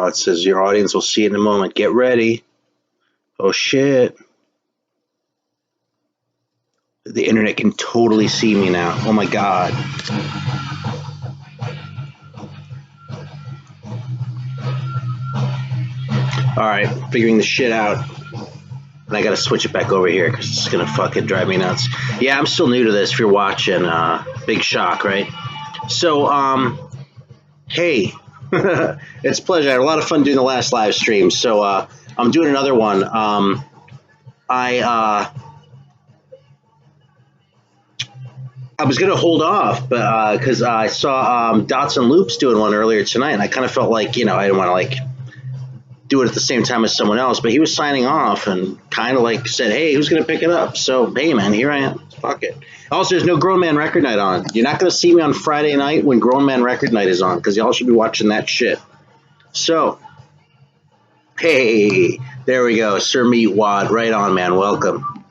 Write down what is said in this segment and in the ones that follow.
Oh, it says your audience will see it in a moment. Get ready. Oh, shit. The internet can totally see me now. Oh, my God. All right, figuring the shit out. And I gotta switch it back over here because it's gonna fucking drive me nuts. Yeah, I'm still new to this. If you're watching, big shock, right? So, hey, it's a pleasure. I had a lot of fun doing the last live stream. So, I'm doing another one. I was gonna hold off, but because I saw Dots and Loops doing one earlier tonight, and I kind of felt like, I didn't want to like do it at the same time as someone else, but he was signing off and kind of like said, hey, who's going to pick it up? So, hey, man, here I am. Fuck it. Also, there's no Grown Man Record Night on. You're not going to see me on Friday night when Grown Man Record Night is on, because y'all should be watching that shit. So, hey, there we go. Sir Meat Wad, right on, man. Welcome.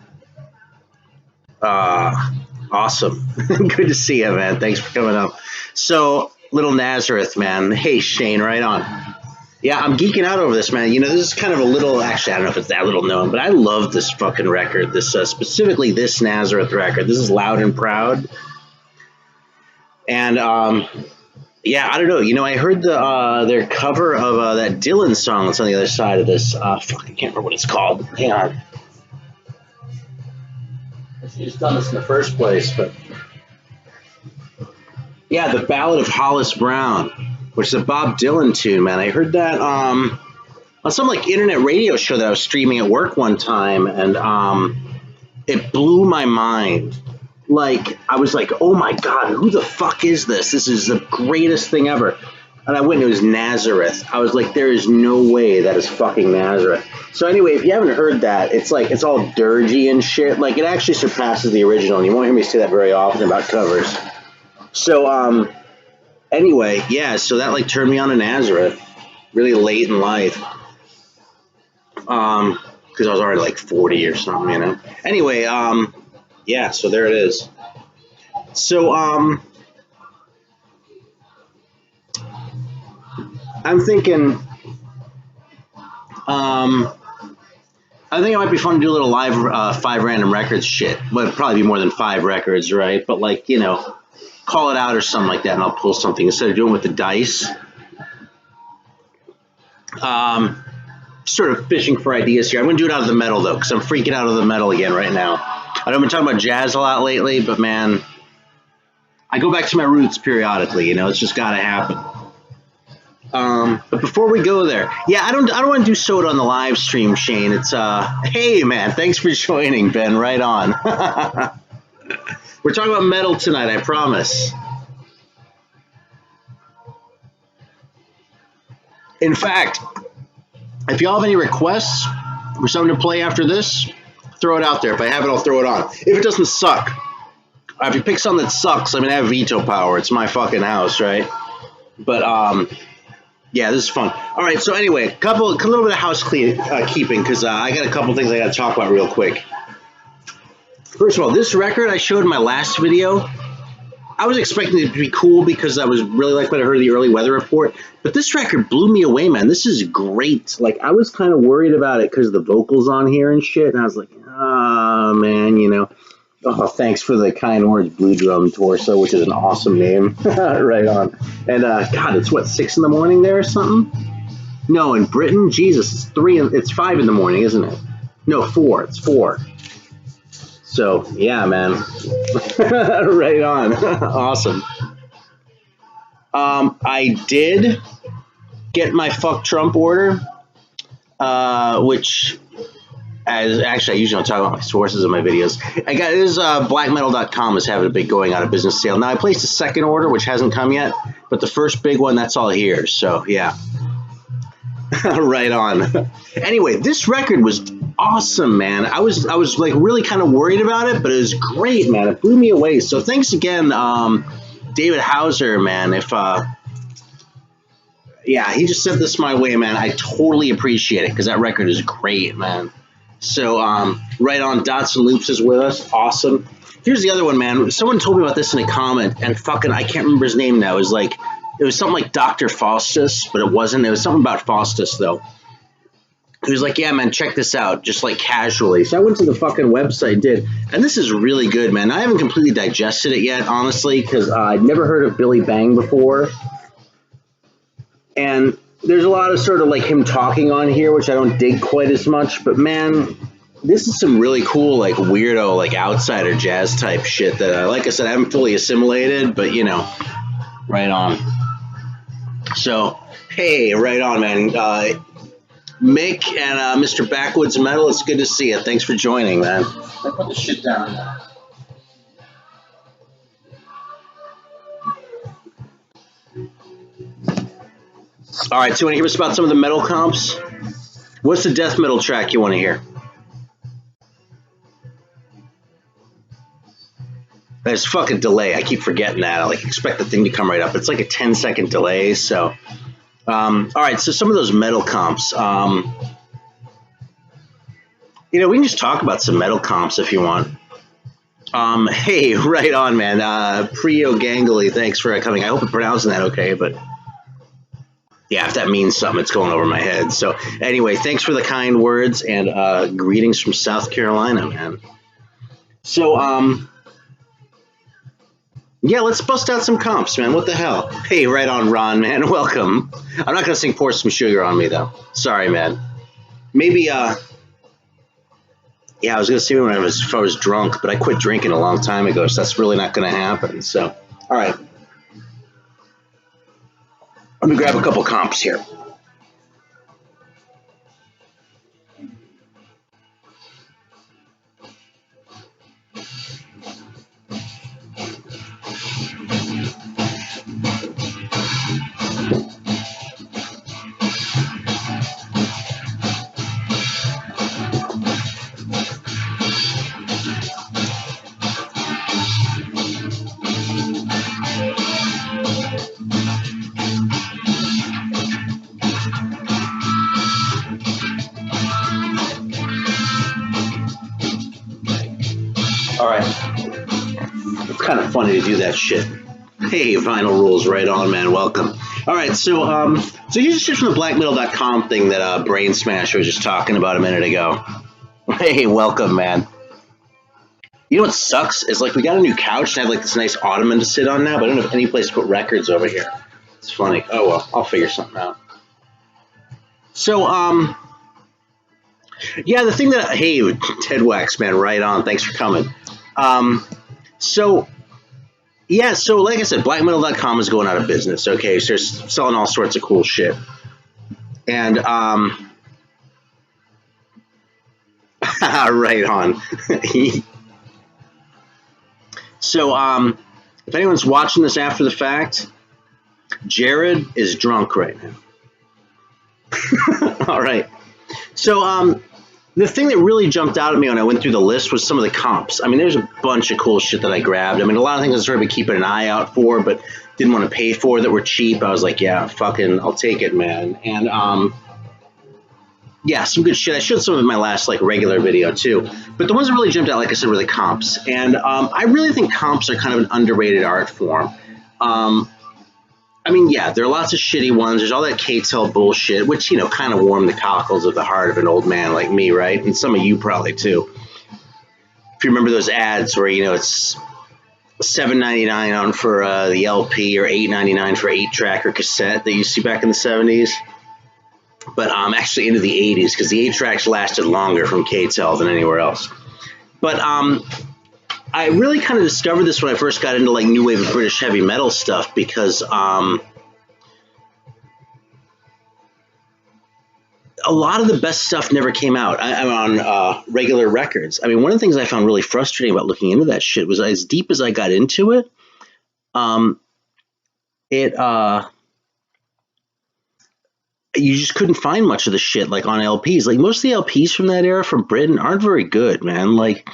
Awesome. Good to see you, man. Thanks for coming up. So, Little Nazareth, man. Hey, Shane, right on. Yeah, I'm geeking out over this, man. This is kind of a little, actually, I don't know if it's that little known, but I love this fucking record, this specifically this Nazareth record. This is Loud and Proud. And, yeah, I don't know. I heard their cover of that Dylan song that's on the other side of this. I can't remember what it's called. Hang on. I should have just done this in the first place, but... Yeah, the Ballad of Hollis Brown, which is a Bob Dylan tune, man. I heard that on some like internet radio show that I was streaming at work one time, and it blew my mind. Like, I was like, oh my God, who the fuck is this? This is the greatest thing ever. And I went, and it was Nazareth. I was like, there is no way that is fucking Nazareth. So anyway, if you haven't heard that, it's like, it's all dirgy and shit. Like, it actually surpasses the original, and you won't hear me say that very often about covers. So, anyway, yeah, so that like turned me on to Nazareth really late in life. Because I was already like 40 or something, Anyway, yeah, so there it is. So, I'm thinking, I think it might be fun to do a little live 5 random records shit. Well, it'd probably be more than 5 records, right? But like, call it out or something like that, and I'll pull something instead of doing with the dice. Sort of fishing for ideas here. I'm going to do it out of the metal, though, because I'm freaking out of the metal again right now. I know I've been talking about jazz a lot lately, but, man, I go back to my roots periodically, it's just got to happen. But before we go there, yeah, I don't want to do Soda on the live stream, Shane. It's, hey, man, thanks for joining, Ben, right on. We're talking about metal tonight, I promise. In fact, if y'all have any requests for something to play after this, throw it out there. If I have it, I'll throw it on. If it doesn't suck, if you pick something that sucks, I have veto power. It's my fucking house, right? But, yeah, this is fun. All right, so anyway, a little bit of housekeeping, because I got a couple things I got to talk about real quick. First of all, this record I showed in my last video, I was expecting it to be cool because I was really like when I heard the early weather report. But this record blew me away, man. This is great. Like, I was kind of worried about it because the vocals on here and shit. And I was like, oh, man, Oh, thanks for the kind words, Blue Drum Torso, which is an awesome name. Right on. And, God, it's what, 6 in the morning there or something? No, in Britain, Jesus, it's 5 in the morning, isn't it? No, 4. It's 4. So, yeah, man. Right on. Awesome. I did get my fuck Trump order, which, I usually don't talk about my sources in my videos. I got this, blackmetal.com is having a big going out of business sale. Now, I placed a second order, which hasn't come yet, but the first big one, that's all here. So, yeah. Right on. Anyway, this record was awesome, man. I was like really kind of worried about it, but it was great, man. It blew me away. So thanks again, David Hauser, man. Yeah, he just sent this my way, man. I totally appreciate it because that record is great, man. So right on, Dots and Loops is with us. Awesome. Here's the other one, man. Someone told me about this in a comment, and fucking I can't remember his name now. It was like It was something like Dr. Faustus, but it wasn't. It was something about Faustus, though. He was like, yeah, man, check this out, just like casually. So I went to the fucking website, did, and this is really good, man. I haven't completely digested it yet, honestly, because I'd never heard of Billy Bang before. And there's a lot of sort of like him talking on here, which I don't dig quite as much. But man, this is some really cool, like weirdo, like outsider jazz type shit that, like I said, I haven't fully assimilated, but you know, right on. So, hey, right on, man. Mick and Mr. Backwoods Metal, it's good to see you. Thanks for joining, man. I put the shit down. All right, so you want to hear us about some of the metal comps? What's the death metal track you want to hear? There's fucking delay. I keep forgetting that. I like expect the thing to come right up. It's like a 10-second delay. So, all right. So some of those metal comps. You know, we can just talk about some metal comps if you want. Hey, right on, man. Prio Gangly, thanks for coming. I hope I'm pronouncing that okay, but yeah, if that means something, it's going over my head. So anyway, thanks for the kind words and greetings from South Carolina, man. So, yeah, let's bust out some comps, man. What the hell? Hey, right on, Ron, man. Welcome. I'm not going to sing Pour Some Sugar on Me, though. Sorry, man. Maybe, yeah, I was going to say when if I was drunk, but I quit drinking a long time ago, so that's really not going to happen. So, all right. Let me grab a couple comps here. All right. It's kind of funny to do that shit. Hey, Vinyl Rules, right on, man. Welcome. All right, so here's shit from the blackmetal.com thing that Brain Smasher was just talking about a minute ago. Hey, welcome, man. You know what sucks is like we got a new couch and I have like this nice ottoman to sit on now, but I don't have any place to put records over here. It's funny. Oh well, I'll figure something out. So yeah, the thing that hey, Ted Wax, man, right on. Thanks for coming. So yeah, so like I said, blackmetal.com is going out of business. Okay, so they're selling all sorts of cool shit, and right on. So if anyone's watching this after the fact, Jared is drunk right now. All right. So the thing that really jumped out at me when I went through the list was some of the comps. I mean, there's a bunch of cool shit that I grabbed. I mean, a lot of things I was sort of keeping an eye out for, but didn't want to pay for that were cheap. I was like, yeah, fucking, I'll take it, man. And yeah, some good shit. I showed some of my last like regular video too, but the ones that really jumped out, like I said, were the comps. And I really think comps are kind of an underrated art form. I mean, yeah, there are lots of shitty ones. There's all that K-Tel bullshit, which, you know, kind of warmed the cockles of the heart of an old man like me, right? And some of you probably, too. If you remember those ads where, you know, it's $7.99 on for the LP or $8.99 for 8-track or cassette that you see back in the 70s. But actually into the 80s, because the 8-tracks lasted longer from K-Tel than anywhere else. But I really kind of discovered this when I first got into like new wave of British heavy metal stuff because a lot of the best stuff never came out on regular records. I mean, one of the things I found really frustrating about looking into that shit was as deep as I got into it, you just couldn't find much of the shit like on LPs. Like most of the LPs from that era from Britain aren't very good, man. Like,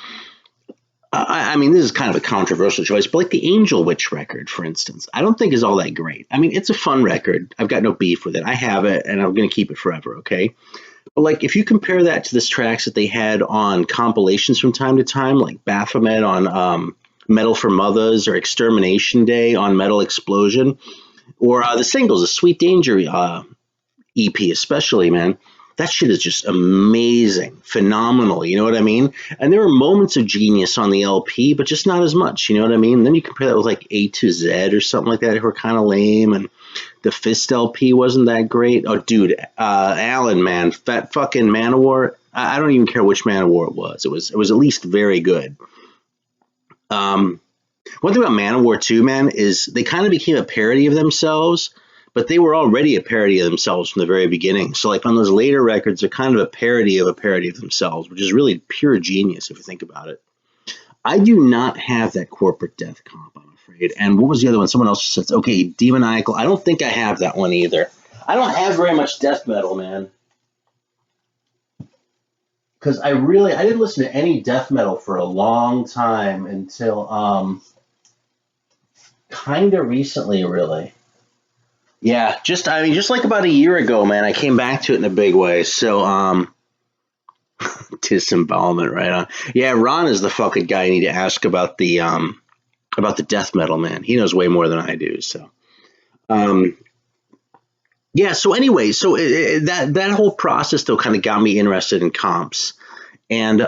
I mean, this is kind of a controversial choice, but like the Angel Witch record, for instance, I don't think is all that great. I mean, it's a fun record. I've got no beef with it. I have it, and I'm going to keep it forever, okay? But like, if you compare that to the tracks that they had on compilations from time to time, like Baphomet on Metal for Mothers or Extermination Day on Metal Explosion, Or the singles, the Sweet Danger EP, especially, man. That shit is just amazing, phenomenal. You know what I mean? And there were moments of genius on the LP, but just not as much. You know what I mean? And then you compare that with like A to Z or something like that, who were kind of lame, and the Fist LP wasn't that great. Oh, dude, Alan, man, that fucking Manowar. I don't even care which Manowar it was. It was at least very good. One thing about Manowar too, man, is they kind of became a parody of themselves, but they were already a parody of themselves from the very beginning. So like on those later records, they're kind of a parody of themselves, which is really pure genius if you think about it. I do not have that Corporate Death comp, I'm afraid. And what was the other one? Someone else said, okay, Demoniacal. I don't think I have that one either. I don't have very much death metal, man. Because I didn't listen to any death metal for a long time until kind of recently, really. Yeah, just like about a year ago, man, I came back to it in a big way. So disembowelment, right on. Yeah, Ron is the fucking guy you need to ask about the death metal, man. He knows way more than I do. So yeah, so anyway, so that whole process though kind of got me interested in comps. And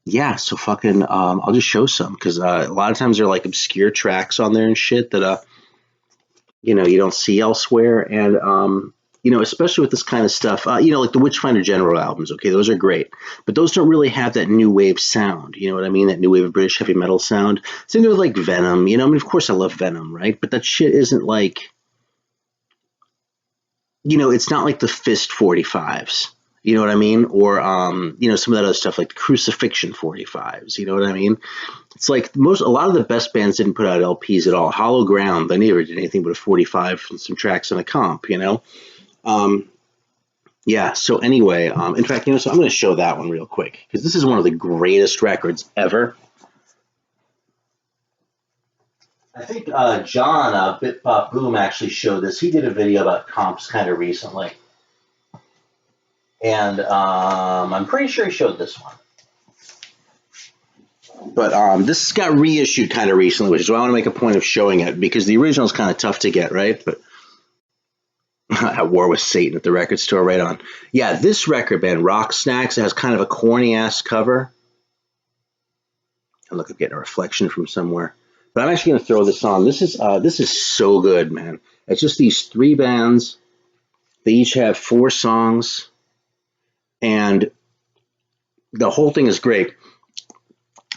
yeah, so fucking I'll just show some, because a lot of times they're like obscure tracks on there and shit that you don't see elsewhere. And especially with this kind of stuff, like the Witchfinder General albums, okay, those are great, but those don't really have that new wave sound, you know what I mean, that new wave of British heavy metal sound. Same with like Venom, I mean, of course I love Venom, right, but that shit isn't like, it's not like the Fist 45s, you know what I mean, or some of that other stuff like the Crucifixion 45s, you know what I mean. It's like a lot of the best bands didn't put out LPs at all. Hollow Ground, they never did anything but a 45 and some tracks on a comp, Yeah, so anyway, in fact, so I'm going to show that one real quick, because this is one of the greatest records ever. I think John, Bit Pop Boom, actually showed this. He did a video about comps kind of recently. And I'm pretty sure he showed this one. But this got reissued kind of recently, which is why I want to make a point of showing it, because the original is kind of tough to get, right? But at War with Satan at the record store, right on. Yeah, this record band, Rock Snacks, it has kind of a corny-ass cover. And look, I'm getting a reflection from somewhere. But I'm actually going to throw this on. This is so good, man. It's just these three bands. They each have 4 songs. And the whole thing is great.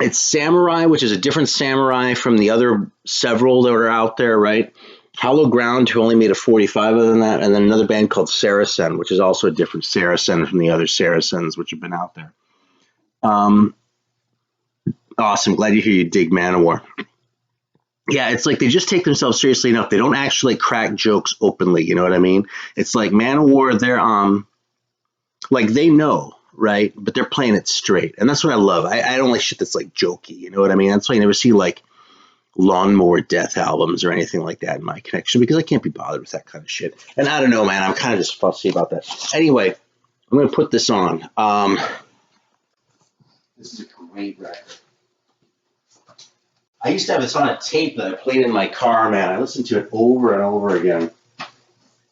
It's Samurai, which is a different Samurai from the other several that are out there, right? Hollow Ground, who only made a 45 other than that, and then another band called Saracen, which is also a different Saracen from the other Saracens which have been out there. Awesome. Glad you dig Manowar. Yeah, it's like they just take themselves seriously enough. They don't actually crack jokes openly, you know what I mean? It's like Manowar, they're like they know, right? But they're playing it straight. And that's what I love. I don't like shit that's like jokey, you know what I mean? That's why you never see like Lawnmower Death albums or anything like that in my connection, because I can't be bothered with that kind of shit. And I don't know, man, I'm kind of just fussy about that. Anyway, I'm going to put this on. This is a great record. I used to have this on a tape that I played in my car, man. I listened to it over and over again.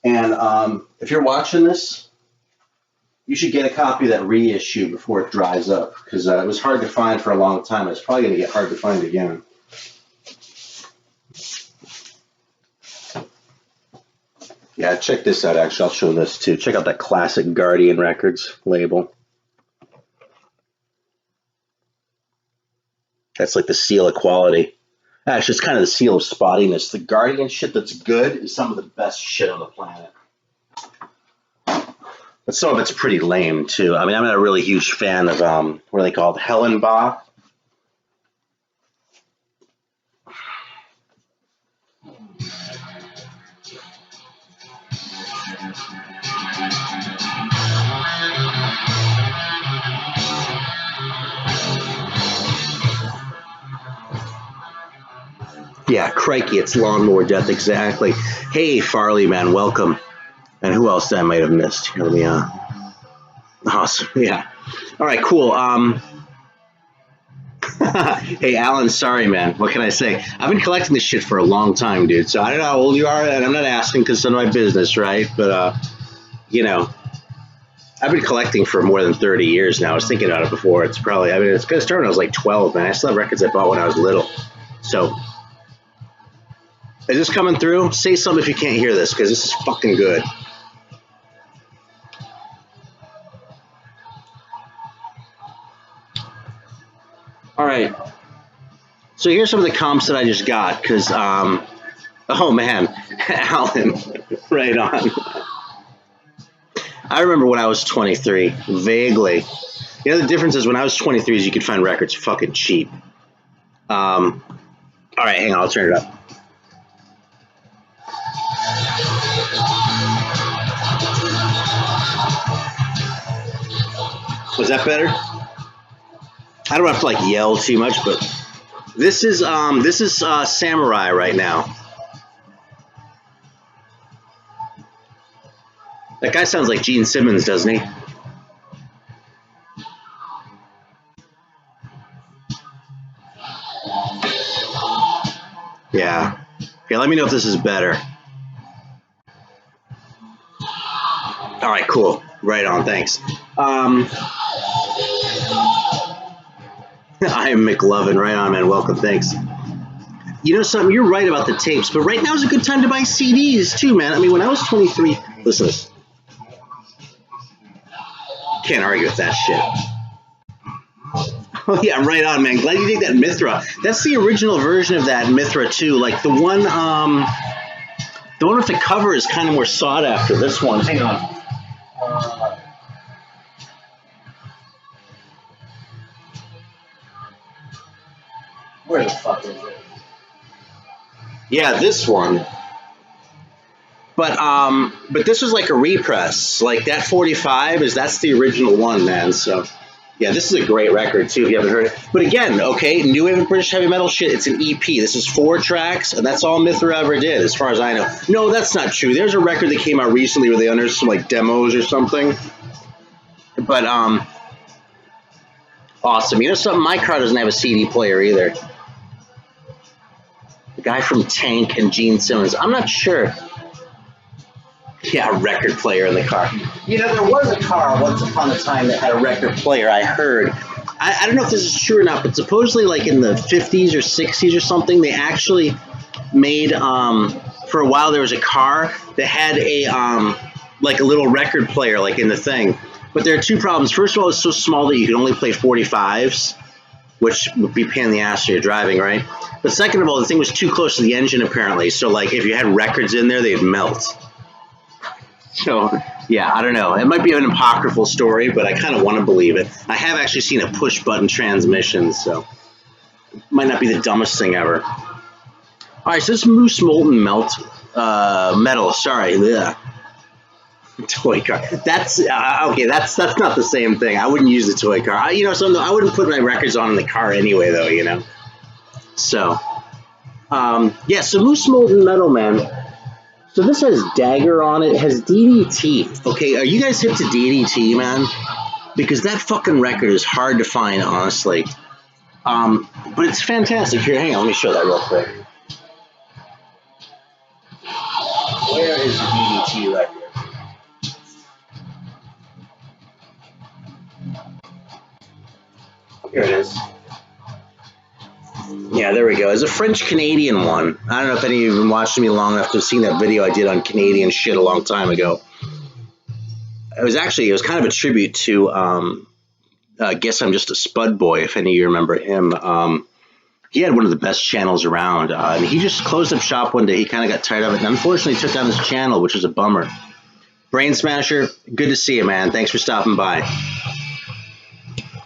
And if you're watching this, you should get a copy of that reissue before it dries up, because it was hard to find for a long time. It's probably going to get hard to find again. Yeah, check this out, actually. I'll show this, too. Check out that classic Guardian Records label. That's like the seal of quality. Actually, it's kind of the seal of spottiness. The Guardian shit that's good is some of the best shit on the planet. But some of it's pretty lame, too. I mean, I'm not a really huge fan of, what are they called? Hellenbach. Yeah, crikey, it's Lawnmower Death, exactly. Hey, Farley, man, welcome. And who else I might have missed? Here, let me, awesome, yeah. All right, cool. Hey, Alan, sorry, man. What can I say? I've been collecting this shit for a long time, dude. So I don't know how old you are, and I'm not asking because it's none of my business, right? But, you know, I've been collecting for more than 30 years now. I was thinking about it before. It's probably, I mean, it's going to start when I was like 12, man. I still have records I bought when I was little. So, is this coming through? Say something if you can't hear this, because this is fucking good. All right. So here's some of the comps that I just got, because, oh man, Alan, right on. I remember when I was 23, vaguely. You know, the difference is when I was 23 is you could find records fucking cheap. All right, hang on, I'll turn it up. Was that better? I don't have to like yell too much, but this is Samurai right now. That guy sounds like Gene Simmons, doesn't he? Yeah. Okay, let me know if this is better. All right, cool. Right on, thanks. I am McLovin. Right on, man. Welcome, thanks. You know something? You're right about the tapes, but right now is a good time to buy CDs too, man. I mean, when I was 23, listen to this. Can't argue with that shit. Oh yeah, right on, man. Glad you dig that Mithra. That's the original version of that Mithra too. Like the one with the cover is kind of more sought after. This one. Hang on. Where the fuck is it? Yeah, this one. But this was like a repress. Like that 45 that's the original one, man. So yeah, this is a great record too if you haven't heard it. But again, okay, New Wave of British Heavy Metal shit, it's an EP. This is 4 tracks, and that's all Mithra ever did, as far as I know. No, that's not true. There's a record that came out recently where they unearthed some like demos or something. But awesome. You know something? My car doesn't have a CD player either. The guy from Tank and Gene Simmons. I'm not sure. Yeah, a record player in the car. You know, there was a car once upon a time that had a record player, I heard. I don't know if this is true or not, but supposedly like in the 50s or 60s or something, they actually made, for a while there was a car that had a, like a little record player like in the thing. But there are 2 problems. First of all, it's so small that you can only play 45s, which would be a pain in the ass when you're driving, right? But second of all, the thing was too close to the engine apparently. So like if you had records in there, they'd melt. So, yeah, I don't know. It might be an apocryphal story, but I kind of want to believe it. I have actually seen a push-button transmission, so it might not be the dumbest thing ever. All right, so this Moose Molten Metal, sorry, yeah. Toy car. That's, okay, that's not the same thing. I wouldn't use the toy car. You know, I wouldn't put my records on in the car anyway, though, you know. So, yeah, so Moose Molten Metal, man. So this has Dagger on it. It has DDT. Okay, are you guys hip to DDT, man? Because that fucking record is hard to find, honestly. But it's fantastic. Here, hang on, let me show that real quick. Where is the DDT record? Here it is. Yeah, there we go. It's a French-Canadian one. I don't know if any of you have been watching me long enough to have seen that video I did on Canadian shit a long time ago. It was kind of a tribute to, Guess I'm Just a Spud Boy, if any of you remember him. He had one of the best channels around, and he just closed up shop one day. He kind of got tired of it, and unfortunately took down his channel, which was a bummer. Brain Smasher, good to see you, man. Thanks for stopping by.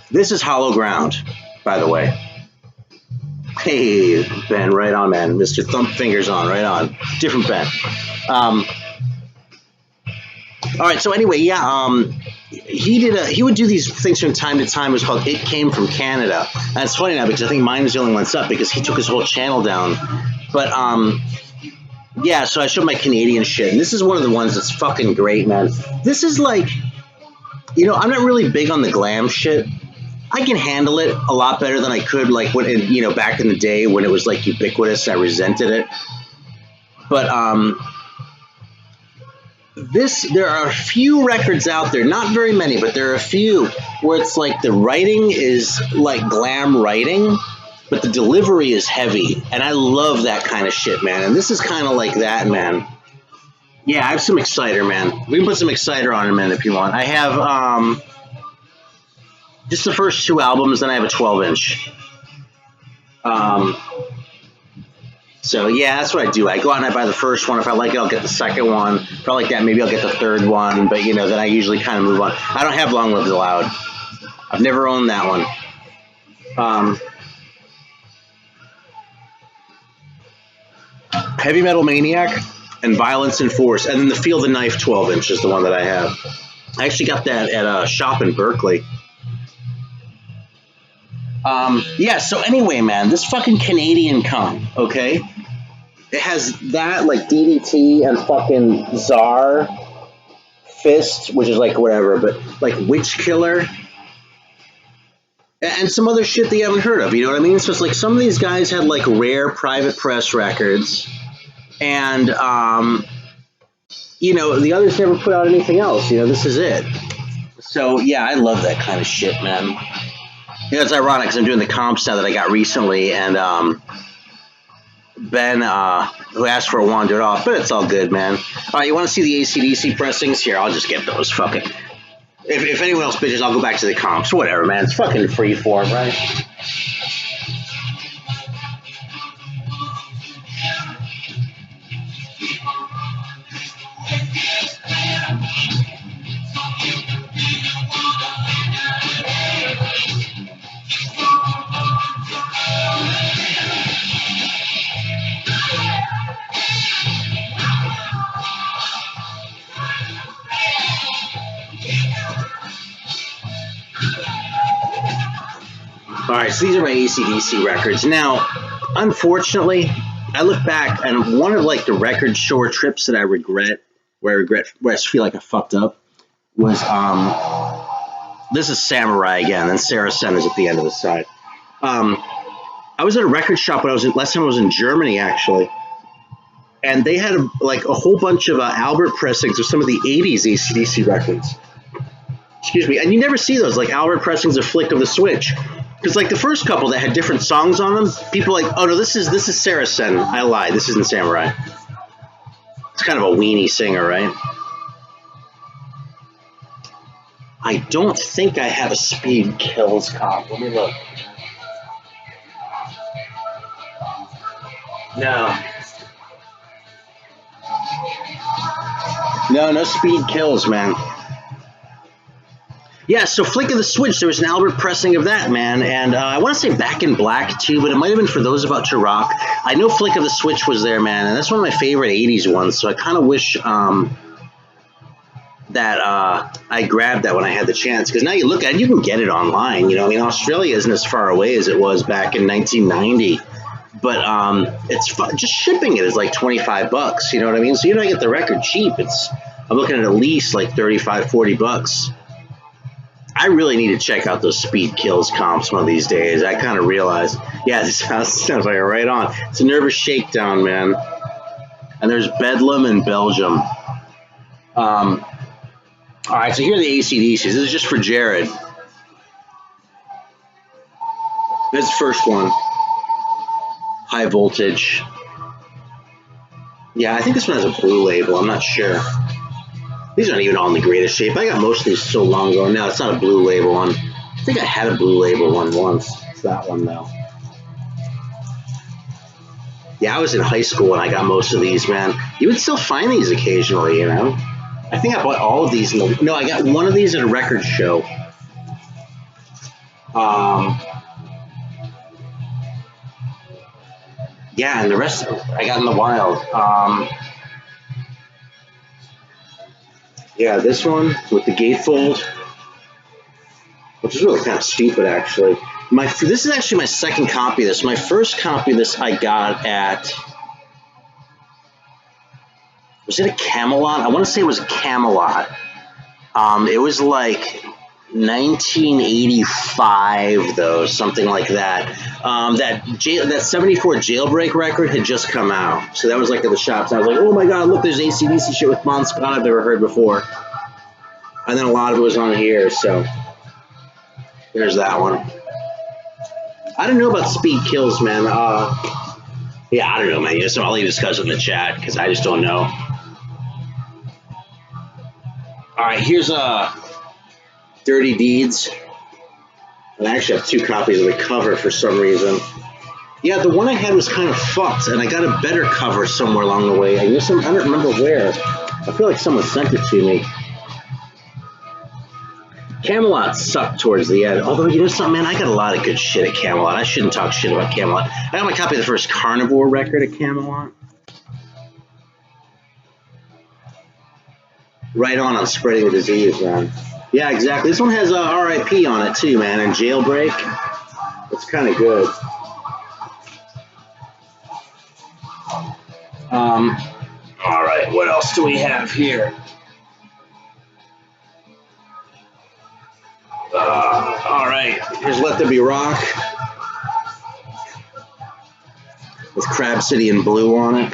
This is Hollow Ground, by the way. Hey, Ben, right on, man. Mr. Thump Fingers on, right on. Different Ben. All right, so anyway, yeah, he would do these things from time to time. It was called It Came From Canada. And it's funny now because I think mine was the only one that's up because he took his whole channel down. But, yeah, so I showed my Canadian shit. And this is one of the ones that's fucking great, man. This is like, you know, I'm not really big on the glam shit. I can handle it a lot better than I could, like when, you know, back in the day when it was like ubiquitous. I resented it, but there are a few records out there, not very many, but there are a few where it's like the writing is like glam writing, but the delivery is heavy, and I love that kind of shit, man. And this is kind of like that, man. Yeah, I have some Exciter, man. We can put some Exciter on in a minute if you want. I have just the first two albums, then I have a 12-inch. So yeah, that's what I do. I go out and I buy the first one. If I like it, I'll get the second one. If I like that, maybe I'll get the third one. But you know, then I usually kind of move on. I don't have Long Live the Loud. I've never owned that one. Heavy Metal Maniac and Violence and Force, and then the Feel the Knife 12-inch is the one that I have. I actually got that at a shop in Berkeley. Yeah, so anyway, man, this fucking Canadian comp, okay? It has that, like, DDT and fucking Czar, Fist, which is like whatever, but like Witch Killer, and some other shit that you haven't heard of, you know what I mean? So it's like some of these guys had like rare private press records, and, you know, the others never put out anything else, you know, this is it. So, yeah, I love that kind of shit, man. You know, it's ironic because I'm doing the comps now that I got recently, and Ben, who asked for a wandered off, but it's all good, man. All right, you want to see the AC/DC pressings? Here, I'll just get those. Fucking. If anyone else bitches, I'll go back to the comps. Whatever, man. It's fucking free form, right? All right, so these are my AC/DC records. Now, unfortunately, I look back and one of like the record store trips that I regret, where I feel like I fucked up, was this is Samurai again, and Sarah Sen is at the end of the side. I was at a record shop when last time I was in Germany actually, and they had like a whole bunch of Albert pressings of some of the '80s AC/DC records. Excuse me, and you never see those like Albert pressings of Flick of the Switch. Because like the first couple that had different songs on them, people like, oh no, this is Sarah Sen. I lied, this isn't Samurai. It's kind of a weenie singer, right? I don't think I have a Speed Kills comp. Let me look. No Speed Kills, man. Yeah, so Flick of the Switch, there was an Albert pressing of that, man, and I want to say Back in Black, too, but it might have been For Those About to Rock. I know Flick of the Switch was there, man, and that's one of my favorite 80s ones, so I kind of wish that I grabbed that when I had the chance, because now you look at it, you can get it online, you know, I mean, Australia isn't as far away as it was back in 1990, but it's just shipping it is like $25, you know what I mean, so you don't get the record cheap. I'm looking at least like $35-40. I really need to check out those Speed Kills comps one of these days. I kind of realized, yeah, this sounds like a right on. It's a Nervous Shakedown, man. And there's Bedlam and Belgium. All right, so here are the AC/DCs. This is just for Jared. This is the first one. High Voltage. Yeah, I think this one has a blue label. I'm not sure. These aren't even all in the greatest shape. I got most of these so long ago. No, it's not a blue label one. I think I had a blue label one once. It's that one, though. Yeah, I was in high school when I got most of these, man. You would still find these occasionally, you know? I think I bought all of these. No, I got one of these at a record show. Yeah, and the rest I got in the wild. Yeah, this one with the gatefold, which is really kind of stupid, actually. This is actually my second copy of this. My first copy of this I got at, was it a Camelot? I want to say it was a Camelot. It was like, 1985, though, something like that. That 74 Jailbreak record had just come out, so that was like at the shops. I was like, oh my god, look, there's AC/DC shit with Bon Scott I've never heard before. And then a lot of it was on here, so there's that one. I don't know about Speed Kills, man. Yeah, I don't know, man. I'll leave discuss in the chat because I just don't know. All right, here's Dirty Deeds. And I actually have 2 copies of the cover for some reason. Yeah, the one I had was kind of fucked, and I got a better cover somewhere along the way. I don't remember where. I feel like someone sent it to me. Camelot sucked towards the end. Although, you know something, man? I got a lot of good shit at Camelot. I shouldn't talk shit about Camelot. I got my copy of the first Carnivore record at Camelot. Right on spreading the disease, man. Yeah, exactly. This one has R.I.P. on it, too, man, and Jailbreak. It's kind of good. All right, what else do we have here? All right, here's Let There Be Rock with Crab City in blue on it.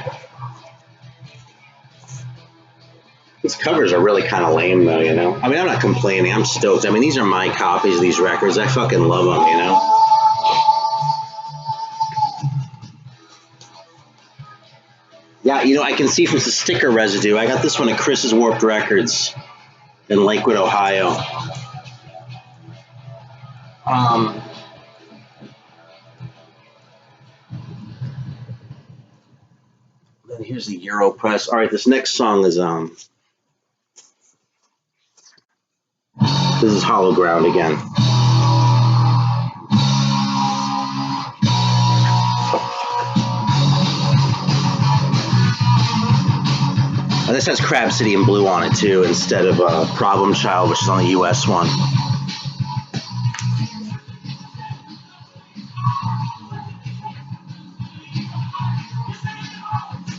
These covers are really kind of lame, though, you know? I mean, I'm not complaining. I'm stoked. I mean, these are my copies of these records. I fucking love them, you know? Yeah, you know, I can see from the sticker residue. I got this one at Chris's Warped Records in Lakewood, Ohio. Then here's the Euro press. All right, this next song is this is Hollow Ground again. And this has Crab City in blue on it too, instead of Problem Child, which is on the US one.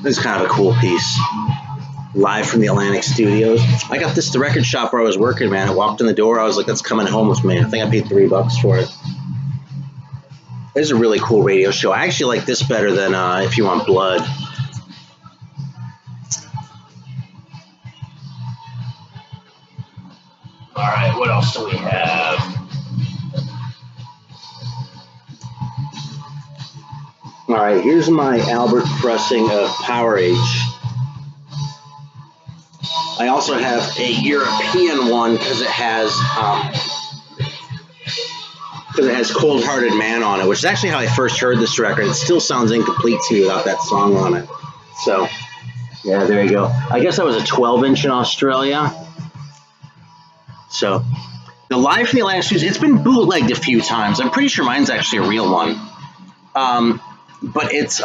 This is kind of a cool piece. Live from the Atlantic Studios. I got this at the record shop where I was working, man. I walked in the door. I was like, that's coming home with me. I think I paid $3 for it. This is a really cool radio show. I actually like this better than If You Want Blood. All right, what else do we have? All right, here's my Albert pressing of Power Age. I also have a European one because it has Cold Hearted Man on it, which is actually how I first heard this record. It still sounds incomplete to me without that song on it. So, yeah, there you go. I guess that was a 12-inch in Australia. So, the Live from the Atlantic Studios, it's been bootlegged a few times. I'm pretty sure mine's actually a real one. But it's,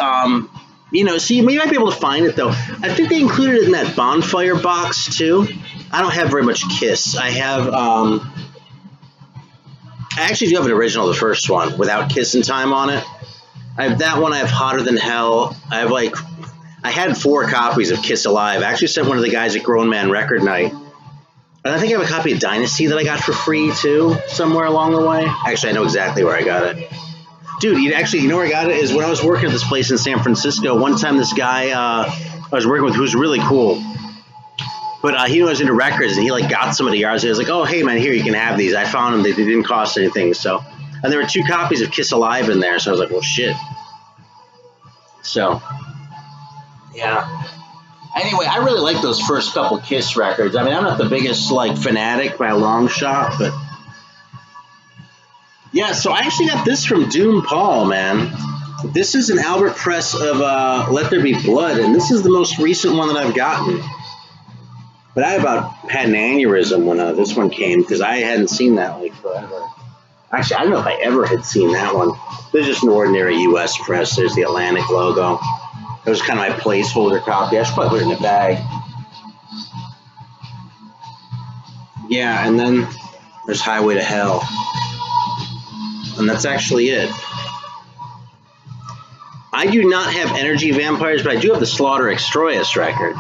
you know, so you might be able to find it, though. I think they included it in that Bonfire box, too. I don't have very much Kiss. I have, I actually do have an original, the first one, without Kiss in Time on it. I have that one. I have Hotter Than Hell. I had 4 copies of Kiss Alive. I actually sent one of the guys at Grown Man Record Night. And I think I have a copy of Dynasty that I got for free, too, somewhere along the way. Actually, I know exactly where I got it. Dude, you know where I got it? Is when I was working at this place in San Francisco. One time this guy I was working with, who was really cool, but he was into records, and he got some of the yards. He was like, oh, hey, man, here, you can have these. I found them. They didn't cost anything. So, and there were 2 copies of Kiss Alive in there. So I was like, well, shit. So, yeah. Anyway, I really like those first couple Kiss records. I mean, I'm not the biggest, fanatic by a long shot, but yeah, so I actually got this from Doom Paul, man. This is an Albert press of Let There Be Blood, and this is the most recent one that I've gotten. But I about had an aneurysm when this one came, because I hadn't seen that forever. Actually, I don't know if I ever had seen that one. This is just an ordinary US press. There's the Atlantic logo. It was kind of my placeholder copy. I should probably put it in a bag. Yeah, and then there's Highway to Hell. And that's actually it. I do not have Energy Vampires, but I do have the Slaughter Extroius record.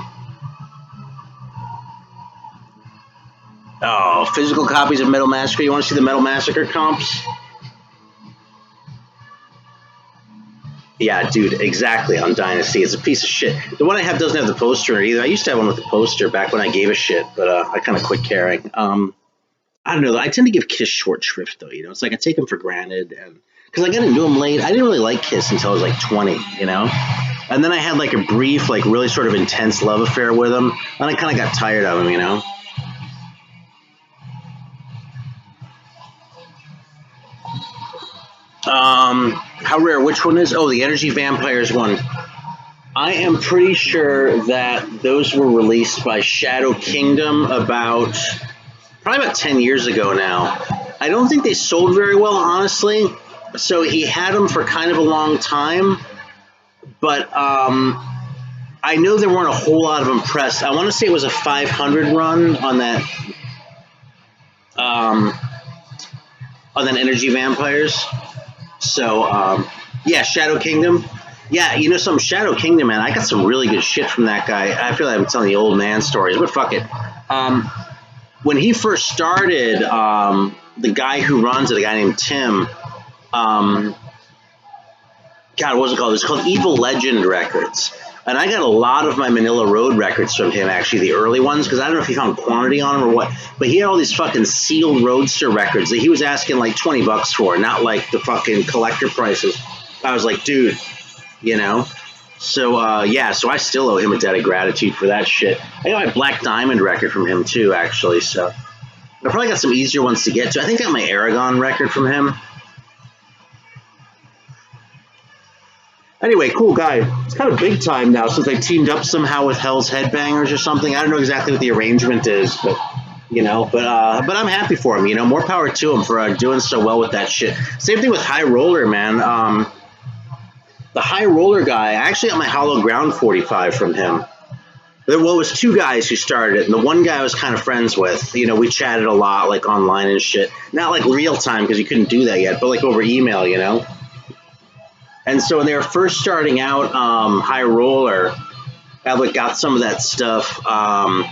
Oh, physical copies of Metal Massacre. You want to see the Metal Massacre comps? Yeah, dude, exactly, on Dynasty. It's a piece of shit. The one I have doesn't have the poster either. I used to have one with the poster back when I gave a shit, but I kind of quit caring. I don't know. I tend to give Kiss short shrift, though. You know, it's like I take them for granted, and because I got into them late. I didn't really like Kiss until I was like 20, you know? And then I had like a brief, like really sort of intense love affair with them, and I kind of got tired of them, you know? How rare? Which one is? Oh, the Energy Vampires one. I am pretty sure that those were released by Shadow Kingdom probably about 10 years ago now. I don't think they sold very well, honestly. So he had them for kind of a long time, but I know there weren't a whole lot of them pressed. I want to say it was a 500 run on that Energy Vampires. So yeah, Shadow Kingdom. Yeah, you know, some Shadow Kingdom, man. I got some really good shit from that guy. I feel like I'm telling the old man stories, but fuck it. When he first started, the guy who runs it, a guy named Tim, God, what was it called? It was called Evil Legend Records. And I got a lot of my Manila Road records from him, actually, the early ones, because I don't know if he found quantity on them or what, but he had all these fucking sealed Roadster records that he was asking like $20 for, not like the fucking collector prices. I was like, dude, you know? So, yeah, so I still owe him a debt of gratitude for that shit. I got my Black Diamond record from him, too, actually, so I probably got some easier ones to get to. I think I got my Aragon record from him. Anyway, cool guy. It's kind of big time now since I teamed up somehow with Hell's Headbangers or something. I don't know exactly what the arrangement is, but you know, but I'm happy for him. You know, more power to him for doing so well with that shit. Same thing with High Roller, man. The High Roller guy, I actually got my Hollow Ground 45 from him. Well, it was two guys who started it, and the one guy I was kind of friends with. You know, we chatted a lot, like online and shit. Not like real time because you couldn't do that yet, but like over email, you know. And so when they were first starting out, High Roller, I like got some of that stuff, and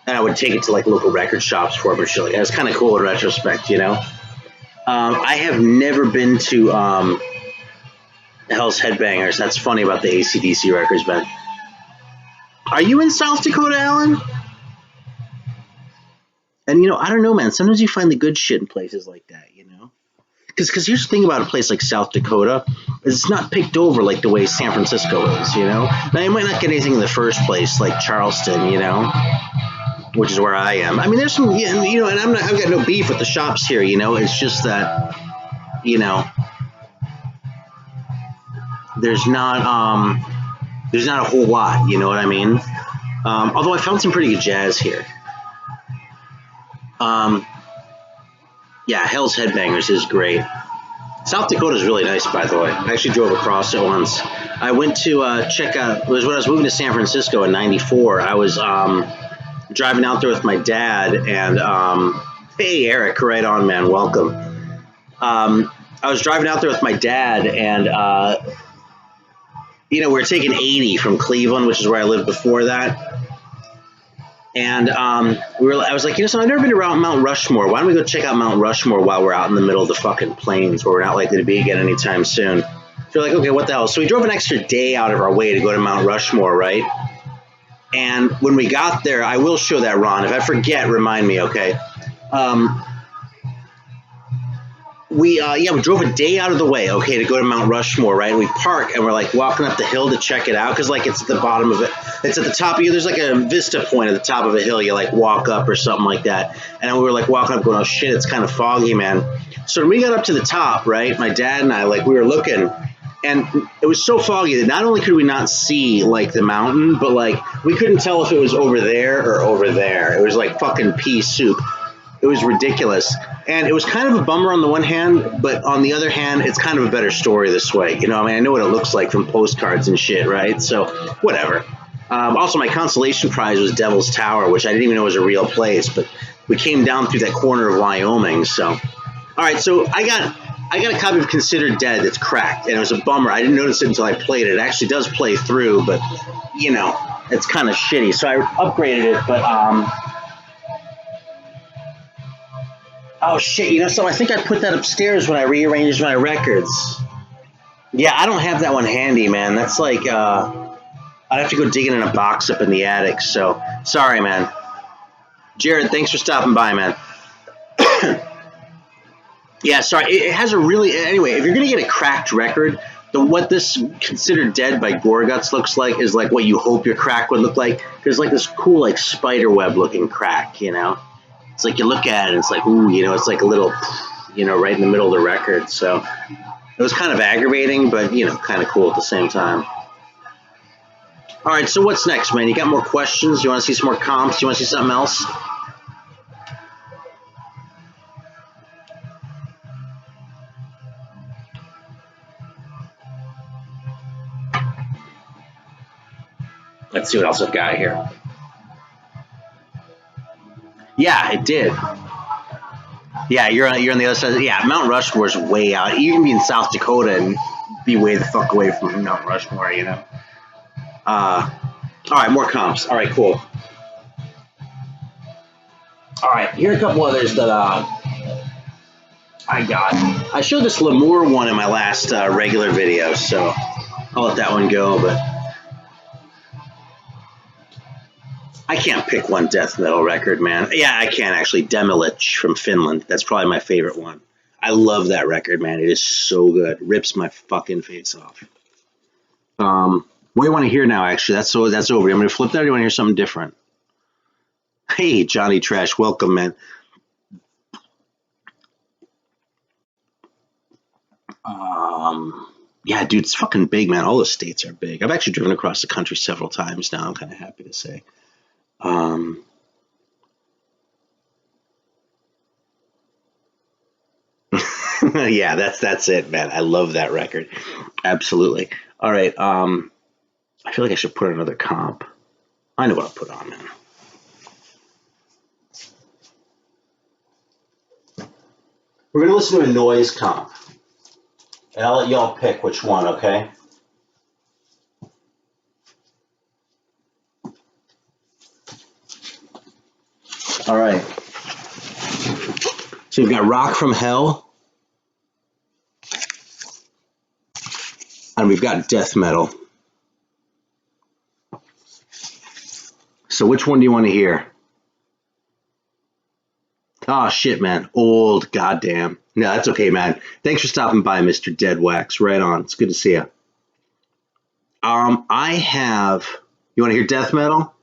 I would take it to like local record shops for them and shit. Like, it was kind of cool in retrospect, you know. I have never been to Hell's Headbangers. That's funny about the AC/DC records, man. Are you in South Dakota, Alan? And you know, I don't know, man. Sometimes you find the good shit in places like that, you know. Because here's the thing about a place like South Dakota, is it's not picked over like the way San Francisco is, you know? Now, you might not get anything in the first place like Charleston, you know, which is where I am. I mean, there's some, you know, and I've got no beef with the shops here, you know? It's just that, you know, there's not a whole lot, you know what I mean? Although I found some pretty good jazz here. Yeah, Hell's Headbangers is great. South Dakota is really nice, by the way. I actually drove across it once. I went to check out, it was when I was moving to San Francisco in '94. I was driving out there with my dad, and hey, Eric, right on, man, welcome. I was driving out there with my dad, and you know, we were taking 80 from Cleveland, which is where I lived before that. And I was like, you know, so I've never been to Mount Rushmore. Why don't we go check out Mount Rushmore while we're out in the middle of the fucking plains where we're not likely to be again anytime soon? So we're like, okay, what the hell? So we drove an extra day out of our way to go to Mount Rushmore, right? And when we got there, I will show that, Ron. If I forget, remind me, okay? We drove a day out of the way, okay, to go to Mount Rushmore, right? And we park, and we're like walking up the hill to check it out, because like it's at the bottom of it. It's at the top of you. There's like a vista point at the top of a hill. You like walk up or something like that. And we were like walking up, going, oh shit, it's kind of foggy, man. So when we got up to the top, right, my dad and I, like, we were looking, and it was so foggy that not only could we not see like the mountain, but like we couldn't tell if it was over there or over there. It was like fucking pea soup. It was ridiculous. And it was kind of a bummer on the one hand, but on the other hand, it's kind of a better story this way. You know, I mean, I know what it looks like from postcards and shit, right? So, whatever. Also, my consolation prize was Devil's Tower, which I didn't even know was a real place, but we came down through that corner of Wyoming, so. All right, so I got a copy of Considered Dead that's cracked, and it was a bummer. I didn't notice it until I played it. It actually does play through, but, you know, it's kind of shitty. So I upgraded it, but, Oh shit! You know, so I think I put that upstairs when I rearranged my records. Yeah, I don't have that one handy, man. That's like I'd have to go digging in a box up in the attic. So sorry, man. Jared, thanks for stopping by, man. Yeah, sorry. It has a really anyway. If you're gonna get a cracked record, what this considered dead by Gorguts looks like is like what you hope your crack would look like. There's like this cool like spider web looking crack, you know. It's like you look at it, and it's like ooh, you know, it's like a little, you know, right in the middle of the record. So it was kind of aggravating, but you know, kind of cool at the same time. All right, so what's next, man? You got more questions? You want to see some more comps? You want to see something else? Let's see what else I've got here. Yeah, it did. Yeah, you're on the other side. Yeah, Mount Rushmore's way out. You can be in South Dakota and be way the fuck away from Mount Rushmore, you know. All right, more comps. All right, cool. All right, here are a couple others that I got. I showed this Lamour one in my last regular video, so I'll let that one go. But I can't pick one death metal record, man. Yeah, I can actually. Demilich from Finland. That's probably my favorite one. I love that record, man. It is so good. Rips my fucking face off. What do you want to hear now, actually? That's over. I'm going to flip that, or do you want to hear something different? Hey, Johnny Trash. Welcome, man. Yeah, dude, it's fucking big, man. All the states are big. I've actually driven across the country several times now, I'm kind of happy to say. Yeah, that's it, man. I love that record. Absolutely. All right. I feel like I should put another comp. I know what I'll put on, man. We're going to listen to a noise comp. And I'll let y'all pick which one, okay? All right. So you've got Rock from Hell. And we've got death metal. So which one do you want to hear? Oh, shit, man. Old, goddamn. No, that's okay, man. Thanks for stopping by, Mr. Dead Wax. Right on. It's good to see you. I have... You want to hear death metal?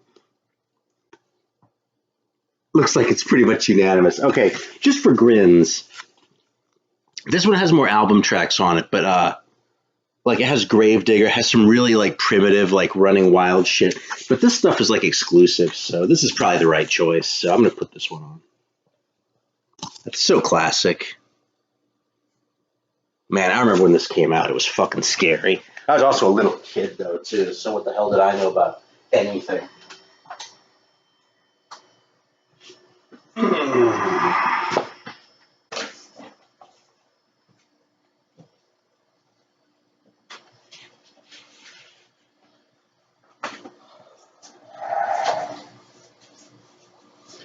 Looks like it's pretty much unanimous. Okay, just for grins. This one has more album tracks on it, but like it has Gravedigger, it has some really like primitive, like Running Wild shit. But this stuff is like exclusive, so this is probably the right choice. So I'm gonna put this one on. That's so classic. Man, I remember when this came out, it was fucking scary. I was also a little kid though, too, so what the hell did I know about anything?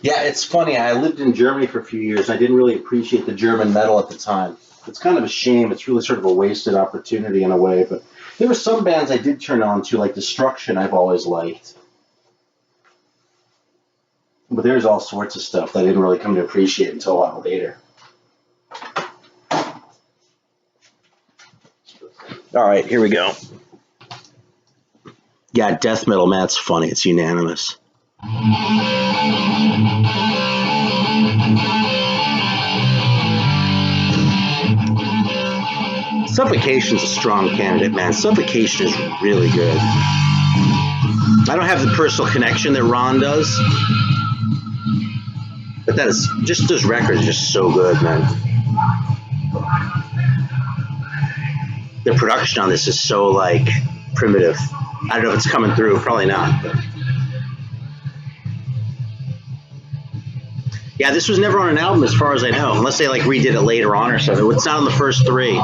Yeah, it's funny. I lived in Germany for a few years. I didn't really appreciate the German metal at the time. It's kind of a shame. It's really sort of a wasted opportunity in a way. But there were some bands I did turn on to, like Destruction I've always liked. But there's all sorts of stuff that I didn't really come to appreciate until a while later. All right, here we go. Yeah, death metal, man, it's funny. It's unanimous. Suffocation's a strong candidate, man. Suffocation is really good. I don't have the personal connection that Ron does, but that is just those records are just so good, man. The production on this is so like primitive. I don't know if it's coming through, probably not. But. Yeah, this was never on an album as far as I know, unless they like redid it later on or something. It's not on the first three.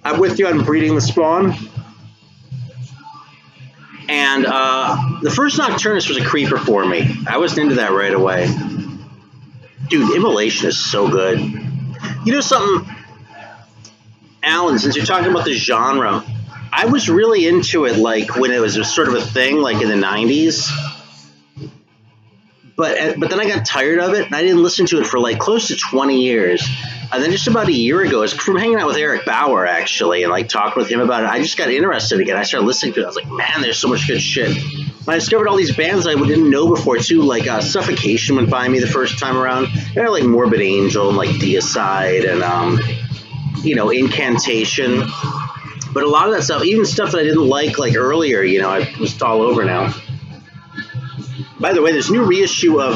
I'm with you on Breeding the Spawn. And the first Nocturnus was a creeper for me. I wasn't into that right away. Dude, Immolation is so good. You know something, Alan, since you're talking about the genre, I was really into it like when it was sort of a thing, like in the 90s. But then I got tired of it, and I didn't listen to it for like close to 20 years. And then just about a year ago, it's from hanging out with Eric Bauer, actually, and like talking with him about it, I just got interested again. I started listening to it. I was like, man, there's so much good shit. And I discovered all these bands I didn't know before, too, like Suffocation went by me the first time around. They're like Morbid Angel and like Deicide and, you know, Incantation. But a lot of that stuff, even stuff that I didn't like earlier, you know, I was all over now. By the way, there's a new reissue of,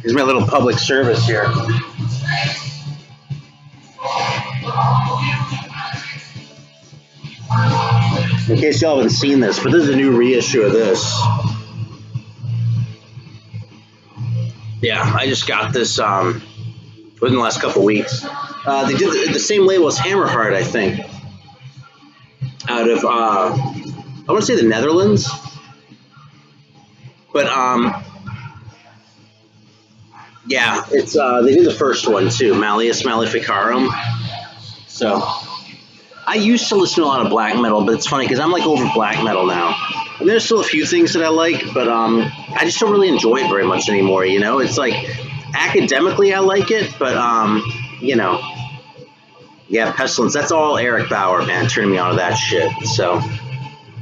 here's my little public service here. In case y'all haven't seen this, but this is a new reissue of this. Yeah, I just got this within the last couple weeks. They did the same label as Hammerheart, I think, out of, I want to say the Netherlands. But, yeah, it's they did the first one, too, Malleus Maleficarum. So, I used to listen to a lot of black metal, but it's funny because I'm like over black metal now. And there's still a few things that I like, but I just don't really enjoy it very much anymore, you know? It's like, academically I like it, but, you know, yeah, Pestilence, that's all Eric Bauer, man, turning me on to that shit. So,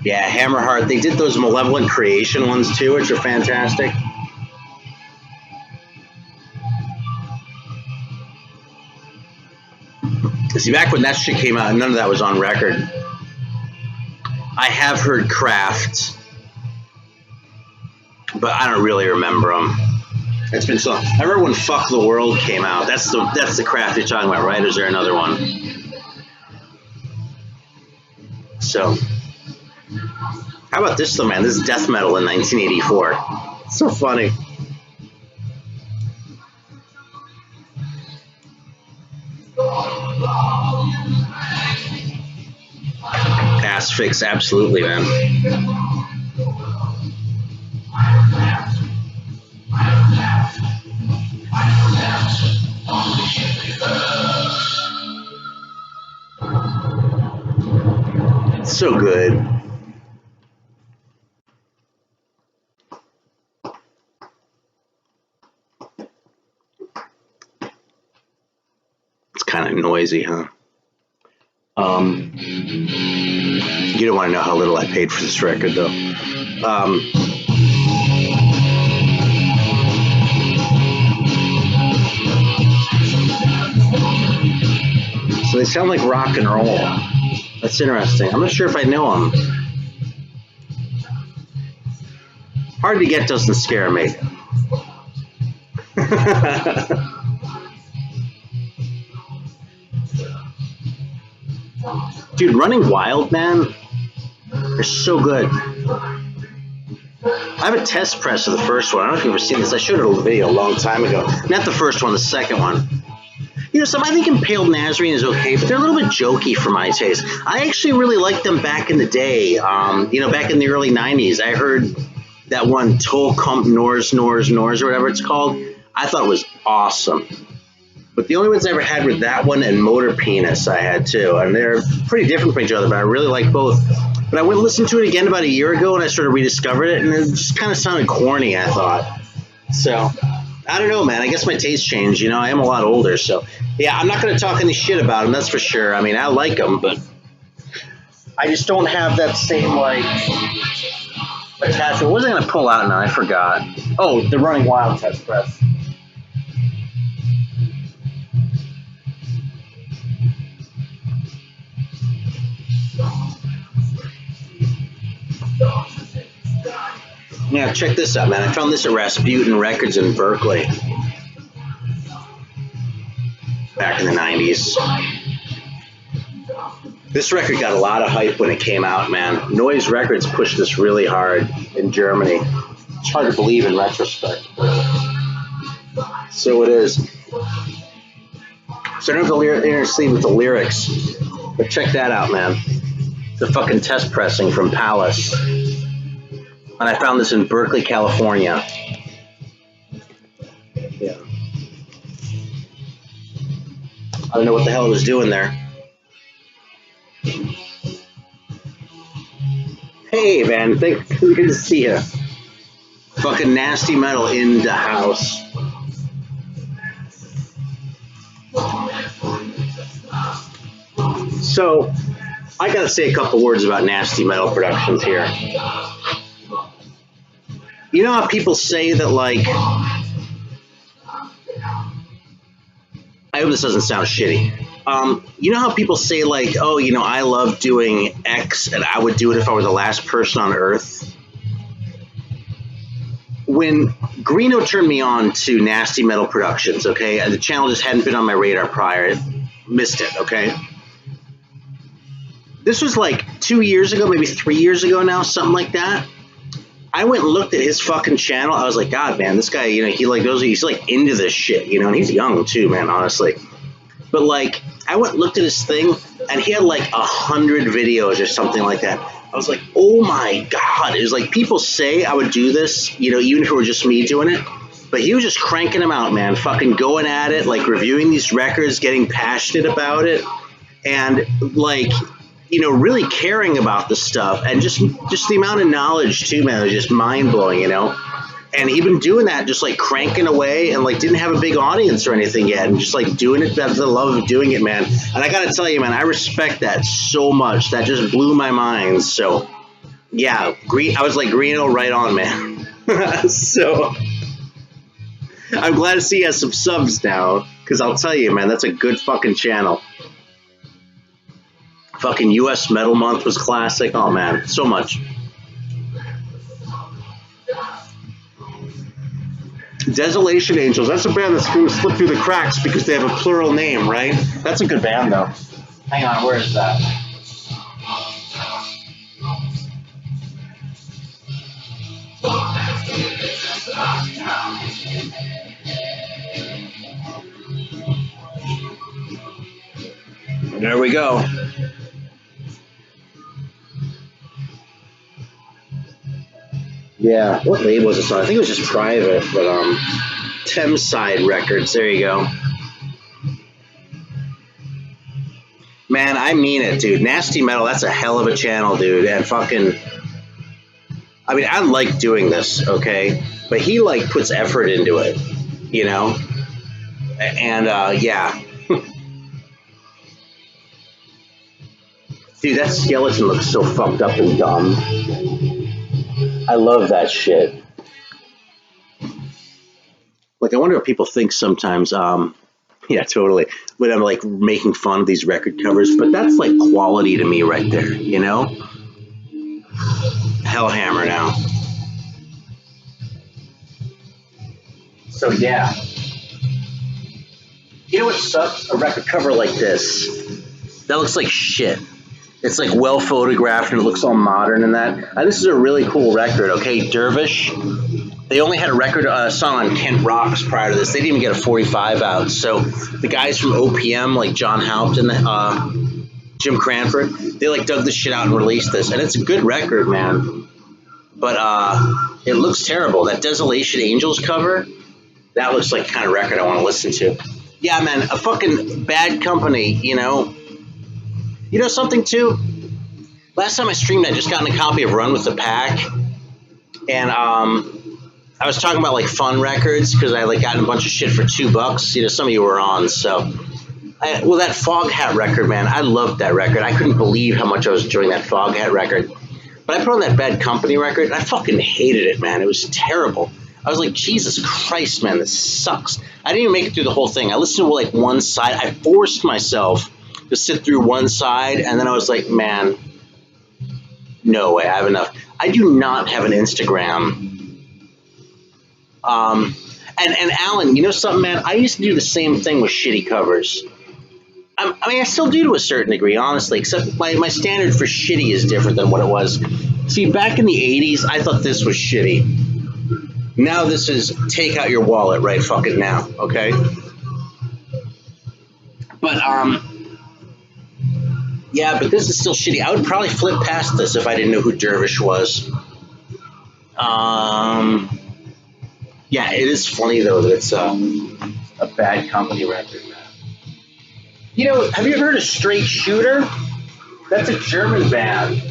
yeah, Hammerheart, they did those Malevolent Creation ones too, which are fantastic. See, back when that shit came out, none of that was on record. I have heard Craft, but I don't really remember them. It's been so long. I remember when Fuck the World came out. That's the Craft you're talking about, right? Or is there another one? So, how about this though, man? This is death metal in 1984. It's so funny. Asphyx, absolutely, man. It's so good. It's kind of noisy, huh? You don't want to know how little I paid for this record, though. So they sound like rock and roll. That's interesting. I'm not sure if I know them. Hard to Get doesn't scare me. Dude, Running Wild, man, they're so good. I have a test press of the first one. I don't know if you've ever seen this. I showed it a video a long time ago. Not the first one, the second one. You know, I think Impaled Nazarene is okay, but they're a little bit jokey for my taste. I actually really liked them back in the day. You know, back in the early 90s. I heard that one, Tol Komp Nors, or whatever it's called. I thought it was awesome. But the only ones I ever had were that one and Motor Penis I had too. And they're pretty different from each other, but I really like both. But I went and listened to it again about a year ago and I sort of rediscovered it, and it just kind of sounded corny, I thought. So, I don't know, man. I guess my taste changed. You know, I am a lot older, so. Yeah, I'm not going to talk any shit about them, that's for sure. I mean, I like them, but I just don't have that same, like, attachment. What was I going to pull out now? I forgot. Oh, the Running Wild test press. Yeah, check this out, man. I found this at Rasputin Records in Berkeley back in the 90s. This record got a lot of hype when it came out, man. Noise Records pushed this really hard in Germany. It's hard to believe in retrospect, but so it is. So I don't have to sleep with the lyrics, but check that out, man. The fucking test pressing from Palace. And I found this in Berkeley, California. Yeah. I don't know what the hell it was doing there. Hey, man. Good to see you. Fucking nasty metal in the house. So, I gotta say a couple words about Nasty Metal Productions here. You know how people say that, like, I hope this doesn't sound shitty. You know how people say, like, oh, you know, I love doing X and I would do it if I were the last person on Earth? When Greeno turned me on to Nasty Metal Productions, okay, the channel just hadn't been on my radar prior. Missed it, okay? This was like 2 years ago, maybe 3 years ago now, something like that. I went and looked at his fucking channel. I was like, God, man, this guy, you know, he's like into this shit, you know, and he's young too, man, honestly. But like, I went and looked at his thing, and he had like 100 videos or something like that. I was like, oh my God. It was like, people say I would do this, you know, even if it were just me doing it. But he was just cranking them out, man, fucking going at it, like reviewing these records, getting passionate about it, and like, you know, really caring about the stuff, and just the amount of knowledge too, man, was just mind blowing, you know. And he'd been doing that, just like cranking away, and like didn't have a big audience or anything yet, and just like doing it out of the love of doing it, man. And I gotta tell you, man, I respect that so much. That just blew my mind. So yeah, I was like, Greeno, right on, man. So I'm glad to see he has some subs now, because I'll tell you, man, that's a good fucking channel. Fucking US Metal Month was classic. Oh, man, so much. Desolation Angels. That's a band that's going to slip through the cracks because they have a plural name, right? That's a good band, though. Hang on, where is that? There we go. Yeah, what label was this on? I think it was just private, but Thameside Records. There you go. Man, I mean it, dude. Nasty Metal, that's a hell of a channel, dude. And fucking, I mean, I like doing this, okay? But he, like, puts effort into it, you know? And, yeah. Dude, that skeleton looks so fucked up and dumb. I love that shit. Like, I wonder what people think sometimes. Yeah, totally. When I'm like making fun of these record covers, but that's like quality to me right there, you know? Hellhammer now. So yeah. You know what sucks? A record cover like this. That looks like shit. It's like well photographed and it looks all modern and that. This is a really cool record, okay? Dervish. They only had a record song on Kent Rocks prior to this. They didn't even get a 45 out. So the guys from OPM, like John Haupt and Jim Cranford, they like dug this shit out and released this. And it's a good record, man. But it looks terrible. That Desolation Angels cover, that looks like the kind of record I want to listen to. Yeah, man, a fucking Bad Company, you know. You know something, too? Last time I streamed, I just got a copy of Run with the Pack. And I was talking about, like, fun records, because I, like, gotten a bunch of shit for $2. You know, some of you were on, so. Well, that Fog Hat record, man, I loved that record. I couldn't believe how much I was enjoying that Fog Hat record. But I put on that Bad Company record, and I fucking hated it, man. It was terrible. I was like, Jesus Christ, man, this sucks. I didn't even make it through the whole thing. I listened to, like, one side. I forced myself to sit through one side, and then I was like, man, no way, I have enough. I do not have an Instagram. And Alan, you know something, man? I used to do the same thing with shitty covers. I mean, I still do to a certain degree, honestly, except my standard for shitty is different than what it was. See, back in the 80s, I thought this was shitty. Now this is take out your wallet right fucking now, okay? But, Yeah, but this is still shitty. I would probably flip past this if I didn't know who Dervish was. Yeah, it is funny though that it's a Bad Company record, man. You know, have you ever heard of Straight Shooter? That's a German band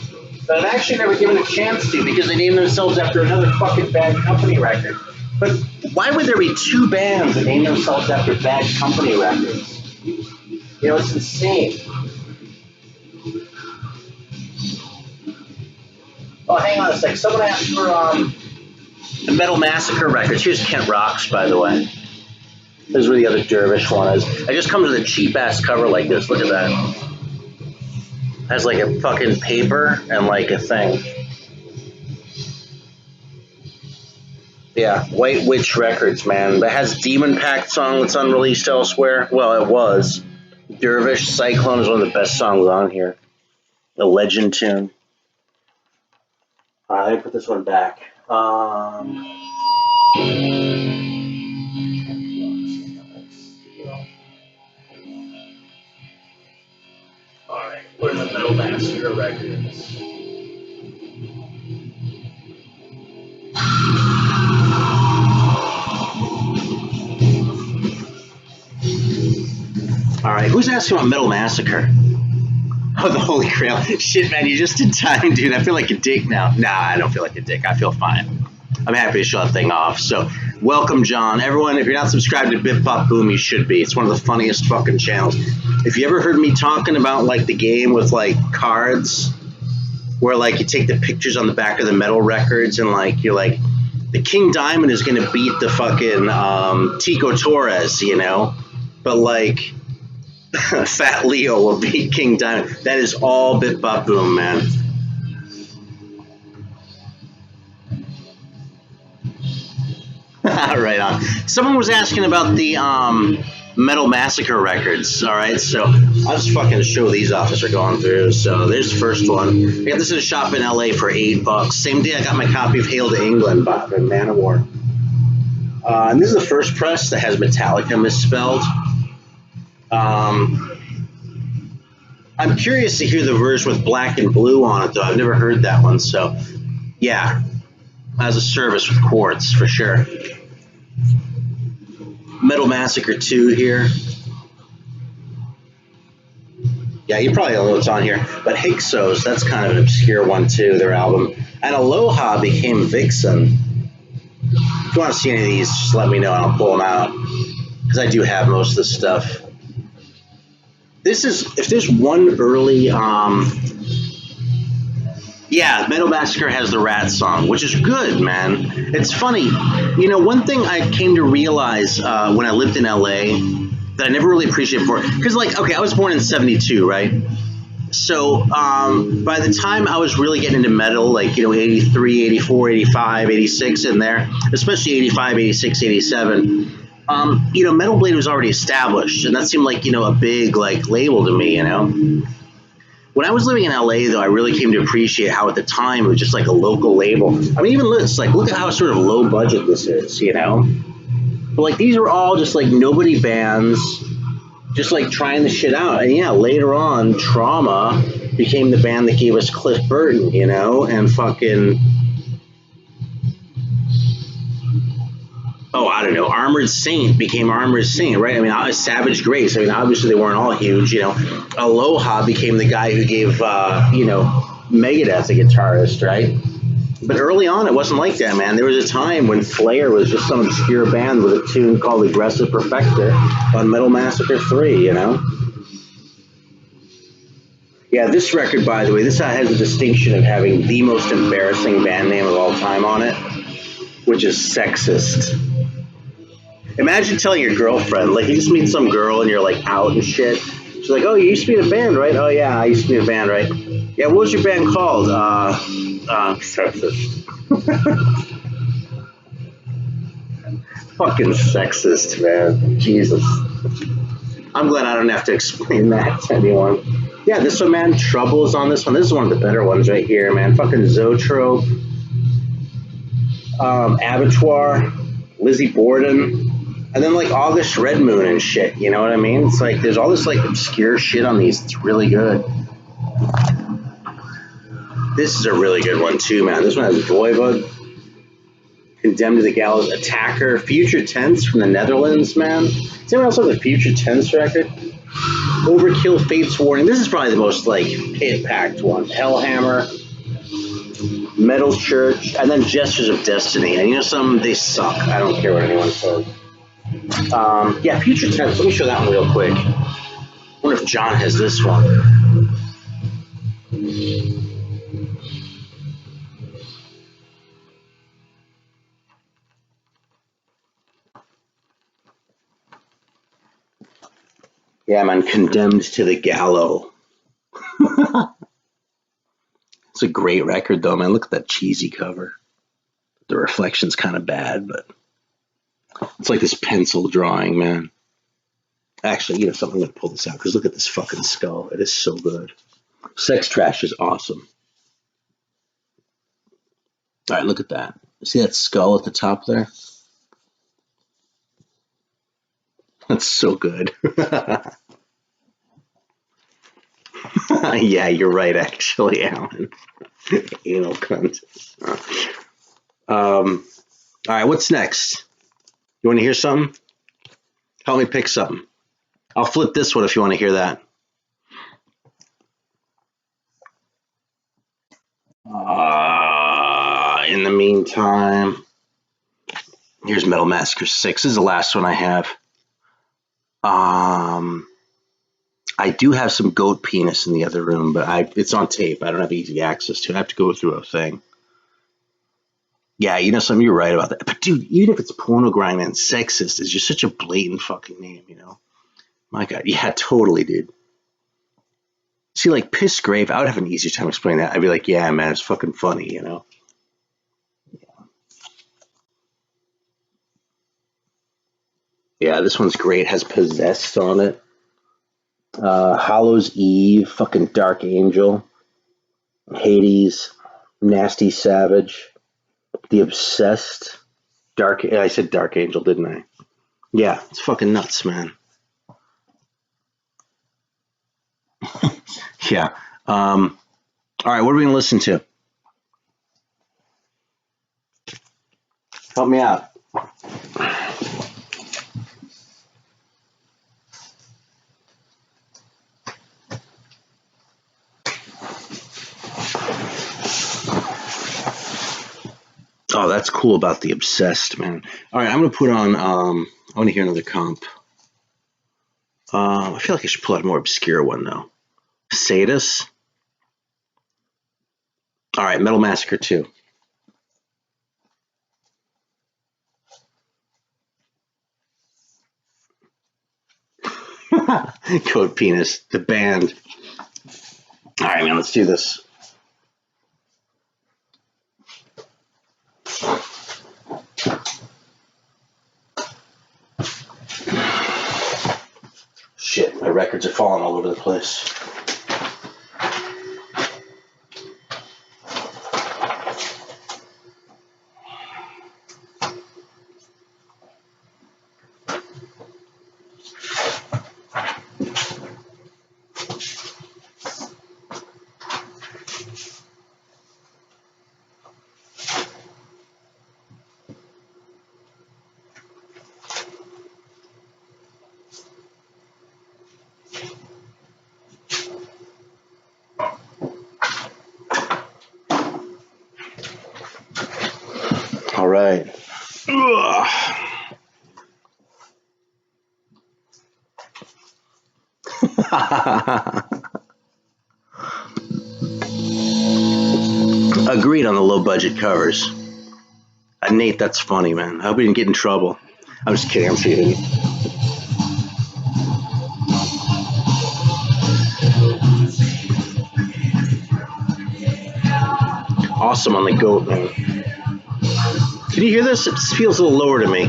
that I've actually never given a chance to because they named themselves after another fucking Bad Company record. But why would there be two bands that name themselves after Bad Company records? You know, it's insane. Oh, hang on a sec. Someone asked for the Metal Massacre records. Here's Kent Rocks, by the way. This is where the other Dervish one is. I just come to the cheap-ass cover like this. Look at that. It has like a fucking paper and like a thing. Yeah, White Witch Records, man. That has Demon Pact song that's unreleased elsewhere. Well, it was. Dervish Cyclone is one of the best songs on here. A legend tune. Let me put this one back. Alright, where's the Metal Massacre records? Alright, who's asking about Metal Massacre? Oh, the Holy Grail. Shit, man, you just in time, dude. I feel like a dick now. Nah, I don't feel like a dick. I feel fine. I'm happy to show that thing off. So, welcome, John. Everyone, if you're not subscribed to Bip Bop Boom, you should be. It's one of the funniest fucking channels. If you ever heard me talking about, like, the game with, like, cards, where, like, you take the pictures on the back of the metal records and, like, you're like, the King Diamond is going to beat the fucking Tico Torres, you know? But, like, Fat Leo will beat King Diamond. That is all Bip Bop Boom, man. Right on. Someone was asking about the Metal Massacre records. All right, so I'll just fucking show these off as we're going through. So there's the first one. I got this at a shop in LA for $8. Same day I got my copy of Hail to England by Manowar. And this is the first press that has Metallica misspelled. I'm curious to hear the version with black and blue on it, though. I've never heard that one, so yeah, as a service with quartz for sure. Metal Massacre 2 here. Yeah, you probably don't know what's on here, but Hyksos, that's kind of an obscure one too, their album. And Aloha became Vixen. If you want to see any of these, just let me know and I'll pull them out, because I do have most of this stuff. This is, if there's one early, yeah, Metal Massacre has the Rat song, which is good, man. It's funny. You know, one thing I came to realize when I lived in LA that I never really appreciated before, because, like, okay, I was born in 72, right? So by the time I was really getting into metal, like, you know, 83, 84, 85, 86 in there, especially 85, 86, 87, you know, Metal Blade was already established, and that seemed like, you know, a big, like, label to me, you know? When I was living in LA, though, I really came to appreciate how at the time it was just like a local label. I mean, even this, like, look at how sort of low budget this is, you know? But, like, these were all just, like, nobody bands, just, like, trying the shit out. And, yeah, later on, Trauma became the band that gave us Cliff Burton, you know? And fucking... oh, I don't know, Armored Saint became Armored Saint, right? I mean, Savage Grace, I mean, obviously they weren't all huge, you know. Aloha became the guy who gave, you know, Megadeth a guitarist, right? But early on, it wasn't like that, man. There was a time when Flair was just some obscure band with a tune called Aggressive Perfector on Metal Massacre 3, you know? Yeah, this record, by the way, this has the distinction of having the most embarrassing band name of all time on it, which is Sexist. Imagine telling your girlfriend, like, you just meet some girl and you're, like, out and shit. She's like, oh, you used to be in a band, right? Oh, yeah, I used to be in a band, right? Yeah, what was your band called? Sexist. Fucking Sexist, man. Jesus. I'm glad I don't have to explain that to anyone. Yeah, this one, man, Trouble is on this one. This is one of the better ones right here, man. Fucking Zoetrope. Abattoir. Lizzie Borden. And then, like, August Red Moon and shit, you know what I mean? It's like, there's all this, like, obscure shit on these. It's really good. This is a really good one too, man. This one has Voivod, Condemned to the Gallows, Attacker, Future Tense from the Netherlands, man. Does anyone else have the Future Tense record? Overkill, Fate's Warning. This is probably the most like hit-packed one. Hellhammer, Metal Church, and then Gestures of Destiny. And you know something? They suck. I don't care what anyone says. Yeah, Future Tense. Let me show that one real quick. I wonder if John has this one. Yeah, man, Condemned to the Gallows. It's a great record, though, man. Look at that cheesy cover. The reflection's kind of bad, but it's like this pencil drawing, man. Actually, you know something? I'm going to pull this out, because look at this fucking skull. It is so good. Sex Trash is awesome. All right, look at that. See that skull at the top there? That's so good. Yeah, you're right, actually, Alan. Anal cunt. All right, what's next? You want to hear something? Help me pick something. I'll flip this one if you want to hear that. In the meantime, here's Metal Massacre 6. This is the last one I have. I do have some goat penis in the other room, but it's on tape. I don't have easy access to it. I have to go through a thing. Yeah, you know something? You're right about that. But dude, even if it's porno grind and sexist, it's just such a blatant fucking name, you know? My God, yeah, totally, dude. See, like Piss Grave, I would have an easier time explaining that. I'd be like, yeah, man, it's fucking funny, you know? Yeah, this one's great. It has Possessed on it. Hollow's Eve, fucking Dark Angel, Hades, Nasty Savage, The Obsessed, I said Dark Angel, didn't I? Yeah, it's fucking nuts, man. Yeah. All right, what are we gonna listen to? Help me out. Oh, that's cool about The Obsessed, man. All right, I'm gonna put on. I want to hear another comp. I feel like I should pull out a more obscure one though. Sadus. All right, Metal Massacre 2. Code Penis, the band. All right, man, let's do this. Shit, my records are falling all over the place. All right. Agreed on the low budget covers. Nate, that's funny, man. I hope we didn't get in trouble. I'm just kidding. I'm sure you didn't. Awesome on the goat, man. Can you hear this? It feels a little lower to me.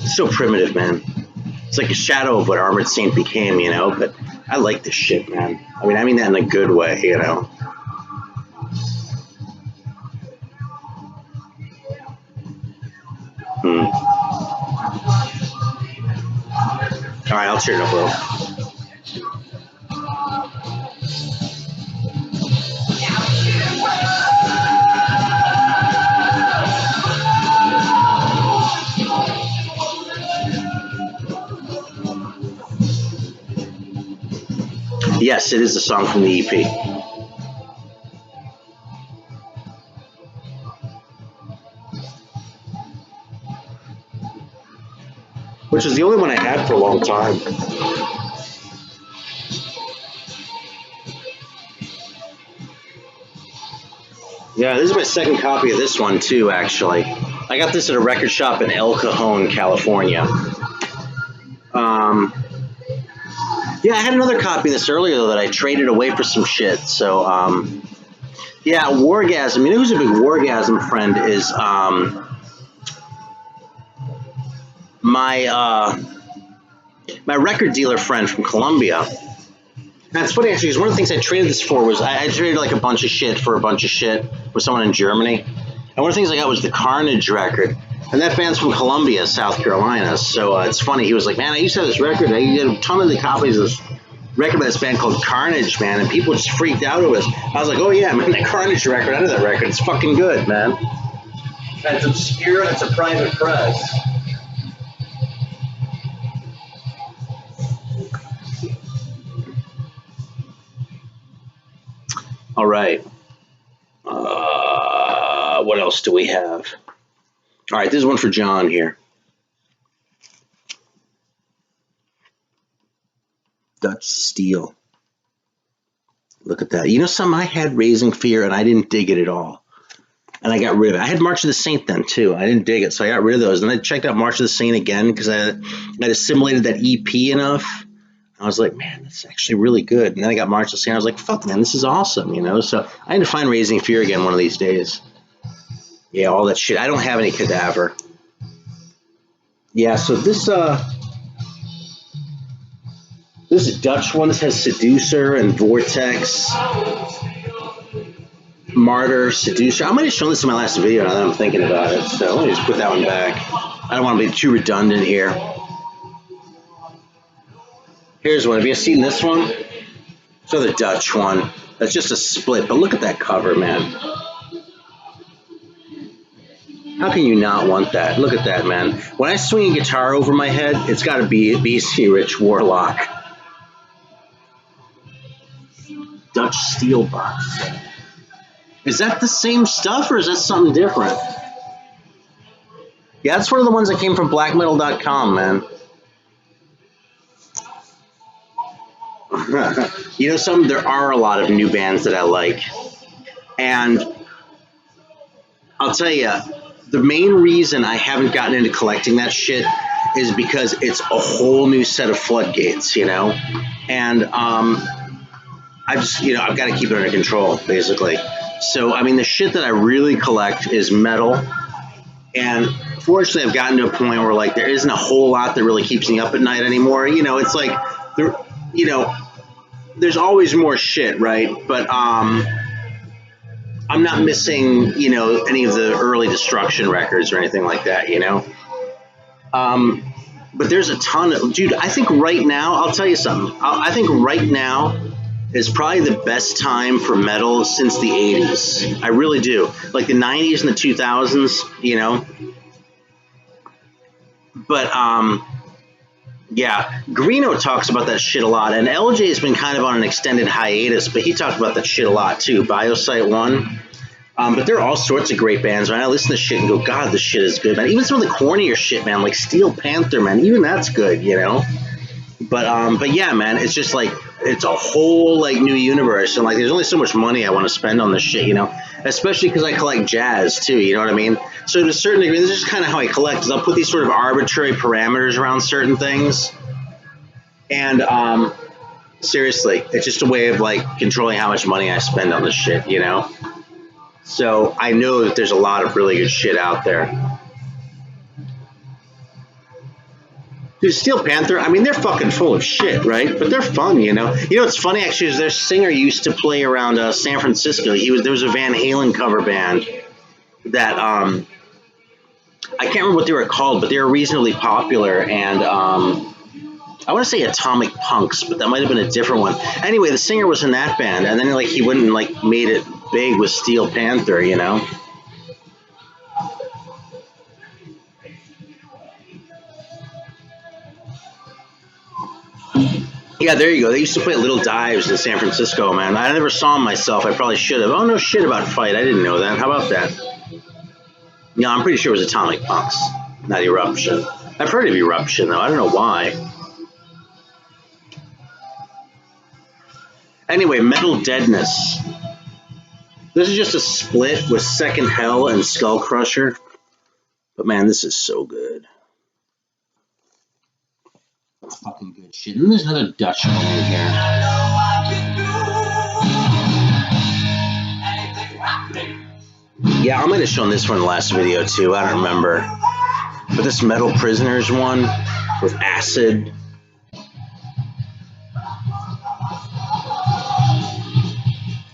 It's so primitive, man. It's like a shadow of what Armored Saint became, you know? But I like this shit, man. I mean that in a good way, you know? All right, I'll turn it up a little. Yes, it is a song from the EP. Which is the only one I had for a long time. Yeah, this is my second copy of this one too, actually. I got this at a record shop in El Cajon, California. Yeah, I had another copy of this earlier though that I traded away for some shit. So, yeah, Wargasm. You know who's a big Wargasm friend is my record dealer friend from Colombia. And it's funny actually, because one of the things I traded this for was I traded like a bunch of shit for a bunch of shit with someone in Germany. And one of the things I got was the Carnage record. And that band's from Columbia, South Carolina. So it's funny. He was like, man, I used to have this record. I had a ton of the copies of this record by this band called Carnage, man. And people just freaked out over this. I was like, oh, yeah, man, that Carnage record. I know that record. It's fucking good, man. It's obscure and it's a private press. All right. What else do we have? All right, this is one for John here. Dutch Steel. Look at that. You know something? I had Raising Fear and I didn't dig it at all. And I got rid of it. I had March of the Saint then too. I didn't dig it, so I got rid of those. And I checked out March of the Saint again because I had assimilated that EP enough. I was like, man, that's actually really good. And then I got March of the Saint. I was like, fuck, man, this is awesome, you know? So I had to find Raising Fear again one of these days. Yeah, all that shit. I don't have any Cadaver. Yeah, so this Dutch one has Seducer and Vortex. Martyr, Seducer. I might have shown this in my last video now that I'm thinking about it. So let me just put that one back. I don't want to be too redundant here. Here's one. Have you seen this one? So the Dutch one. That's just a split, but look at that cover, man. How can you not want that? Look at that, man. When I swing a guitar over my head, it's got to be BC Rich Warlock. Dutch Steel box. Is that the same stuff or is that something different? Yeah, that's one of the ones that came from blackmetal.com, man. You know something? There are a lot of new bands that I like. And I'll tell you, the main reason I haven't gotten into collecting that shit is because it's a whole new set of floodgates, you know? And I've got to keep it under control, basically. So, I mean, the shit that I really collect is metal. And fortunately, I've gotten to a point where, like, there isn't a whole lot that really keeps me up at night anymore. You know, it's like, there's always more shit, right? But I'm not missing, any of the early Destruction records or anything like that, you know? But there's a ton of, dude, I think right now, I'll tell you something. I think right now is probably the best time for metal since the 80s. I really do. Like the 90s and the 2000s, you know? But, yeah, Greeno talks about that shit a lot, and LJ has been kind of on an extended hiatus, but he talked about that shit a lot too. Biosite 1. But there are all sorts of great bands, man. I listen to shit and go, God, this shit is good, man. Even some of the cornier shit, man, like Steel Panther, man. Even that's good, you know? But yeah, man, it's just like, it's a whole, like, new universe, and, like, there's only so much money I want to spend on this shit, you know? Especially because I collect jazz, too, you know what I mean? So to a certain degree, this is kind of how I collect, is I'll put these sort of arbitrary parameters around certain things, and, seriously, it's just a way of, like, controlling how much money I spend on this shit, you know? So I know that there's a lot of really good shit out there. Dude, Steel Panther, I mean, they're fucking full of shit, right? But they're fun, you know? You know what's funny, actually, is their singer used to play around San Francisco. There was a Van Halen cover band that, I can't remember what they were called, but they were reasonably popular, and I want to say Atomic Punks, but that might have been a different one. Anyway, the singer was in that band, and then like he went and like made it big with Steel Panther, you know. Yeah, there you go. They used to play at Little Dives in San Francisco, man. I never saw them myself. I probably should have. Oh, no shit about Fight. I didn't know that. How about that? Yeah, I'm pretty sure it was Atomic Punks, not Eruption. I've heard of Eruption, though. I don't know why. Anyway, Metal Deadness. This is just a split with Second Hell and Skull Crusher. But, man, this is so good. That's fucking good shit. And there's another Dutch one in here. Yeah, I might have shown this one in the last video too. I don't remember. But this Metal Prisoners one with Acid.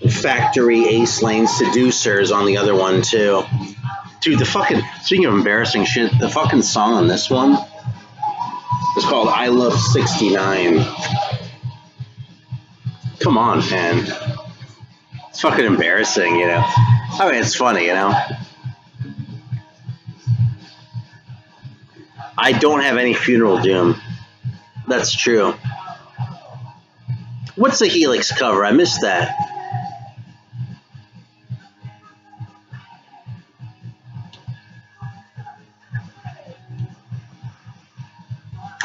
And Factory, Ace Lane, Seducers on the other one too. Dude, the fucking, speaking of embarrassing shit, the fucking song on this one is called I Love 69. Come on, man. It's fucking embarrassing, you know. I mean, it's funny, you know. I don't have any Funeral Doom. That's true. What's the Helix cover? I missed that.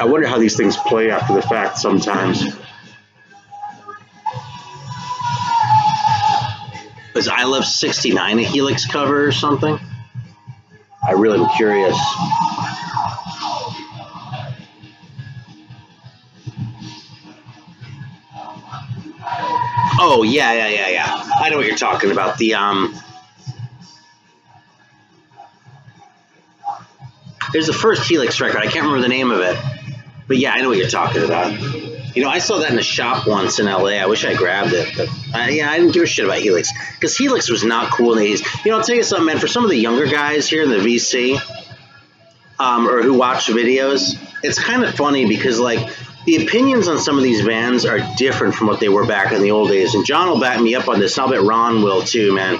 I wonder how these things play after the fact sometimes. Is I Love 69 a Helix cover or something? I really am curious. Oh, yeah. I know what you're talking about. There's the first Helix record. I can't remember the name of it. But yeah, I know what you're talking about. You know, I saw that in a shop once in LA. I wish I grabbed it. But I didn't give a shit about Helix. Because Helix was not cool in the 80s. You know, I'll tell you something, man. For some of the younger guys here in the VC, or who watch videos, it's kind of funny because, like, the opinions on some of these bands are different from what they were back in the old days. And John will back me up on this. And I'll bet Ron will too, man.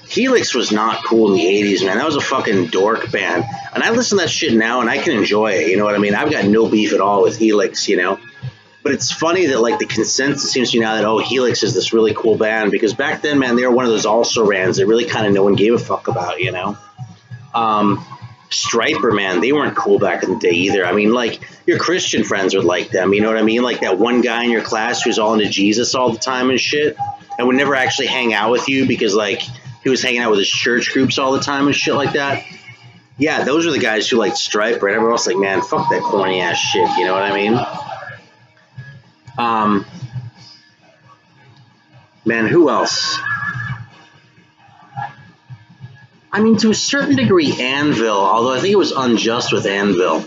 Helix was not cool in the 80s, man. That was a fucking dork band. And I listen to that shit now, and I can enjoy it. You know what I mean? I've got no beef at all with Helix, you know? But it's funny that, like, the consensus seems to be now that, oh, Helix is this really cool band. Because back then, man, they were one of those also-rans that really kind of no one gave a fuck about, you know? Striper, man, they weren't cool back in the day either. I mean, like, your Christian friends would like them, you know what I mean? Like that one guy in your class who's all into Jesus all the time and shit, and would never actually hang out with you because, like, he was hanging out with his church groups all the time and shit like that. Yeah, those are the guys who liked Striper, and everyone else like, man, fuck that corny ass shit, you know what I mean? Man, who else? I mean, to a certain degree, Anvil, although I think it was unjust with Anvil.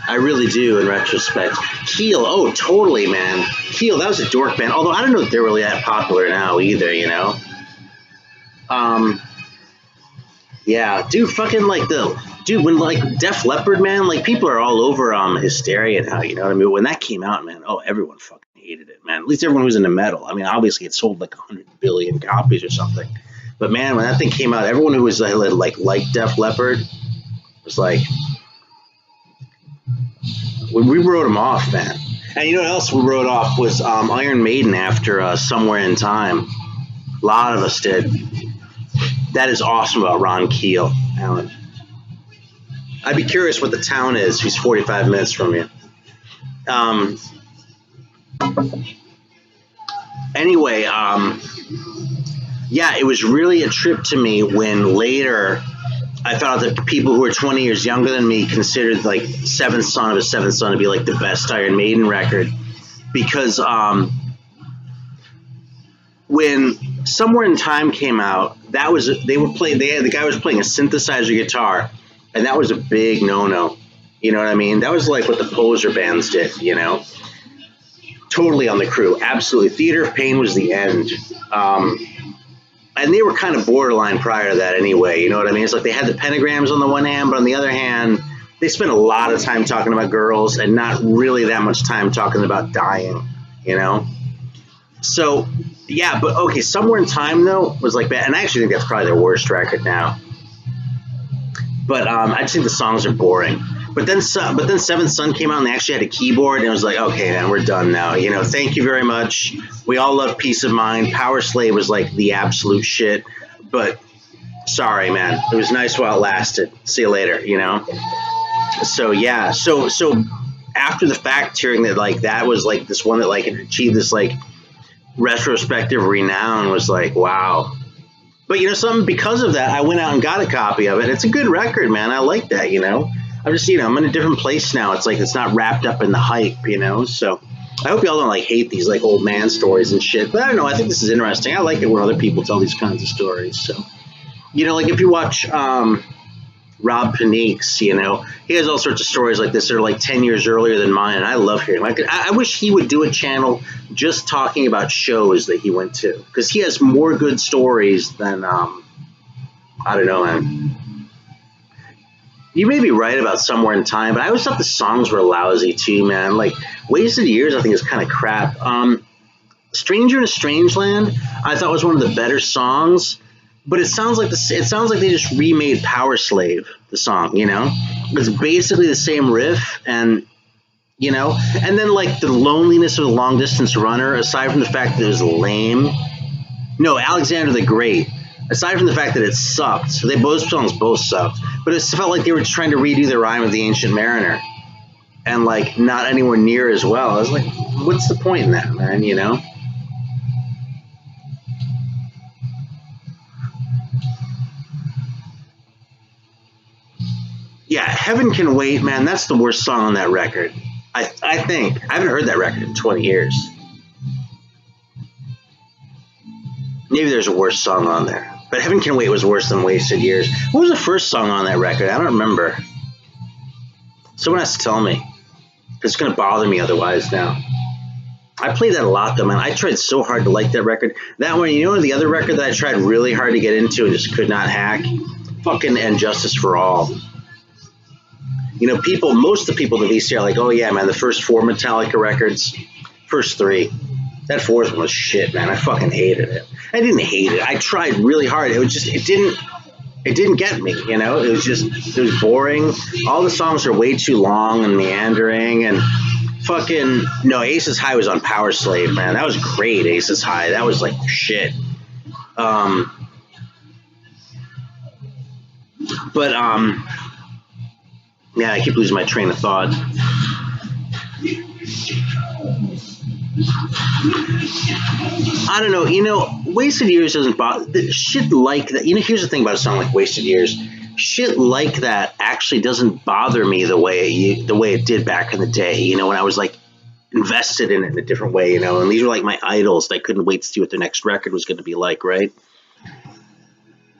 I really do, in retrospect. Keel, oh, totally, man. Keel, that was a dork band, although I don't know if they're really that popular now either, you know? Yeah, dude, fucking, like, when, like, Def Leppard, man, like, people are all over, Hysteria now, you know what I mean? When that came out, man, oh, everyone fucking hated it, man. At least everyone who's into metal. I mean, obviously it sold, like, 100 billion copies or something. But, man, when that thing came out, everyone who was, like Def Leppard was like, we wrote them off, man. And you know what else we wrote off was Iron Maiden after Somewhere in Time. A lot of us did. That is awesome about Ron Keel, Alan. I'd be curious what the town is. He's 45 minutes from you. Anyway, yeah, it was really a trip to me when later I found out that people who were 20 years younger than me considered, like, Seventh Son of a Seventh Son to be, like, the best Iron Maiden record. Because when Somewhere in Time came out, the guy was playing a synthesizer guitar, and that was a big no-no. You know what I mean? That was like what the Poser bands did, you know? Totally on the crew. Absolutely. Theater of Pain was the end. And they were kind of borderline prior to that anyway, you know what I mean? It's like they had the pentagrams on the one hand, but on the other hand, they spend a lot of time talking about girls and not really that much time talking about dying, you know? So, yeah, but okay, Somewhere in Time, though, was like that. And I actually think that's probably their worst record now. But I just think the songs are boring. But then Seventh Son came out and they actually had a keyboard, and it was like, okay, man, we're done now. You know, thank you very much. We all love Peace of Mind. Power Slave was like the absolute shit. But sorry, man, it was nice while it lasted. See you later, you know? So, yeah. So after the fact, hearing that, like, that was like this one that like had achieved this like retrospective renown was like, wow. But you know something, because of that, I went out and got a copy of it. It's a good record, man. I like that, you know. I'm just, you know, I'm in a different place now. It's like it's not wrapped up in the hype, you know. So I hope y'all don't like hate these like old man stories and shit. But I don't know. I think this is interesting. I like it when other people tell these kinds of stories. So, you know, like if you watch Rob Paneeks, you know, he has all sorts of stories like this that are like 10 years earlier than mine, and I love hearing. Like, I wish he would do a channel just talking about shows that he went to, because he has more good stories than I don't know, man. You may be right about Somewhere in Time, but I always thought the songs were lousy too, man. Like Wasted Years, I think is kind of crap. Stranger in a Strange Land, I thought was one of the better songs. But it sounds like they just remade Power Slave, the song, you know? It's basically the same riff, and, you know? And then, like, the loneliness of the Long Distance Runner, aside from the fact that it was lame. No, Alexander the Great. Aside from the fact that it sucked. Both songs both sucked. But it felt like they were just trying to redo the Rime of the Ancient Mariner. And, like, not anywhere near as well. I was like, what's the point in that, man, you know? Yeah, Heaven Can Wait, man, that's the worst song on that record. I think. I haven't heard that record in 20 years. Maybe there's a worse song on there. But Heaven Can Wait was worse than Wasted Years. What was the first song on that record? I don't remember. Someone has to tell me. It's going to bother me otherwise now. I played that a lot, though, man. I tried so hard to like that record. That one, you know, the other record that I tried really hard to get into and just could not hack? Fucking And Justice for All. You know, most of the people in the VC are like, oh, yeah, man, the first 4 Metallica records, first 3. That 4th one was shit, man. I fucking hated it. I didn't hate it. I tried really hard. It was just, it didn't get me, you know? It was boring. All the songs are way too long and meandering, and no, Aces High was on Power Slave, man. That was great, Aces High. That was like shit. Yeah, I keep losing my train of thought. I don't know. You know, Wasted Years doesn't bother. Shit like that. You know, here's the thing about a song like Wasted Years. Shit like that actually doesn't bother me the way it did back in the day. You know, when I was like invested in it in a different way. You know, and these were like my idols. I couldn't wait to see what their next record was going to be like, right?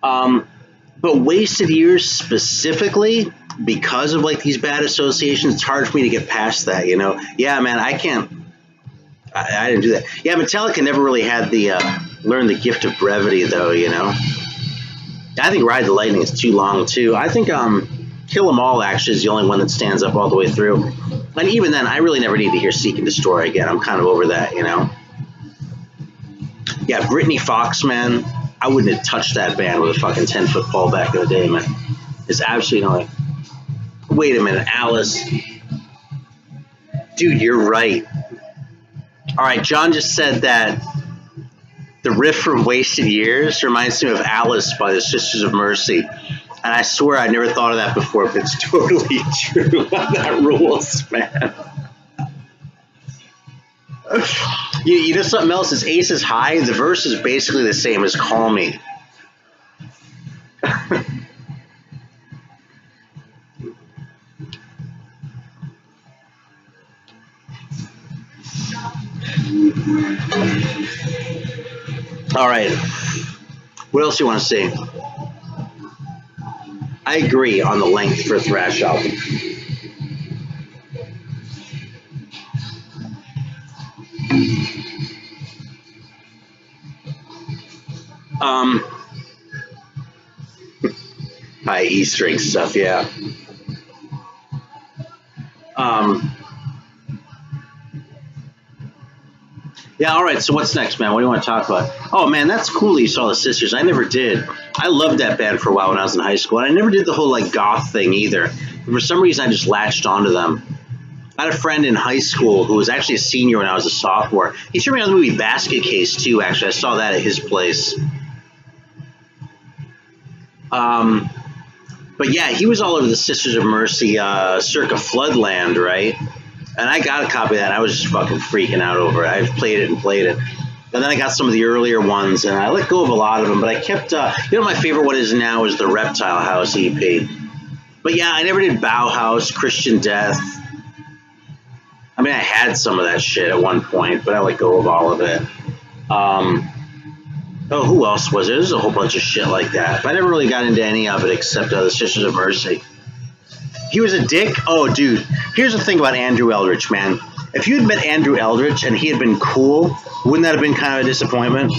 But Wasted Years specifically, because of like these bad associations, it's hard for me to get past that, you know? Yeah, man, I didn't do that. Yeah, Metallica never really had the learn the gift of brevity, though, you know? I think Ride the Lightning is too long, too. I think Kill 'Em All, actually, is the only one that stands up all the way through. And even then, I really never need to hear Seek and Destroy again. I'm kind of over that, you know? Yeah, Brittany Fox, man, I wouldn't have touched that band with a fucking 10-foot pole back in the day, man. It's absolutely not. Wait a minute, Alice. Dude, you're right. All right, John just said that the riff from Wasted Years reminds me of Alice by the Sisters of Mercy. And I swear I never thought of that before, but it's totally true. That rules, man. You know something else? Is Aces High. The verse is basically the same as Call Me. All right. What else do you want to say? I agree on the length for a thrash album. Easter egg stuff, yeah. Um, yeah, all right, so what's next, man? What do you want to talk about? Oh, man, that's cool that you saw the Sisters. I never did. I loved that band for a while when I was in high school, and I never did the whole, like, goth thing either. For some reason, I just latched onto them. I had a friend in high school who was actually a senior when I was a sophomore. He showed me on the movie Basket Case, too, actually. I saw that at his place. But yeah, he was all over the Sisters of Mercy circa Floodland, right? And I got a copy of that. I was just fucking freaking out over it. I played it and played it. And then I got some of the earlier ones, and I let go of a lot of them. But I kept, my favorite one is now is the Reptile House EP. But yeah, I never did Bauhaus, Christian Death. I mean, I had some of that shit at one point, but I let go of all of it. Who else was there? There's a whole bunch of shit like that. But I never really got into any of it except the Sisters of Mercy. He was a dick? Oh, dude. Here's the thing about Andrew Eldritch, man. If you had met Andrew Eldritch and he had been cool, wouldn't that have been kind of a disappointment?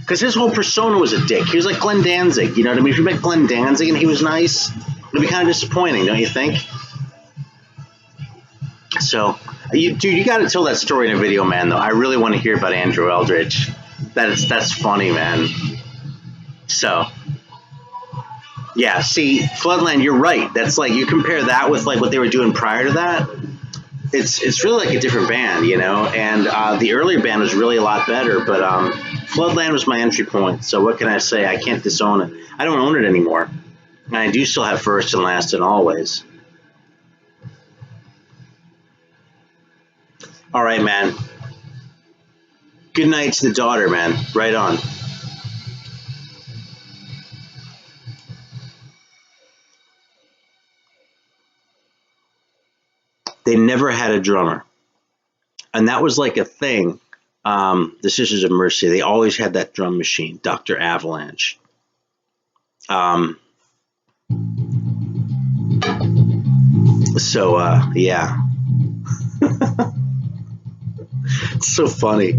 Because his whole persona was a dick. He was like Glenn Danzig, you know what I mean? If you met Glenn Danzig and he was nice, it'd be kind of disappointing, don't you think? So, you got to tell that story in a video, man, though. I really want to hear about Andrew Eldritch. That's funny, man. So, yeah, see, Floodland, you're right. That's like, you compare that with like what they were doing prior to that, it's really like a different band, you know, and the earlier band was really a lot better, but Floodland was my entry point, so what can I say? I can't disown it. I don't own it anymore, and I do still have First and Last and Always. All right, man. Good night to the daughter, man. Right on. They never had a drummer. And that was like a thing. The Sisters of Mercy, they always had that drum machine, Dr. Avalanche. Yeah. It's so funny.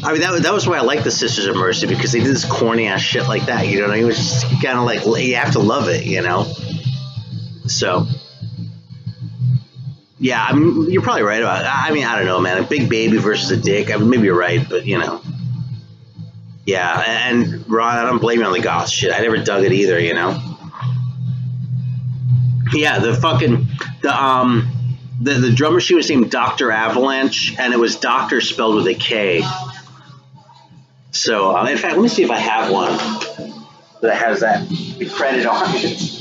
I mean, that was why I like the Sisters of Mercy, because they did this corny ass shit like that. You know what I mean? It was just kind of like, you have to love it, you know? So, yeah, I mean, you're probably right about it. I mean, I don't know, man. A big baby versus a dick. I mean, maybe you're right, but, you know. Yeah, and Ron, I don't blame you on the goth shit. I never dug it either, you know? Yeah, the drum machine was named Dr. Avalanche, and it was Doctor spelled with a K. So, in fact, let me see if I have one that has that credit on it.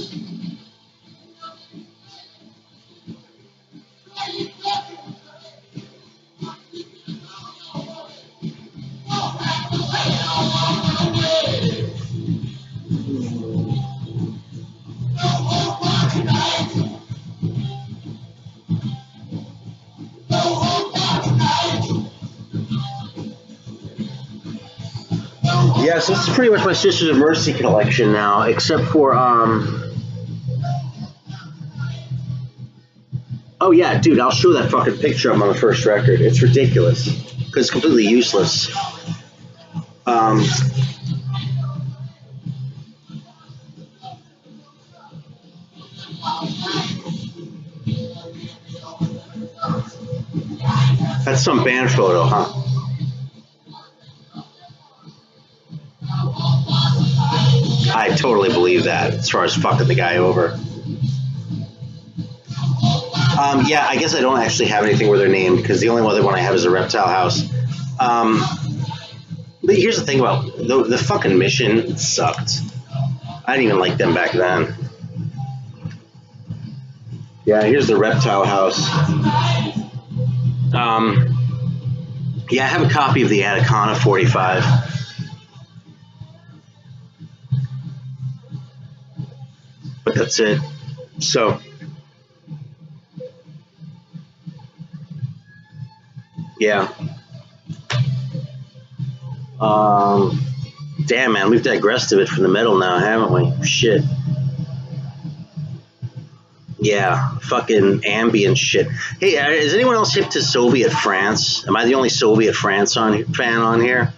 Yeah, so this is pretty much my Sisters of Mercy collection now, except for, oh yeah, dude, I'll show that fucking picture up on the first record. It's ridiculous, because it's completely useless. That's some band photo, huh? I totally believe that, as far as fucking the guy over. Yeah, I guess I don't actually have anything where they're named, because the only other one I have is a Reptile House. But here's the thing about the fucking Mission sucked. I didn't even like them back then. Yeah, here's the Reptile House. Yeah, I have a copy of the Atacana 45. But that's it. So, yeah. Damn, man, we've digressed a bit from the metal now, haven't we? Shit. Yeah, fucking ambient shit. Hey, is anyone else hip to Soviet France? Am I the only Soviet France fan on here?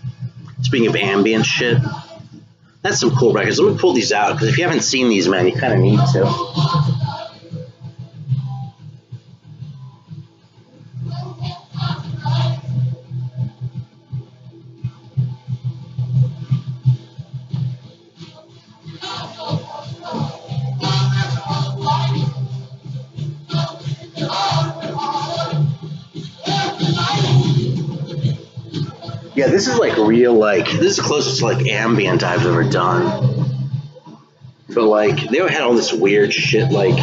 Speaking of ambient shit, that's some cool records. Let me pull these out, because if you haven't seen these, man, you kind of need to. Yeah, this is like real, like, this is the closest to like ambient I've ever done. But like, they had all this weird shit, like,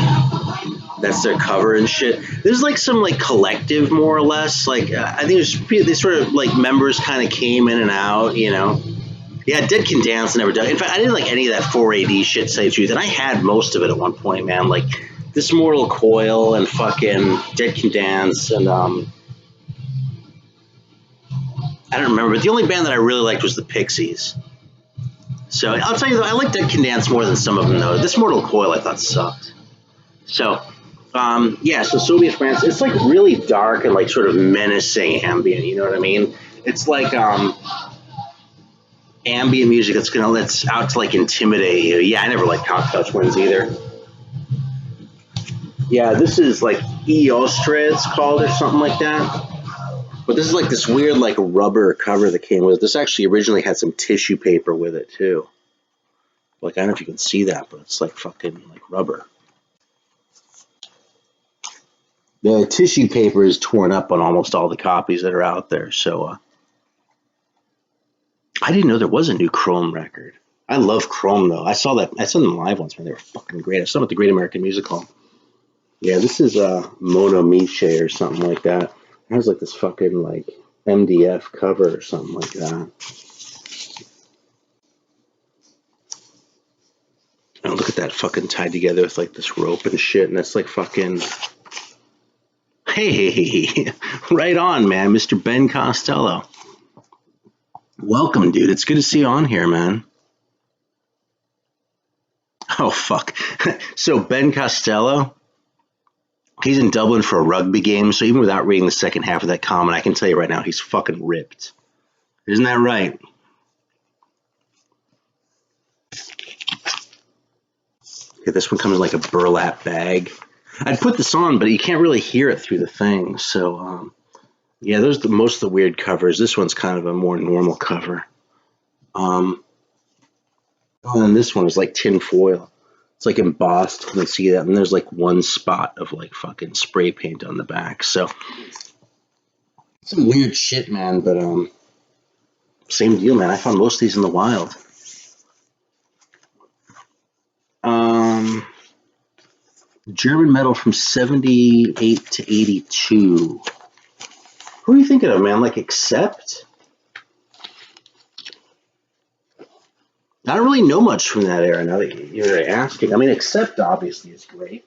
that's their cover and shit. There's like some like collective, more or less. Like, I think there's these sort of like members kind of came in and out, you know. Yeah, Dead Can Dance never done. In fact, I didn't like any of that 4AD shit, to say the truth. And I had most of it at one point, man. Like This Mortal Coil and fucking Dead Can Dance and I don't remember, but the only band that I really liked was the Pixies. So I'll tell you though, I like Dead Can Dance more than some of them though. This Mortal Coil I thought sucked. So yeah, so Soviet France, it's like really dark and like sort of menacing ambient, you know what I mean? It's like ambient music that's out to like intimidate you. Yeah, I never liked Cocktail Twins either. Yeah, this is like Eostra it's called or something like that. But this is like this weird like rubber cover that came with it. This actually originally had some tissue paper with it too. Like I don't know if you can see that, but it's like fucking like rubber. The tissue paper is torn up on almost all the copies that are out there. So I didn't know there was a new Chrome record. I love Chrome though. I saw them live once, man. They were fucking great. I saw them at the Great American Music Hall. Yeah, this is Mono Miche or something like that. It has like this fucking like MDF cover or something like that. Oh, look at that fucking tied together with like this rope and shit, and that's like fucking. Hey, right on, man, Mr. Ben Costello. Welcome, dude. It's good to see you on here, man. Oh fuck. So Ben Costello, he's in Dublin for a rugby game. So even without reading the second half of that comment, I can tell you right now, he's fucking ripped. Isn't that right? Okay, this one comes in like a burlap bag. I'd put this on, but you can't really hear it through the thing. So, yeah, those are most of the weird covers. This one's kind of a more normal cover. And this one is like tin foil. It's like embossed. You can see that. And there's like one spot of like fucking spray paint on the back. So, some weird shit, man. But same deal, man. I found most of these in the wild. German metal from 78 to 82. Who are you thinking of, man? Like Accept? I don't really know much from that era now that you're asking. I mean, Accept obviously is great.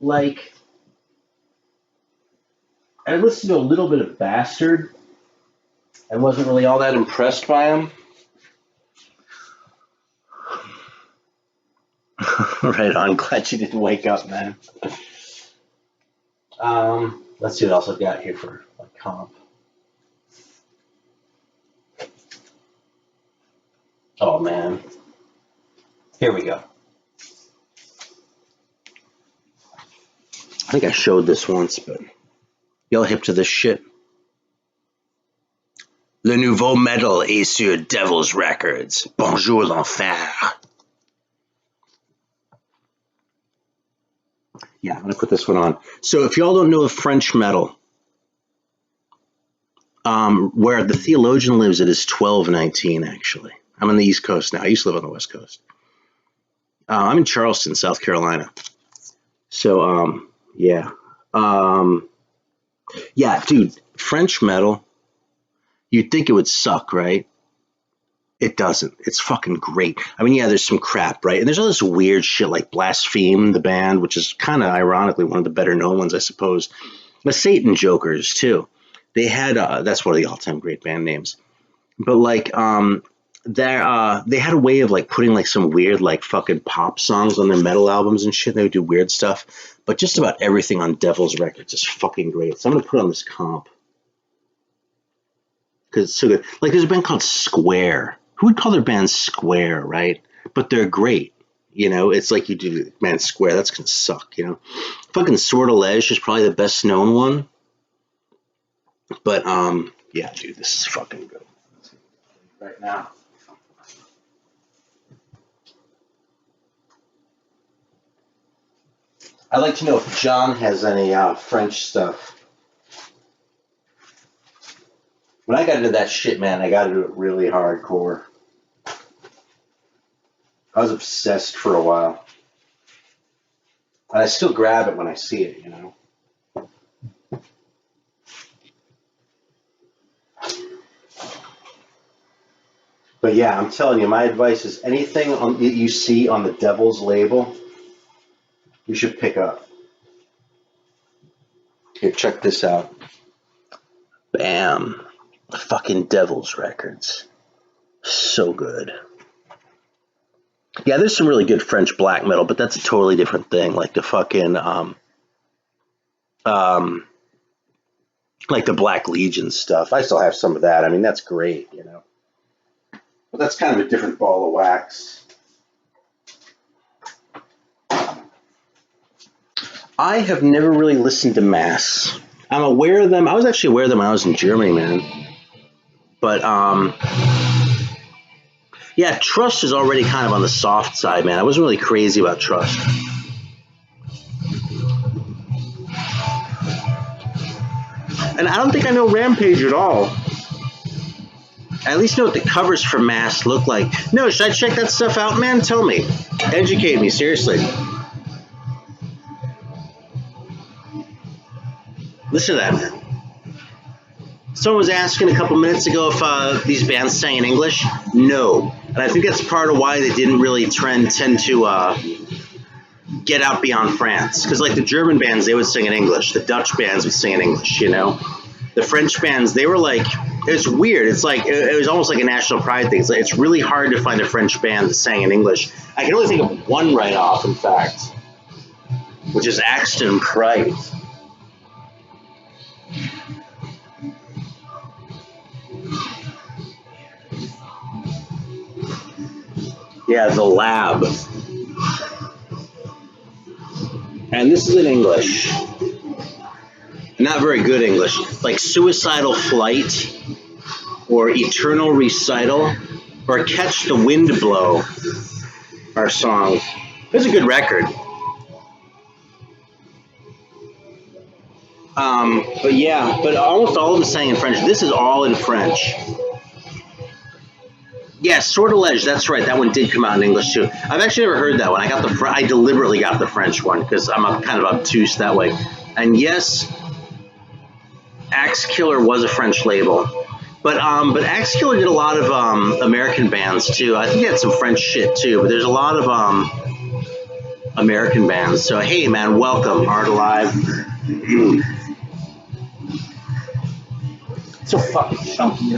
Like, I listened to a little bit of Bastard. I wasn't really all that impressed by him. Right on. Glad you didn't wake up, man. Let's see what else I've got here for like comp. Oh man. Here we go. I think I showed this once, but y'all hip to this shit. Le nouveau metal est sur Devil's Records. Bonjour l'enfer. Yeah, I'm gonna put this one on. So if y'all don't know of French metal, where the theologian lives, it is 1219 actually. I'm on the East Coast now. I used to live on the West Coast. I'm in Charleston, South Carolina. So yeah. Yeah, dude, French metal, you'd think it would suck, right? It doesn't. It's fucking great. I mean, yeah, there's some crap, right? And there's all this weird shit like Blaspheme, the band, which is kind of ironically one of the better known ones, I suppose. The Satan Jokers, too. They had, that's one of the all-time great band names. But like, they had a way of like putting like some weird like fucking pop songs on their metal albums and shit. They would do weird stuff. But just about everything on Devil's Records is fucking great. So I'm going to put on this comp. Because it's so good. Like, there's a band called Square. Who would call their band Square, right? But they're great. You know, it's like you do, man, Square, that's going to suck, you know? Fucking Sortilege is probably the best known one. But, yeah, dude, this is fucking good. Right now. I'd like to know if John has any French stuff. When I got into that shit, man, I got into it really hardcore. I was obsessed for a while. And I still grab it when I see it, you know? But yeah, I'm telling you, my advice is anything that you see on the Devil's label, you should pick up. Here, check this out. Bam. Fucking Devil's Records. So good. Yeah, there's some really good French black metal, but that's a totally different thing. Like the fucking, like the Black Legion stuff. I still have some of that. I mean, that's great, you know. But that's kind of a different ball of wax. I have never really listened to Mass. I'm aware of them. I was actually aware of them when I was in Germany, man. But, yeah, Trust is already kind of on the soft side, man. I wasn't really crazy about Trust. And I don't think I know Rampage at all. I at least know what the covers for Mass look like. No, should I check that stuff out, man? Tell me. Educate me, seriously. Listen to that, man. Someone was asking a couple minutes ago if these bands sang in English. No. And I think that's part of why they didn't really tend to get out beyond France. Because like the German bands, they would sing in English. The Dutch bands would sing in English, you know? The French bands, they were like, it's weird. It's like, it was almost like a national pride thing. It's really hard to find a French band that sang in English. I can only think of one right off, in fact, which is Axton Pride. Yeah, The Lab. And this is in English. Not very good English. Like Suicidal Flight, or Eternal Recital, or Catch the Wind Blow are songs. It's a good record. But yeah, but almost all of them sang in French. This is all in French. Yeah, Sortilege, that's right. That one did come out in English too. I've actually never heard that one. I deliberately got the French one because I'm kind of obtuse that way. And yes, Axe Killer was a French label, but Axe Killer did a lot of American bands too. I think he had some French shit too, but there's a lot of American bands. So hey, man, welcome, Art Alive. So fucking chunky.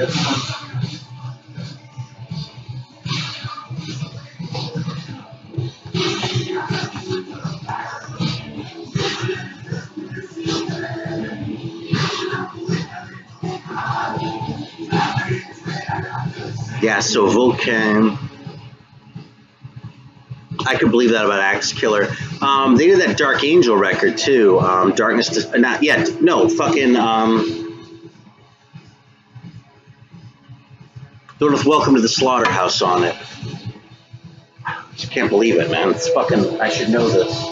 Yeah, so Vulcan. I could believe that about Axe Killer. They did that Dark Angel record too. Not yet. No, fucking. The one with Welcome to the Slaughterhouse on it. I just can't believe it, man. It's fucking. I should know this.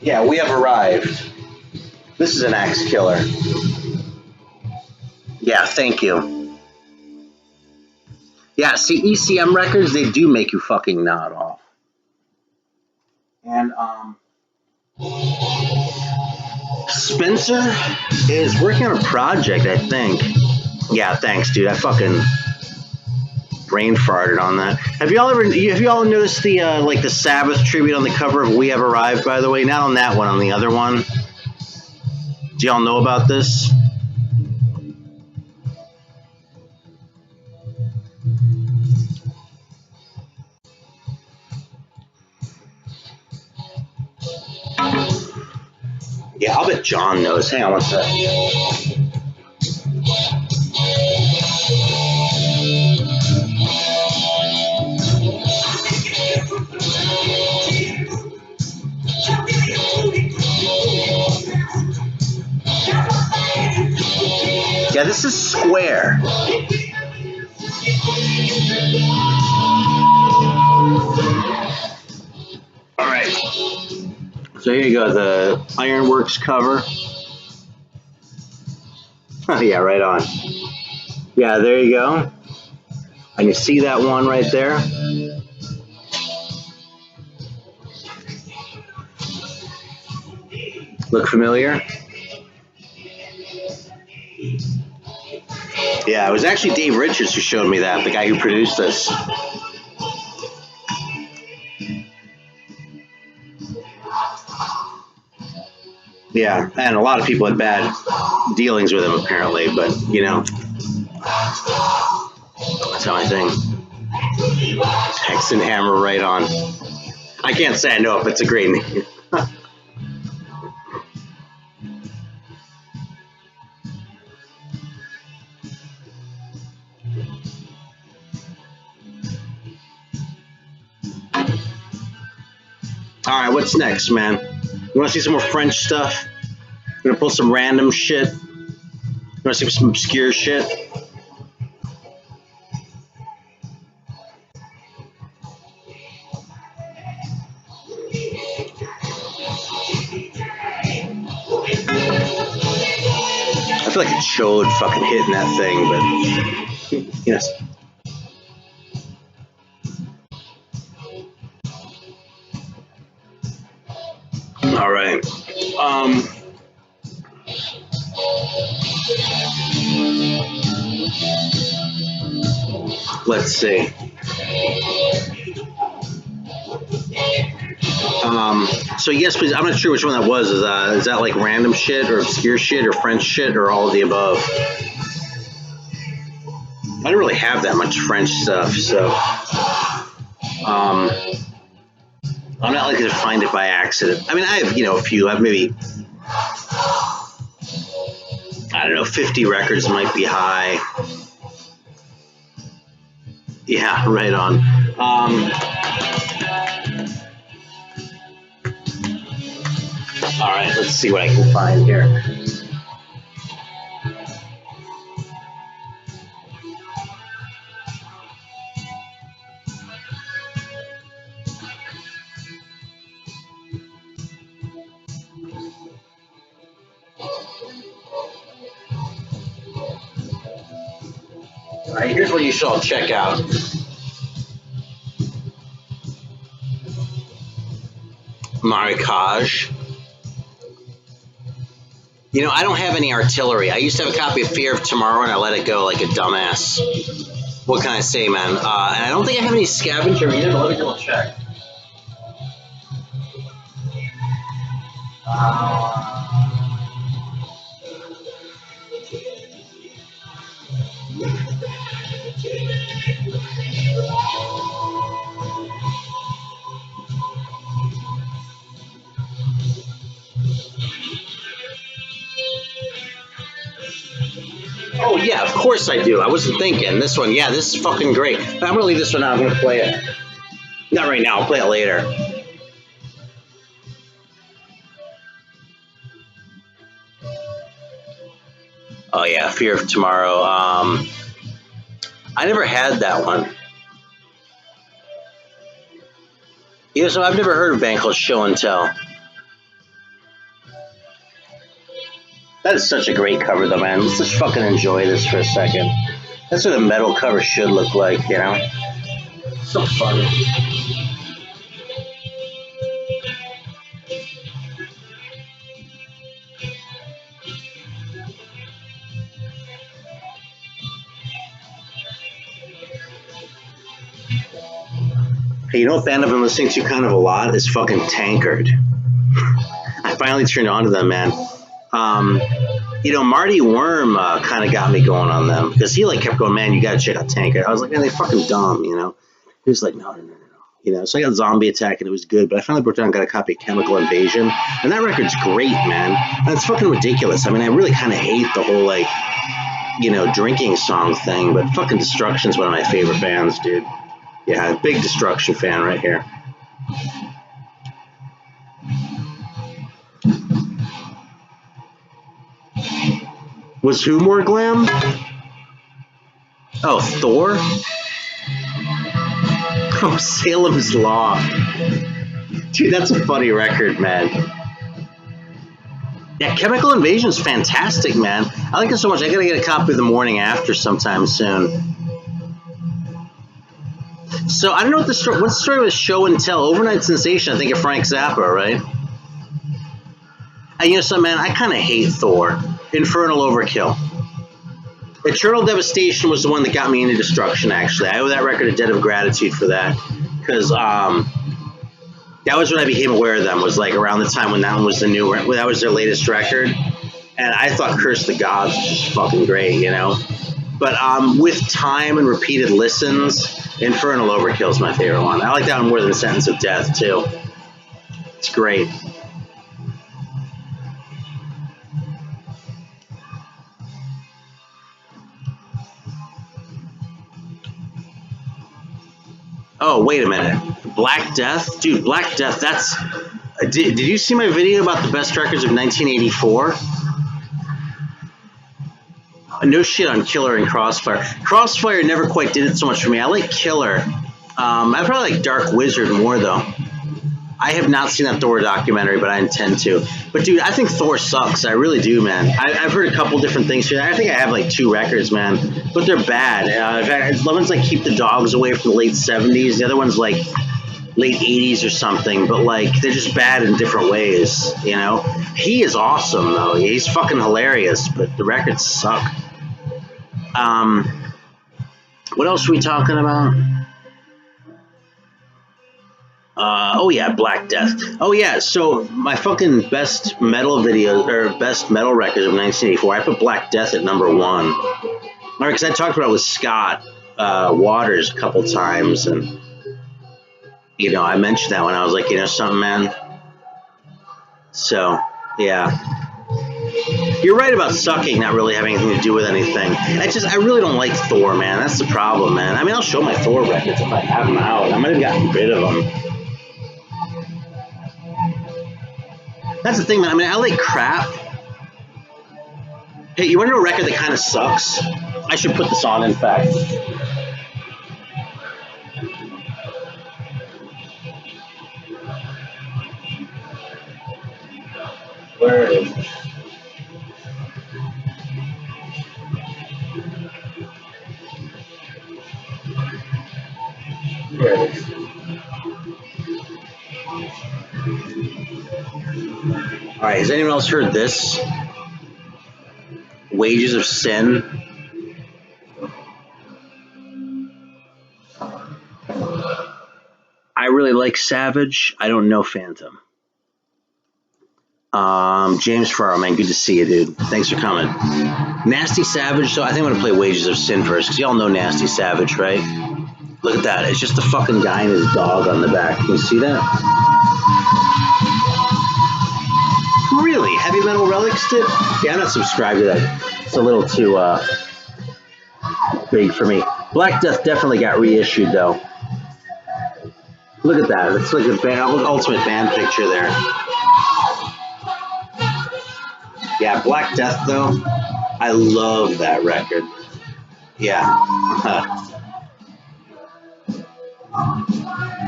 Yeah, we have arrived. This is an Axe Killer. Yeah, thank you. Yeah, see, ECM records, they do make you fucking nod off. And, Spencer is working on a project, I think. Yeah, thanks, dude. I fucking brain farted on that. Have y'all noticed the, like the Sabbath tribute on the cover of We Have Arrived, by the way? Not on that one, on the other one. Do y'all know about this? Yeah, I'll bet John knows. Hang on one sec. Yeah, this is Square. All right. So here you go, the Ironworks cover. Oh yeah, right on. Yeah, there you go. And you see that one right there? Look familiar? Yeah, it was actually Dave Richards who showed me that, the guy who produced this. Yeah, and a lot of people had bad dealings with him apparently, but you know, that's how I think. Hex and Hammer, right on. I can't say I know if it's a great name. All right, what's next, man? You want to see some more French stuff? I'm gonna pull some random shit. You want to see some obscure shit? I feel like a chode fucking hitting that thing, but yes. All right. Let's see. So yes, please. I'm not sure which one that was. Is that like random shit or obscure shit or French shit or all of the above? I don't really have that much French stuff, so I'm not likely to find it by accident. I mean, I have a few. I have maybe 50 records might be high. Yeah, right on. All right, let's see what I can find here. All right, here's what you should all check out. Massacre. I don't have any artillery. I used to have a copy of Fear of Tomorrow, and I let it go like a dumbass. What can I say, man? And I don't think I have any scavenger either, but let me double check. Oh, yeah, of course I do. I wasn't thinking. This one, yeah, this is fucking great. I'm going to leave this one out. I'm going to play it. Not right now. I'll play it later. Oh, yeah, Fear of Tomorrow. I never had that one. So I've never heard of a band called Show and Tell. That is such a great cover, though, man. Let's just fucking enjoy this for a second. That's what a metal cover should look like, So fun. Hey, what band I've been listening to kind of a lot is fucking Tankard. I finally turned on to them, man. Marty Worm kind of got me going on them because he kept going, man, you got to check out Tankard. I was like, man, they're fucking dumb, He was like, no. So I got Zombie Attack and it was good, but I finally broke down and got a copy of Chemical Invasion, and that record's great, man. And it's fucking ridiculous. I mean, I really kind of hate the whole drinking song thing, but fucking Destruction's one of my favorite bands, dude. Yeah, big Destruction fan right here. Was who more glam? Oh, Thor? Oh, Salem's Law. Dude, that's a funny record, man. Yeah, Chemical Invasion's fantastic, man. I like it so much. I gotta get a copy of The Morning After sometime soon. So I don't know what the story. What's the story with Show and Tell? Overnight Sensation. I think of Frank Zappa, right? And you know something, man? I kind of hate Thor. Infernal Overkill. Eternal Devastation was the one that got me into Destruction. Actually, I owe that record a debt of gratitude for that, because that was when I became aware of them. Was like around the time when that one was that was their latest record, and I thought Curse the Gods was just fucking great, you know. But with time and repeated listens, Infernal Overkill is my favorite one. I like that one more than Sentence of Death too. It's great. Oh, wait a minute. Black Death? Dude, Black Death, that's... Did you see my video about the best records of 1984? No shit on Killer and Crossfire. Crossfire never quite did it so much for me. I like Killer. I probably like Dark Wizard more, though. I have not seen that Thor documentary, but I intend to. But, dude, I think Thor sucks. I really do, man. I've heard a couple different things here. I think I have, like, 2 records, man. But they're bad. In fact, one's, like, Keep the Dogs Away from the late 70s. The other one's, like, late 80s or something. But, like, they're just bad in different ways, you know? He is awesome, though. He's fucking hilarious, but the records suck. What else are we talking about? Oh yeah, Black Death. Oh yeah, so my fucking best metal videos or best metal records of 1984. I put Black Death at number 1. All right, because I talked about it with Scott Waters a couple times, and you know I mentioned that when I was like, you know something, man. So yeah, you're right about sucking not really having anything to do with anything. I really don't like Thor, man. That's the problem, man. I mean, I'll show my Thor records if I have them out. I might have gotten rid of them. That's the thing, man. I mean, I like crap. Hey, you want to know a record that kind of sucks? I should put this on, in fact. Where is it? Here it is. All right, has anyone else heard this? Wages of Sin. I really like Savage. I don't know Phantom. James Farrow, man, good to see you, dude. Thanks for coming. Nasty Savage. So I think I'm gonna play Wages of Sin first, because y'all know Nasty Savage, right? Look at that. It's just the fucking guy and his dog on the back. Can you see that? Really? Heavy Metal Relics did? Yeah, I'm not subscribed to that. It's a little too big for me. Black Death definitely got reissued, though. Look at that. It's like a ultimate band picture there. Yeah, Black Death, though. I love that record. Yeah.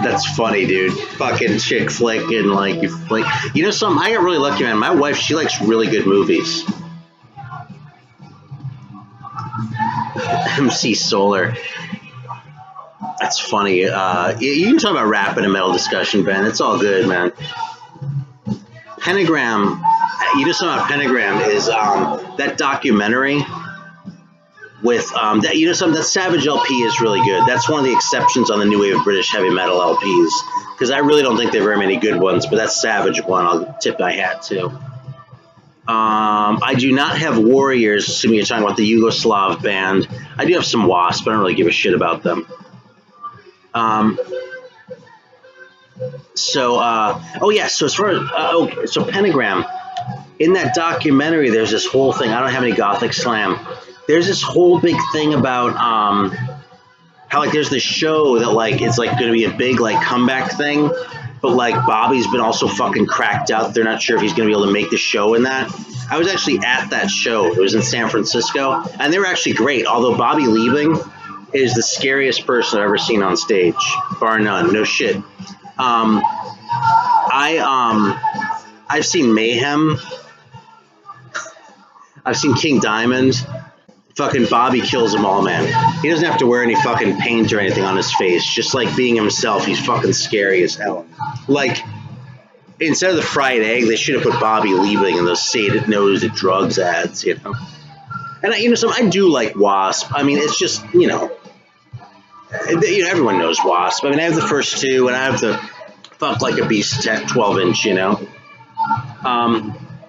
That's funny, dude. Fucking chick flick and like you know something? I got really lucky, man. My wife, she likes really good movies. MC Solar. That's funny. You can talk about rap in a metal discussion, Ben. It's all good, man. Pentagram. You know something about Pentagram is that documentary with that. You know something, that Savage LP is really good. That's one of the exceptions on the new wave of British heavy metal LPs, because I really don't think there are very many good ones. But that Savage one, I'll tip my hat to. I do not have Warriors, assuming you're talking about the Yugoslav band. I do have some Wasp, but I don't really give a shit about them. Oh yeah, so as far as, okay, so Pentagram, in that documentary, there's this whole thing, I don't have any Gothic Slam, there's this whole big thing about, how, like, there's this show that, like, it's, like, going to be a big, like, comeback thing, but, like, Bobby's been also fucking cracked out. They're not sure if he's going to be able to make the show in that. I was actually at that show. It was in San Francisco, and they were actually great, although Bobby Liebing is the scariest person I've ever seen on stage, bar none. No shit. I've seen Mayhem. I've seen King Diamond. Fucking Bobby kills them all, man. He doesn't have to wear any fucking paint or anything on his face. Just like being himself, he's fucking scary as hell. Like, instead of the fried egg, they should have put Bobby Liebling in those sated nose at drugs ads, you know. And I do like Wasp. I mean, it's just, everyone knows Wasp. I mean, I have the first two, and I have the Fuck Like a Beast 12-inch,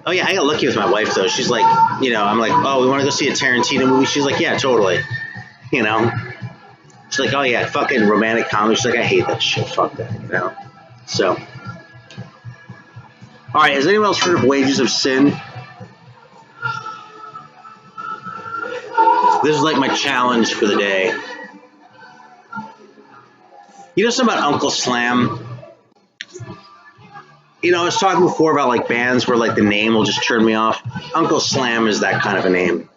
Oh yeah, I got lucky with my wife though. She's like, I'm like, oh, we want to go see a Tarantino movie. She's like, yeah, totally. She's like, oh yeah, fucking romantic comedy. She's like, I hate that shit. Fuck that. So, all right. Has anyone else heard of Wages of Sin? This is like my challenge for the day. You know something about Uncle Slam? I was talking before about like bands where like the name will just turn me off. Uncle Slam is that kind of a name.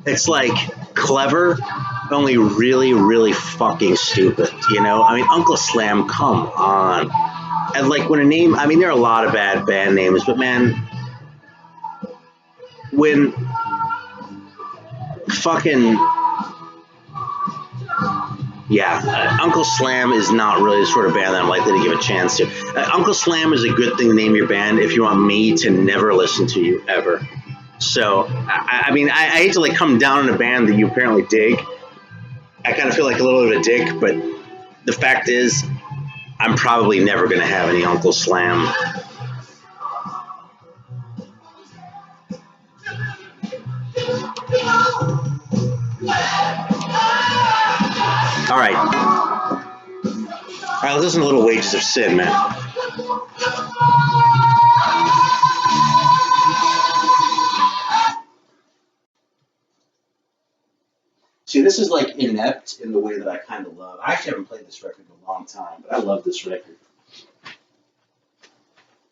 It's like clever, only really, really fucking stupid, I mean, Uncle Slam, come on. And like when a name, I mean, there are a lot of bad band names, but man, when fucking... Yeah, Uncle Slam is not really the sort of band that I'm likely to give a chance to. Uncle Slam is a good thing to name your band if you want me to never listen to you ever. So, I mean, I hate to like come down on a band that you apparently dig. I kind of feel like a little bit of a dick, but the fact is, I'm probably never going to have any Uncle Slam. All right, let's listen to a little Wages of Sin, man. See, this is like inept in the way that I kind of love. I actually haven't played this record in a long time, but I love this record.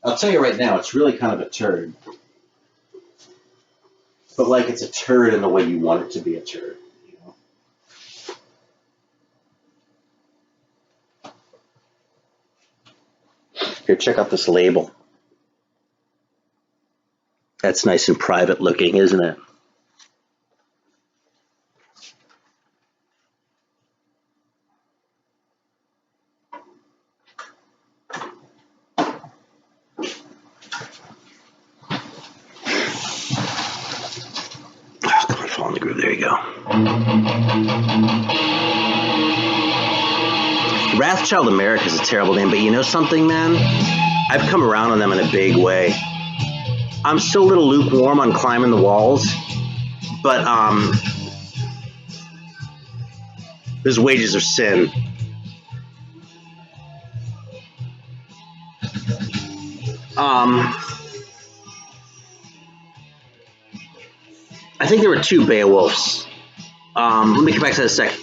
I'll tell you right now, it's really kind of a turd. But like it's a turd in the way you want it to be a turd. Here, check out this label. That's nice and private looking, isn't it? Oh, come on, fall in the groove. There you go. Wrathchild America is a terrible name, but you know something, man? I've come around on them in a big way. I'm still a little lukewarm on Climbing the Walls, but there's Wages of Sin. I think there were two Beowulfs. Let me come back to that a sec.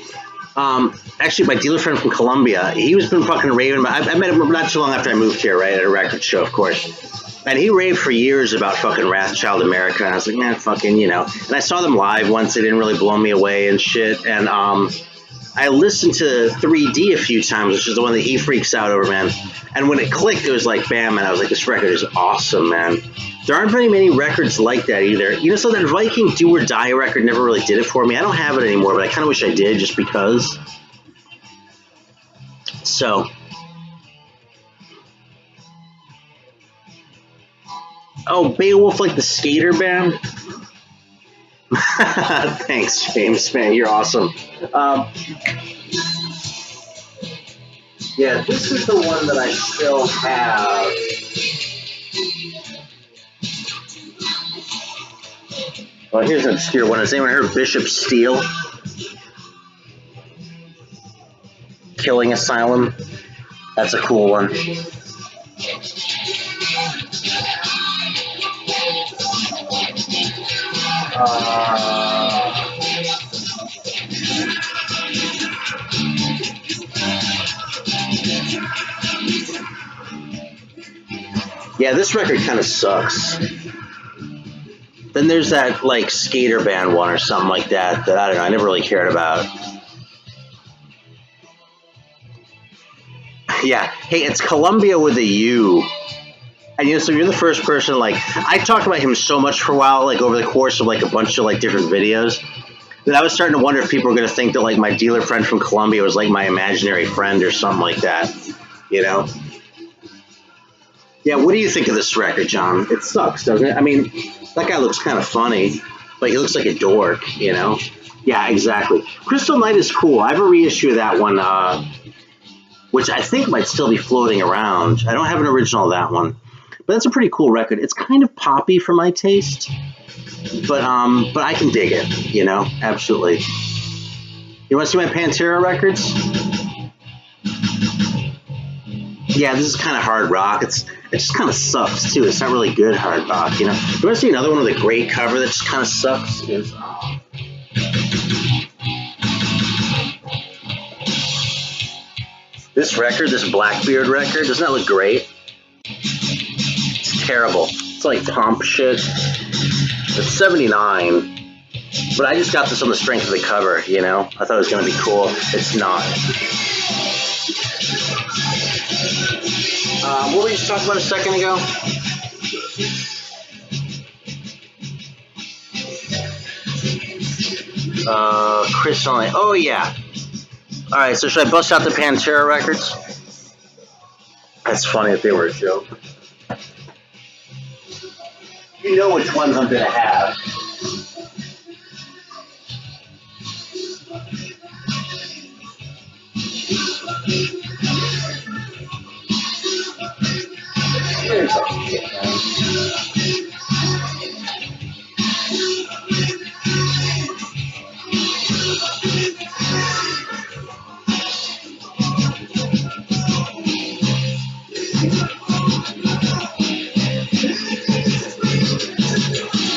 Actually, my dealer friend from Colombia, he was been fucking raving about. I met him not too long after I moved here, right, at a record show, of course. And he raved for years about fucking Wrathchild America. And I was like, man, fucking, And I saw them live once. They didn't really blow me away and shit. And I listened to 3D a few times, which is the one that he freaks out over, man. And when it clicked, it was like, bam, and I was like, this record is awesome, man. There aren't very many records like that either. So that Viking Do or Die record never really did it for me. I don't have it anymore, but I kind of wish I did just because. So. Oh, Beowulf, like the skater band? Thanks, James, man. You're awesome. Yeah, this is the one that I still have. Well, here's an obscure one. Has anyone heard Bishop Steel? Killing Asylum? That's a cool one. Yeah, this record kind of sucks. Then there's that, like, skater band one or something like that I don't know, I never really cared about. Yeah, hey, it's Columbia with a U. And you know, so you're the first person, like, I talked about him so much for a while, like over the course of like a bunch of like different videos, that I was starting to wonder if people were going to think that like my dealer friend from Colombia was like my imaginary friend or something like that, you know? Yeah, what do you think of this record, John? It sucks, doesn't it? I mean, that guy looks kind of funny, but he looks like a dork, you know? Yeah, exactly. Crystal Night is cool. I have a reissue of that one, which I think might still be floating around. I don't have an original of that one. But that's a pretty cool record. It's kind of poppy for my taste, but I can dig it, you know, absolutely. You want to see my Pantera records? Yeah, this is kind of hard rock. It just kind of sucks too. It's not really good hard rock, you know. You want to see another one with a great cover that just kind of sucks? Is this record, this Blackbeard record? Doesn't that look great? Terrible. It's like pomp shit. It's 79, but I just got this on the strength of the cover, you know? I thought it was going to be cool. It's not. What were you talking about a second ago? Crystal Night. Oh, yeah. All right, so should I bust out the Pantera records? That's funny if they were a joke. You know which ones I'm going to have.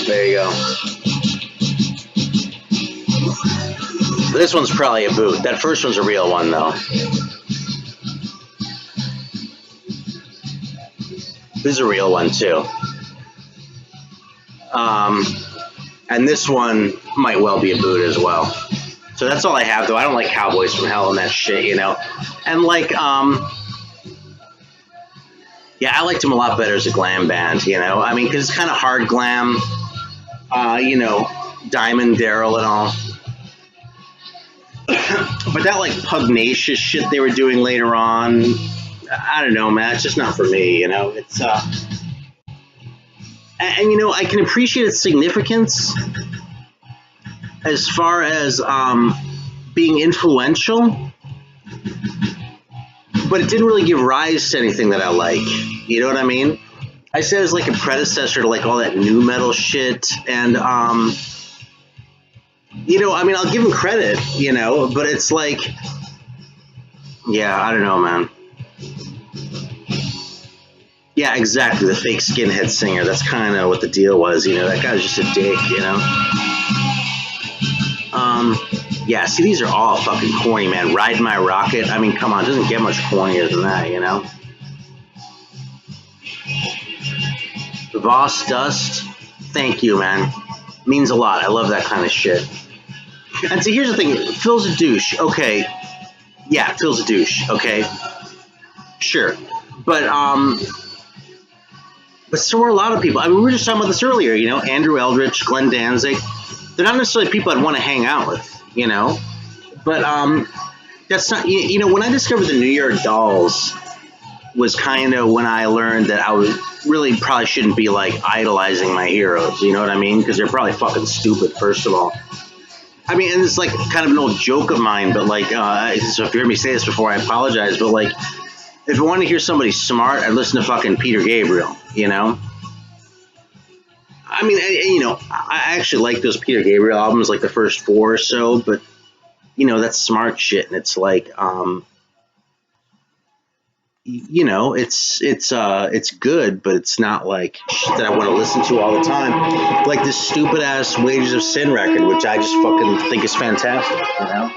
There you go. This one's probably a boot. That first one's a real one, though. This is a real one, too. And this one might well be a boot as well. So that's all I have, though. I don't like Cowboys from Hell and that shit, you know. And, like, yeah, I liked him a lot better as a glam band, you know. I mean, because it's kind of hard glam, you know, Diamond Daryl and all. But that, like, pugnacious shit they were doing later on, I don't know, man. It's just not for me, you know. It's, and, you know, I can appreciate its significance as far as being influential, but it didn't really give rise to anything that I like. You know what I mean? I said it was like a predecessor to like all that new metal shit, and you know, I mean, I'll give him credit, you know, but it's like, yeah, I don't know, man. Yeah, exactly. The fake skinhead singer. That's kind of what the deal was, you know. That guy was just a dick, you know. Yeah, see, these are all fucking corny, man. Ride My Rocket. I mean, come on, it doesn't get much cornier than that, you know. Voss Dust. Thank you, man. Means a lot. I love that kind of shit. And see, here's the thing. Phil's a douche. Okay. Yeah, Phil's a douche. Okay. Sure. But so are a lot of people. I mean, we were just talking about this earlier, you know, Andrew Eldritch, Glenn Danzig. They're not necessarily people I'd want to hang out with, you know. But that's not, you know, when I discovered the New York Dolls was kind of when I learned that I was really probably shouldn't be like idolizing my heroes, you know what I mean? Because they're probably fucking stupid, first of all. I mean, and it's like kind of an old joke of mine, but like, so if you heard me say this before, I apologize, but like, if I want to hear somebody smart, I'd listen to fucking Peter Gabriel, you know? I mean, you know, I actually like those Peter Gabriel albums, like the first 4 or so, but, you know, that's smart shit, and it's like, you know, it's good, but it's not like shit that I want to listen to all the time. Like this stupid-ass Wages of Sin record, which I just fucking think is fantastic, you know?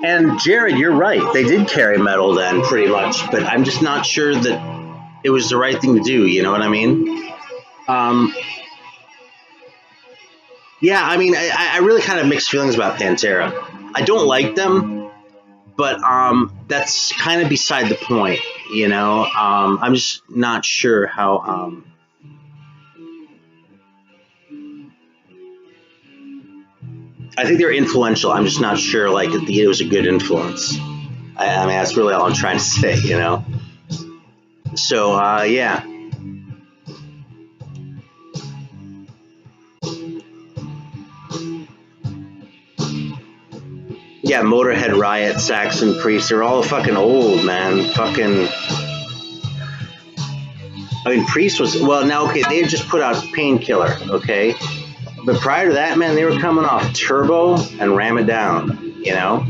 And Jared, you're right. They did carry metal then, pretty much. But I'm just not sure that it was the right thing to do. You know what I mean? Yeah, I mean, I really kind of mixed feelings about Pantera. I don't like them, But that's kind of beside the point, you know. I'm just not sure how. I think they're influential. I'm just not sure, like, it was a good influence. I mean, that's really all I'm trying to say, you know. So, yeah. Yeah, Motorhead, Riot, Saxon, Priest, they're all fucking old, man. Fucking. I mean, Priest was, well, now, okay, they had just put out Painkiller, okay? But prior to that, man, they were coming off Turbo and Ram It Down, you know?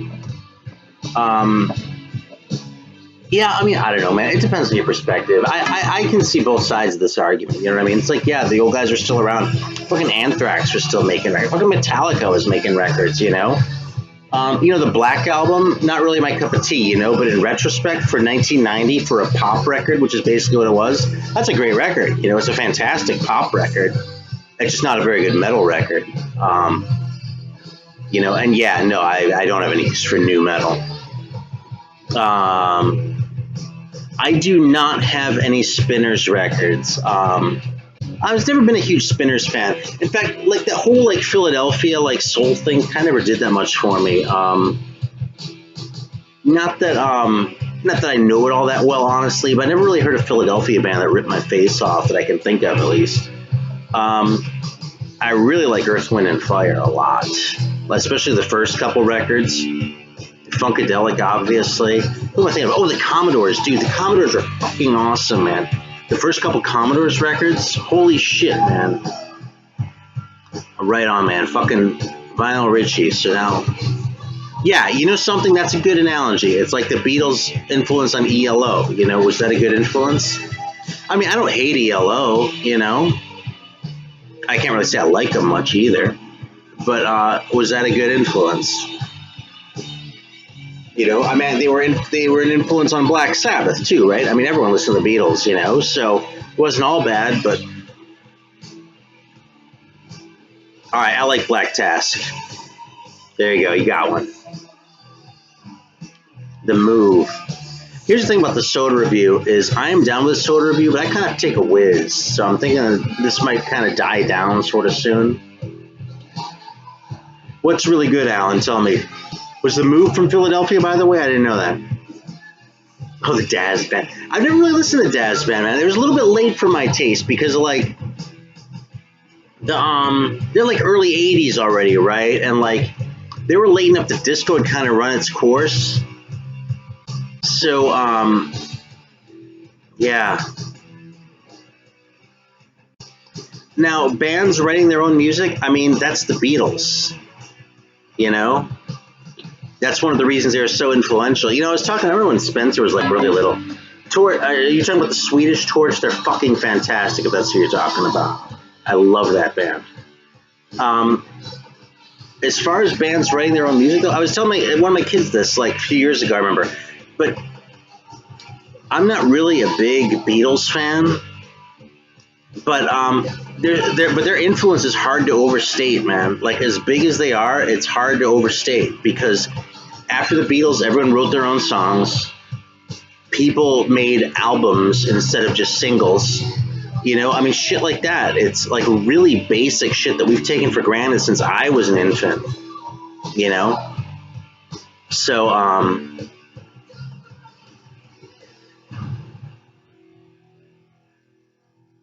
Yeah, I mean, I don't know, man. It depends on your perspective. I can see both sides of this argument, you know what I mean? It's like, yeah, the old guys are still around. Fucking Anthrax was still making records. Fucking Metallica was making records, you know? You know, the Black Album, not really my cup of tea, you know, but in retrospect, for 1990, for a pop record, which is basically what it was, that's a great record. You know, it's a fantastic pop record. It's just not a very good metal record. You know, and yeah, no, I don't have any use for new metal. I do not have any Spinners records. I've never been a huge Spinners fan. In fact, like that whole like Philadelphia like soul thing kind of never did that much for me. Not that I know it all that well, honestly, but I never really heard a Philadelphia band that ripped my face off that I can think of, at least. I really like Earth, Wind, and Fire a lot, especially the first couple records. Funkadelic, obviously. What am I thinking of? Oh, the Commodores, dude. The Commodores are fucking awesome, man. The first couple Commodores records, holy shit, man. Right on, man. Fucking Vinyl Richie. So now, yeah, you know something? That's a good analogy. It's like the Beatles' influence on ELO. You know, was that a good influence? I mean, I don't hate ELO, you know. I can't really say I like them much either. But was that a good influence? You know, I mean, they were an influence on Black Sabbath too, right? I mean, everyone listened to the Beatles, you know, so it wasn't all bad. But all right, I like Black Task. There you go, you got one. The Move. Here's the thing about the Soda review is I am down with the Soda review, but I kind of take a whiz, so I'm thinking this might kind of die down sort of soon. What's really good, Alan? Tell me. Was The Move from Philadelphia, by the way? I didn't know that. Oh, the Daz Band. I've never really listened to Daz Band, man. It was a little bit late for my taste because of, like, they're like early 80s already, right? And, like, they were late enough that disco had kind of run its course. So, yeah. Now, bands writing their own music, I mean, that's the Beatles, you know? That's one of the reasons they were so influential. You know, I was talking to everyone when Spencer was like really little. You're talking about the Swedish Torch? They're fucking fantastic if that's who you're talking about. I love that band. As far as bands writing their own music, though, I was telling one of my kids this like a few years ago, I remember. But I'm not really a big Beatles fan. But their influence is hard to overstate, man. Like, as big as they are, it's hard to overstate because after the Beatles, everyone wrote their own songs. People made albums instead of just singles. You know, I mean, shit like that. It's like really basic shit that we've taken for granted since I was an infant. You know? So,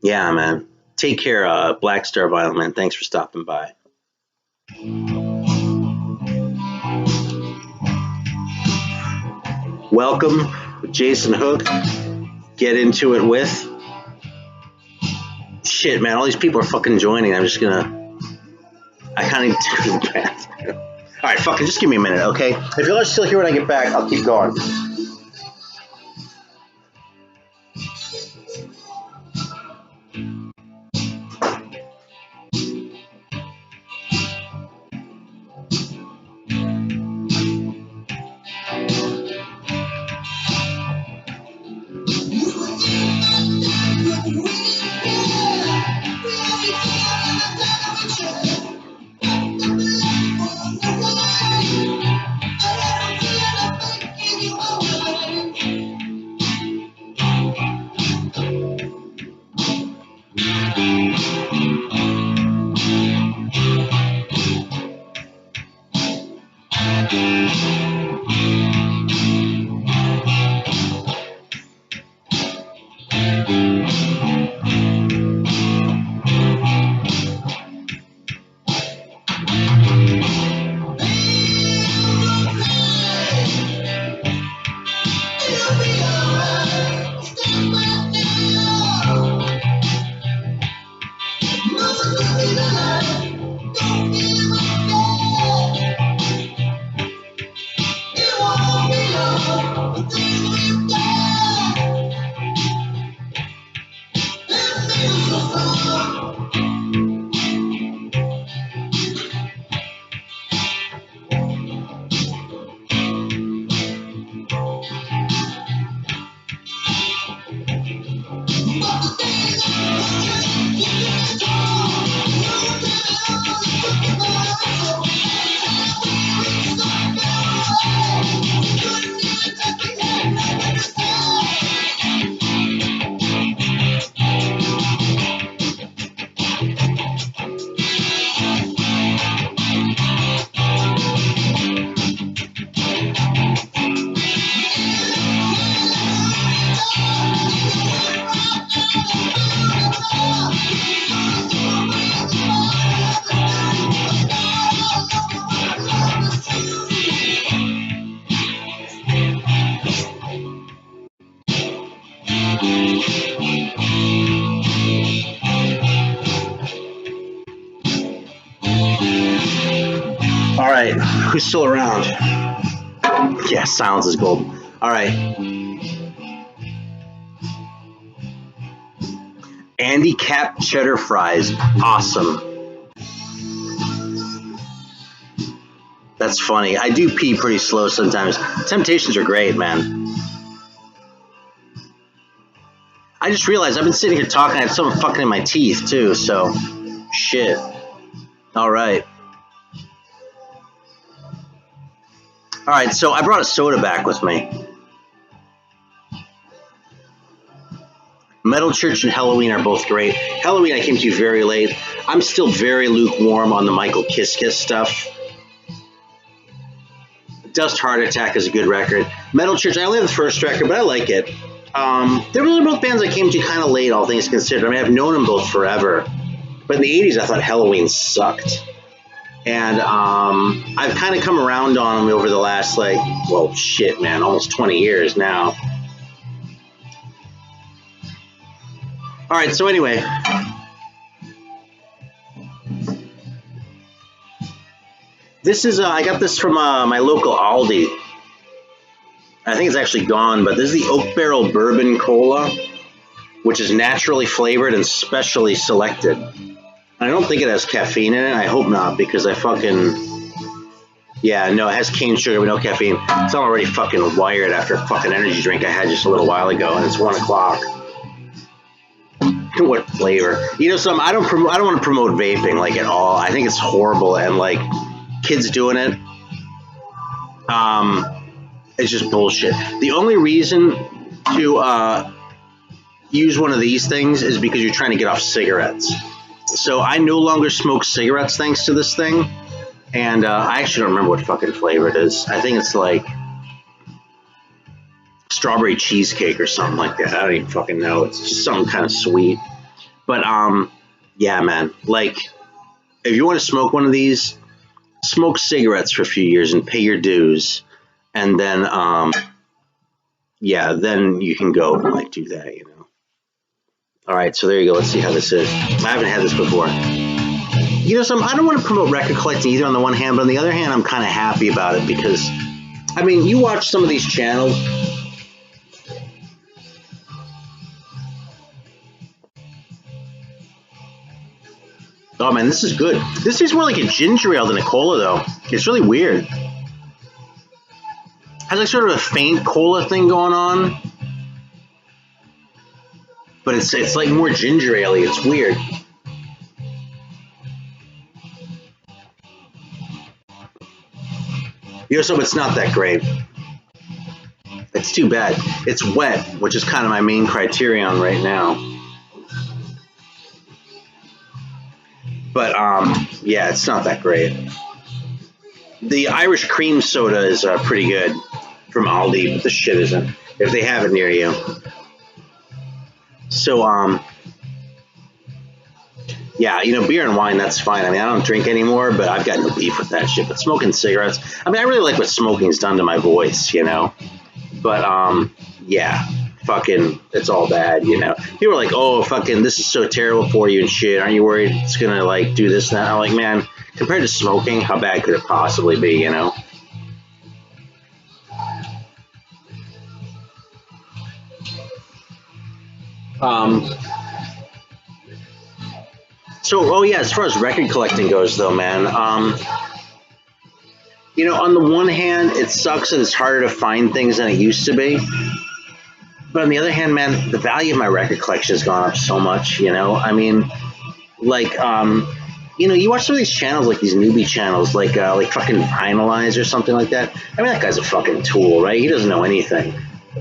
yeah, man. Take care, Black Star Vinyl, man. Thanks for stopping by. Welcome, Jason Hook. Get into it with. Shit, man. All these people are fucking joining. I'm just gonna. I kind of need to bath. All right, fucking just give me a minute, okay? If you're still here when I get back, I'll keep going. All right, who's still around? Yeah, silence is gold. All right. Andy Cap cheddar fries, awesome. That's funny. I do pee pretty slow sometimes. Temptations are great, man. I just realized I've been sitting here talking, I had something fucking in my teeth too, so shit. All right. All right, so I brought a soda back with me. Metal Church and Halloween are both great. Halloween I came to very late. I'm still very lukewarm on the Michael Kiss Kiss stuff. Dust Heart Attack is a good record. Metal Church, I only have the first record, but I like it. They were both bands I came to kind of late, all things considered. I mean, I've known them both forever. But in the 80s, I thought Halloween sucked. And I've kind of come around on them over the last, like, well, shit, man, almost 20 years now. All right, so anyway. This is, I got this from my local Aldi. I think it's actually gone, but this is the Oak Barrel Bourbon Cola, which is naturally flavored and specially selected. I don't think it has caffeine in it. I hope not, because I fucking... Yeah, no, it has cane sugar, but no caffeine. It's already fucking wired after a fucking energy drink I had just a little while ago, and it's 1 o'clock. What flavor? You know, I don't want to promote vaping, like, at all. I think it's horrible, and, like, kids doing it, it's just bullshit. The only reason to use one of these things is because you're trying to get off cigarettes. So I no longer smoke cigarettes thanks to this thing, and I actually don't remember what fucking flavor it is. I think it's like strawberry cheesecake or something like that. I don't even fucking know. It's just something kind of sweet. But yeah, man. Like, if you want to smoke one of these, smoke cigarettes for a few years and pay your dues, and then yeah, then you can go and like do that, you know. All right, so there you go. Let's see how this is. I haven't had this before. You know, I don't want to promote record collecting either on the one hand, but on the other hand, I'm kind of happy about it because, I mean, you watch some of these channels. Oh man, this is good. This tastes more like a ginger ale than a cola, though. It's really weird. Has like sort of a faint cola thing going on, but it's like more ginger ale-y. It's weird. You know, so it's not that great. It's too bad. It's wet, which is kind of my main criterion right now. But yeah, it's not that great. The Irish cream soda is pretty good from Aldi, but the shit isn't. If they have it near you. So yeah, you know, beer and wine, that's fine. I mean, I don't drink anymore, but I've got no beef with that shit. But smoking cigarettes, I mean, I really like what smoking's done to my voice, you know. But yeah, fucking, it's all bad, you know. People are like, oh, fucking, this is so terrible for you and shit. Aren't you worried it's gonna like do this and that? I'm like, man, compared to smoking, how bad could it possibly be, you know? Um, so, oh yeah, as far as record collecting goes, though, man, you know, on the one hand, it sucks that it's harder to find things than it used to be. But on the other hand, man, the value of my record collection has gone up so much, you know? I mean, like, you know, you watch some of these channels, like these newbie channels, like fucking Finalize or something like that. I mean, that guy's a fucking tool, right? He doesn't know anything.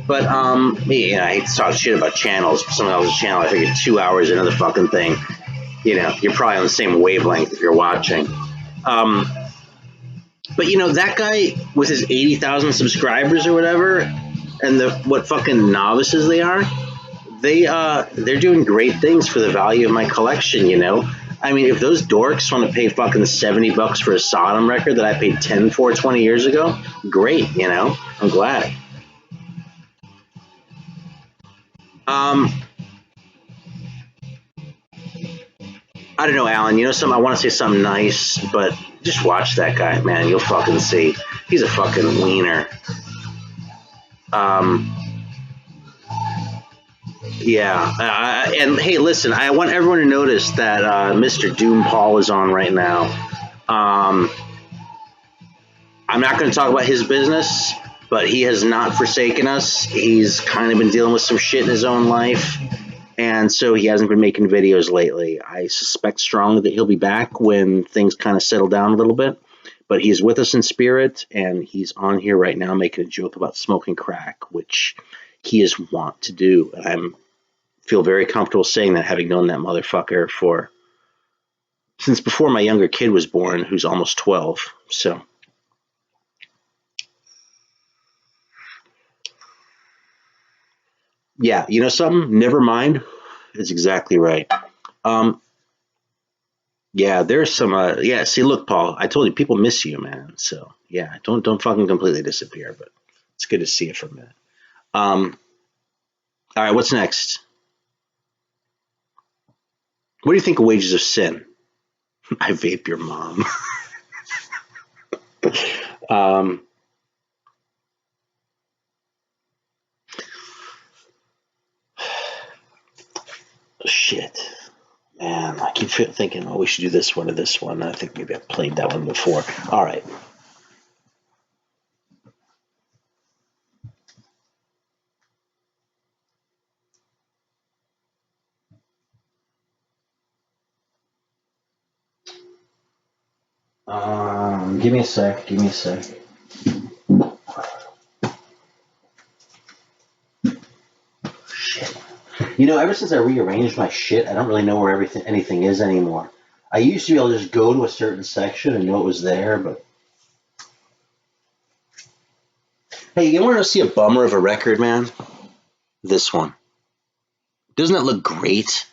But, you know, I hate to talk shit about channels. Someone else's channel, I figure 2 hours into the fucking thing. You know, you're probably on the same wavelength if you're watching. But, you know, that guy with his 80,000 subscribers or whatever, and what fucking novices they are, they're doing great things for the value of my collection, you know? I mean, if those dorks want to pay fucking $70 for a Sodom record that I paid 10 for 20 years ago, great, you know? I'm glad. I don't know, Alan. You know something? I want to say something nice, but just watch that guy, man. You'll fucking see. He's a fucking wiener. Yeah. And hey, listen, I want everyone to notice that Mr. Doom Paul is on right now. I'm not going to talk about his business, but he has not forsaken us. He's kind of been dealing with some shit in his own life. And so he hasn't been making videos lately. I suspect strongly that he'll be back when things kind of settle down a little bit. But he's with us in spirit, and he's on here right now making a joke about smoking crack, which he is wont to do. And I feel very comfortable saying that, having known that motherfucker since before my younger kid was born, who's almost 12. So, yeah, you know something? Never mind. It's exactly right. Um, Yeah, there's some. Yeah, see, look, Paul, I told you people miss you, man. So yeah, don't fucking completely disappear, but it's good to see you for a minute. Um, all right, what's next? What do you think of Wages of Sin? I vape your mom. um, shit, man, I keep thinking, oh, we should do this one or this one. I think maybe I've played that one before. All right. Give me a sec. Give me a sec. Shit. You know, ever since I rearranged my shit, I don't really know where anything is anymore. I used to be able to just go to a certain section and know it was there, but hey, you want to see a bummer of a record, man? This one. Doesn't it look great?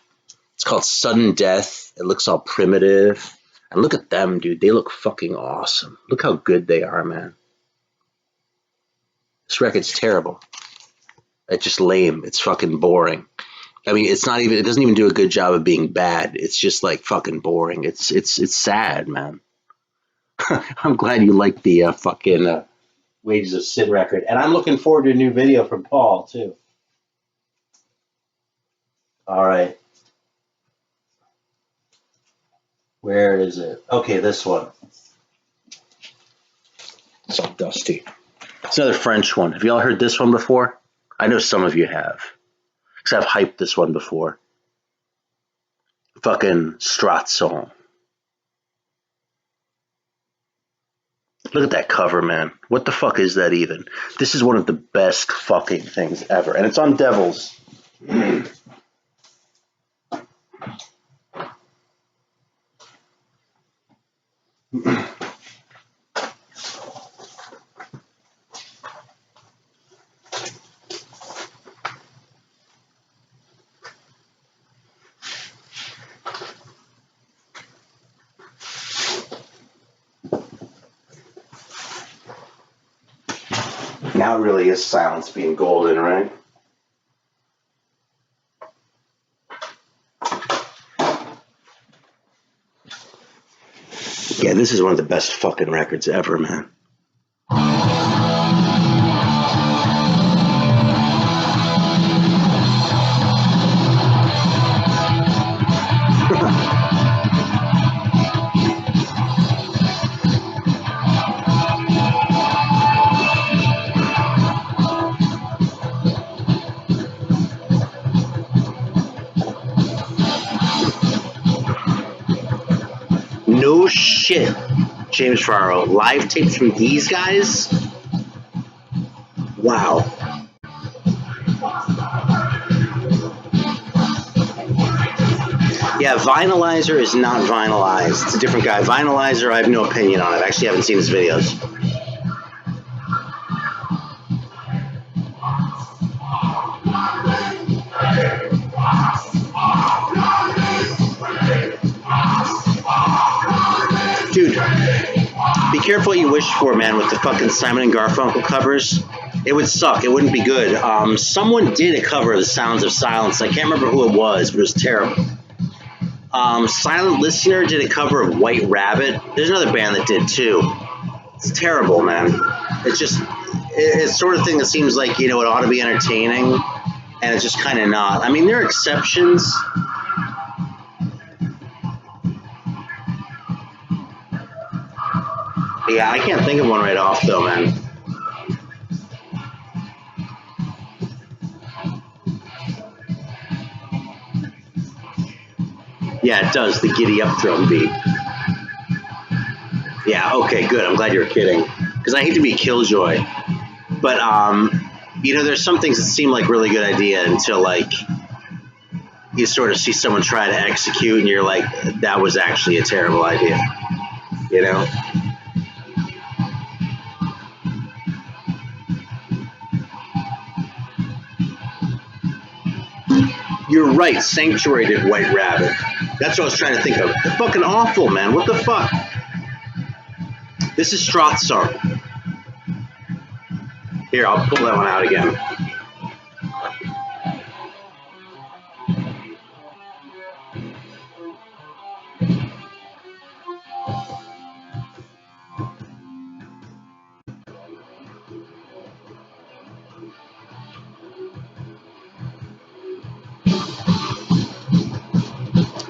It's called Sudden Death. It looks all primitive. And look at them, dude. They look fucking awesome. Look how good they are, man. This record's terrible. It's just lame. It's fucking boring. I mean, it doesn't even do a good job of being bad. It's just like fucking boring. It's sad, man. I'm glad you like the fucking Wages of Sin record. And I'm looking forward to a new video from Paul, too. All right. Where is it? Okay, this one. It's all dusty. It's another French one. Have y'all heard this one before? I know some of you have. Because I've hyped this one before. Fucking Stratson. Look at that cover, man. What the fuck is that even? This is one of the best fucking things ever. And it's on Devils. Now it really is silence being golden, right? Yeah, this is one of the best fucking records ever, man. No shit, James Farrow. Live tapes from these guys? Wow. Yeah, Vinylizer is not vinylized. It's a different guy. Vinylizer, I have no opinion on it. I actually haven't seen his videos. Dude, be careful what you wish for, man, with the fucking Simon and Garfunkel covers. It would suck. It wouldn't be good. Someone did a cover of The Sounds of Silence. I can't remember who it was, but it was terrible. Silent Listener did a cover of White Rabbit. There's another band that did too. It's terrible, man. It's just, it's sort of thing that seems like, you know, it ought to be entertaining, and it's just kind of not. I mean, there are exceptions. Yeah, I can't think of one right off, though, man. Yeah, it does, the giddy up drum beat. Yeah, okay, good. I'm glad you were kidding. Because I hate to be a killjoy. But, you know, there's some things that seem like really good idea until, like, you sort of see someone try to execute and you're like, that was actually a terrible idea. You know? You're right, Sanctuary did White Rabbit. That's what I was trying to think of. They're fucking awful, man. What the fuck? This is Strothsar. Here, I'll pull that one out again.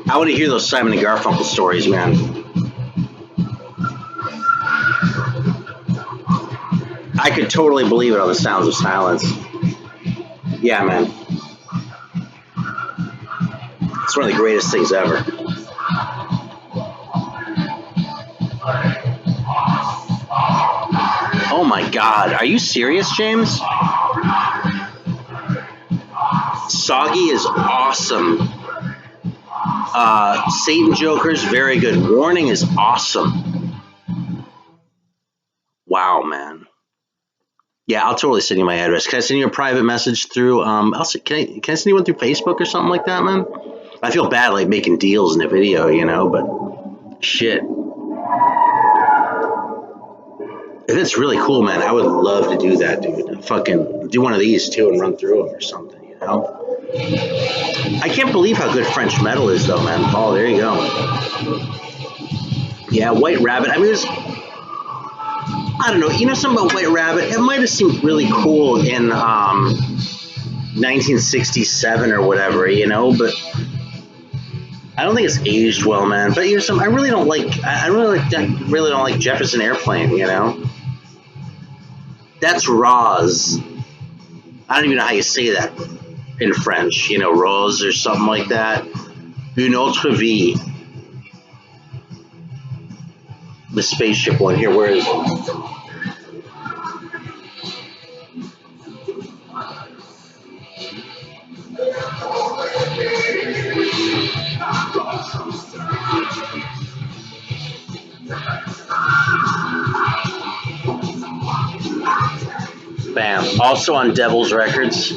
I want to hear those Simon and Garfunkel stories, man. I could totally believe it on The Sounds of Silence. Yeah, man. It's one of the greatest things ever. Oh my God. Are you serious, James? Soggy is awesome. Satan Joker's very good. Warning is awesome. Wow, man. Yeah, I'll totally send you my address. Can I send you a private message through? Can I send you one through Facebook or something like that, man? I feel bad like making deals in a video, you know, but shit. If it's really cool, man, I would love to do that, dude. Fucking do one of these too and run through them or something, you know? I can't believe how good French metal is, though, man. Oh, there you go. Yeah, White Rabbit. I mean, I don't know. You know something about White Rabbit? It might have seemed really cool in 1967 or whatever, you know, but I don't think it's aged well, man. But you know, I really don't like Jefferson Airplane, you know. That's Roz. I don't even know how you say that in French, you know, Rose or something like that. Une autre vie. The spaceship one here, where is it? Bam. Also on Devil's Records.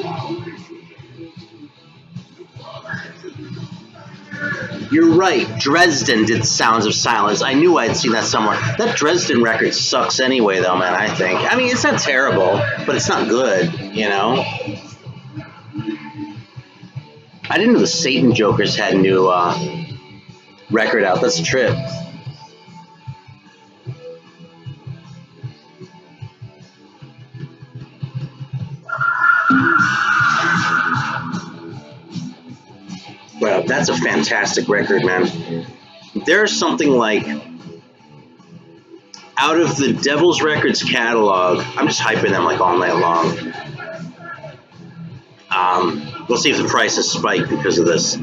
You're right. Dresden did Sounds of Silence. I knew I'd seen that somewhere. That Dresden record sucks anyway, though, man, I think. I mean, it's not terrible, but it's not good, you know? I didn't know the Satan Jokers had a new record out. That's a trip. Well, that's a fantastic record, man. There's something like, out of the Devil's Records catalog, I'm just hyping them like all night long. We'll see if the prices spike because of this.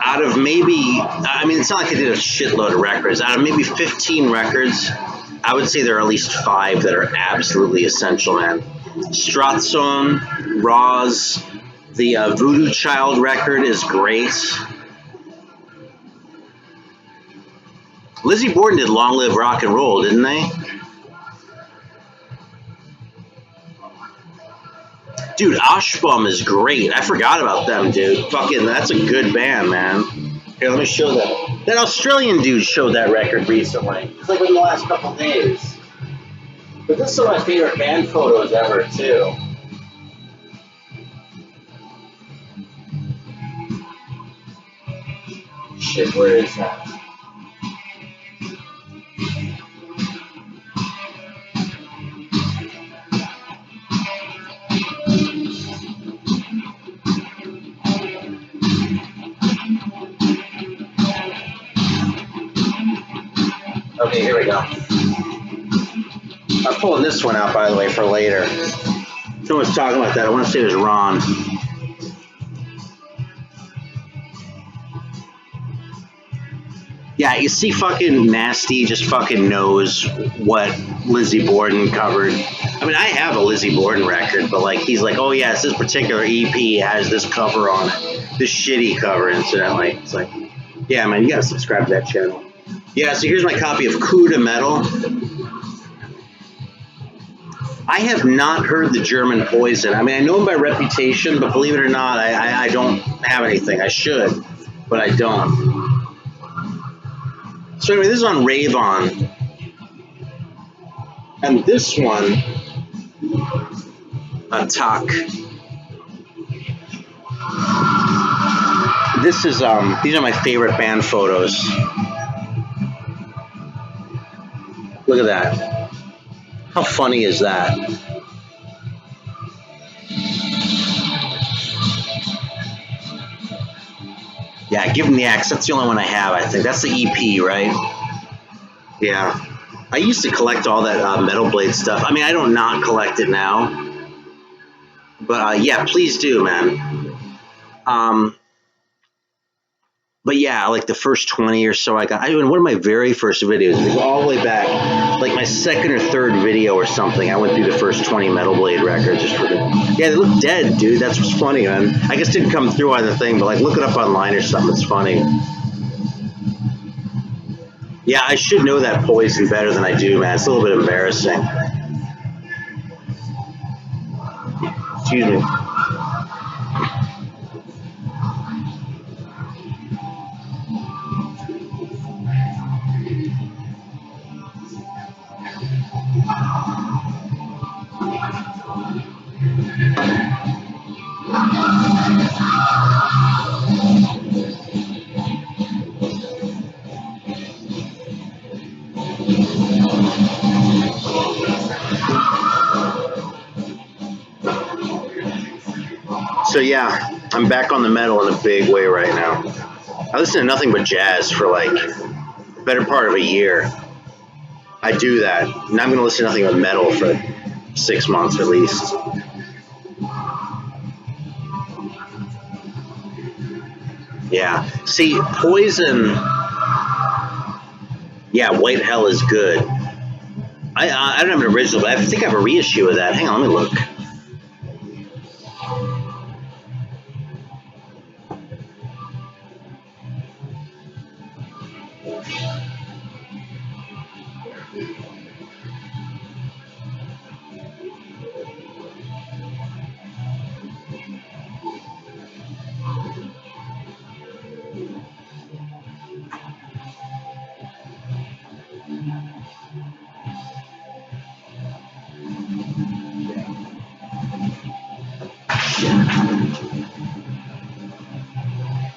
Out of maybe, I mean, it's not like they did a shitload of records. Out of maybe 15 records, I would say there are at least 5 that are absolutely essential, man. Stratzone, Roz, the Voodoo Child record is great. Lizzie Borden did Long Live Rock and Roll, didn't they? Dude, Ashbum is great. I forgot about them, dude. Fucking, that's a good band, man. Here, let me show that. That Australian dude showed that record recently. It's like in the last couple of days. But this is some of my favorite band photos ever, too. Shit, where is that? Okay, here we go. I'm pulling this one out, by the way, for later. Someone's talking about that. I want to say it was Ron. Yeah, you see fucking Nasty just fucking knows what Lizzie Borden covered. I mean, I have a Lizzie Borden record, but like he's like, oh yeah, it's this particular EP has this cover on it. This shitty cover, incidentally. It's like, yeah, man, you gotta subscribe to that channel. Yeah, so here's my copy of Coup de Metal. I have not heard the German Poison. I mean, I know them by reputation, but believe it or not, I don't have anything. I should, but I don't. So anyway, this is on Rave On. And this one, Attack. This is, these are my favorite band photos. Look at that. How funny is that? Yeah, Give 'Em the Axe. That's the only one I have, I think. That's the EP, right? Yeah. I used to collect all that Metal Blade stuff. I mean, I don't not collect it now. But yeah, please do, man. But yeah, like the first 20 or so I got. I mean, one of my very first videos, it was all the way back, like my second or third video or something. I went through the first 20 Metal Blade records just for the. Yeah, they look dead, dude. That's what's funny, man. I guess it didn't come through on the thing, but like look it up online or something. It's funny. Yeah, I should know that Poison better than I do, man. It's a little bit embarrassing. Excuse me. So yeah, I'm back on the metal in a big way right now. I listen to nothing but jazz for like the better part of a year. I do that. And I'm going to listen to nothing but metal for 6 months at least. Yeah. See, Poison. Yeah, White Hell is good. I don't have an original, but I think I have a reissue of that. Hang on, let me look.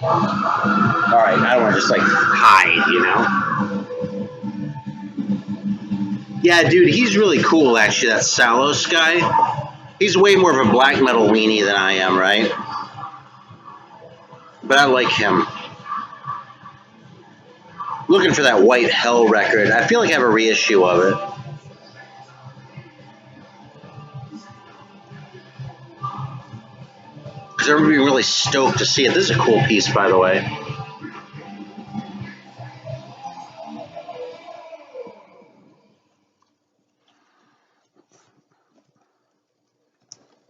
Alright, I don't want to just like hide, you know? Yeah, dude, he's really cool actually, that Salos guy. He's way more of a black metal weenie than I am, right? But I like him. Looking for that White Hell record. I feel like I have a reissue of it. Because I remember being really stoked to see it. This is a cool piece, by the way.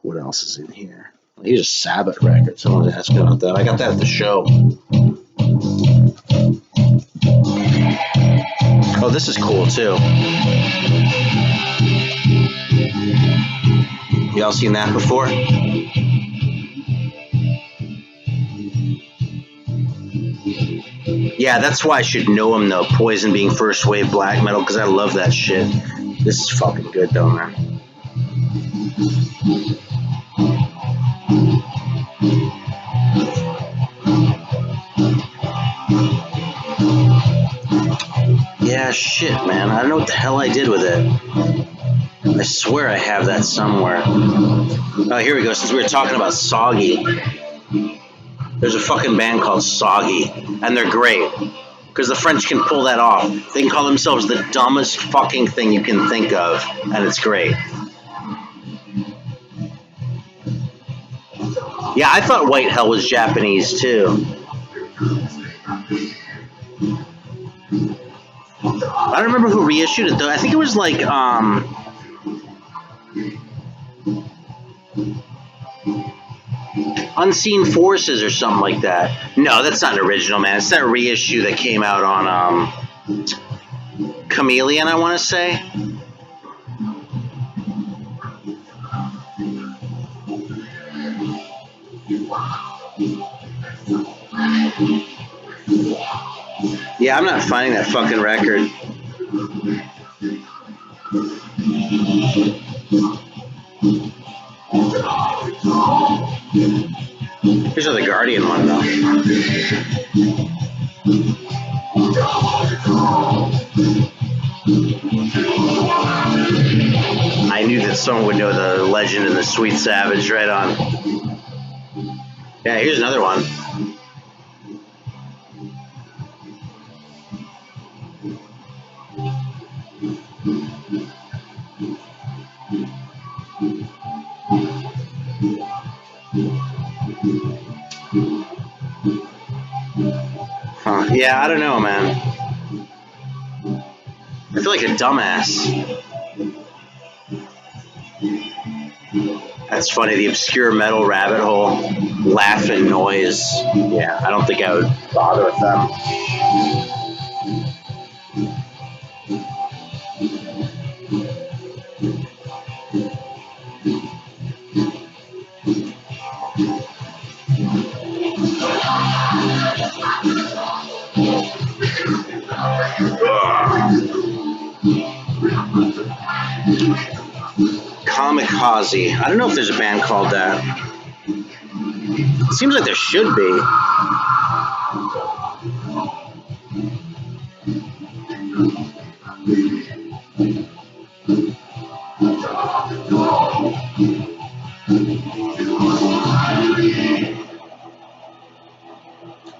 What else is in here? Here's a Sabbath record. Someone's asking about that. I got that at the show. Oh, this is cool too. Y'all seen that before? Yeah, that's why I should know him though. Poison being first wave black metal, because I love that shit. This is fucking good though, man. Yeah, shit, man. I don't know what the hell I did with it. I swear I have that somewhere. Oh, here we go. Since we were talking about Soggy, there's a fucking band called Soggy, and they're great. Because the French can pull that off. They can call themselves the dumbest fucking thing you can think of, and it's great. Yeah, I thought White Hell was Japanese, too. I don't remember who reissued it, though. I think it was like, Unseen Forces or something like that. No, that's not an original, man. It's that reissue that came out on, Chameleon, I want to say. Yeah, I'm not finding that fucking record. Here's another Guardian one, though. I knew that someone would know the Legend and the Sweet Savage right on. Yeah, here's another one. Huh. Yeah, I don't know, man. I feel like a dumbass. That's funny, the obscure metal rabbit hole. Laugh and noise. Yeah, I don't think I would bother with them. Kamikaze. I don't know if there's a band called that. It seems like there should be.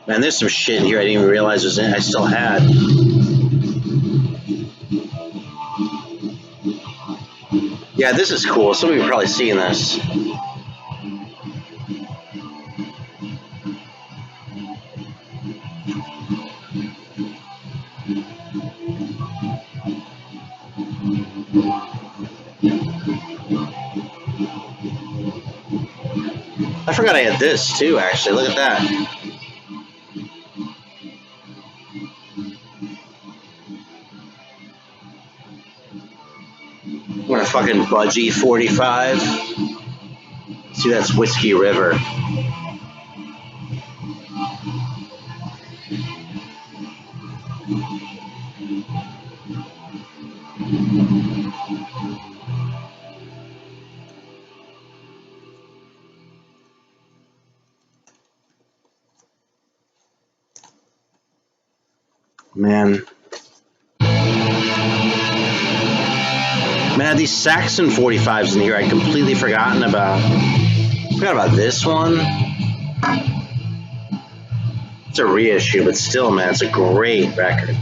Man, there's some shit in here I didn't even realize was in. I still had. Yeah, this is cool. Some of you are probably seeing this. I forgot I had this too, actually. Look at that. What a fucking Budgie 45. See, that's Whiskey River. Man. Man, I had these Saxon 45s in here I'd completely forgotten about. Forgot about this one. It's a reissue, but still, man, it's a great record.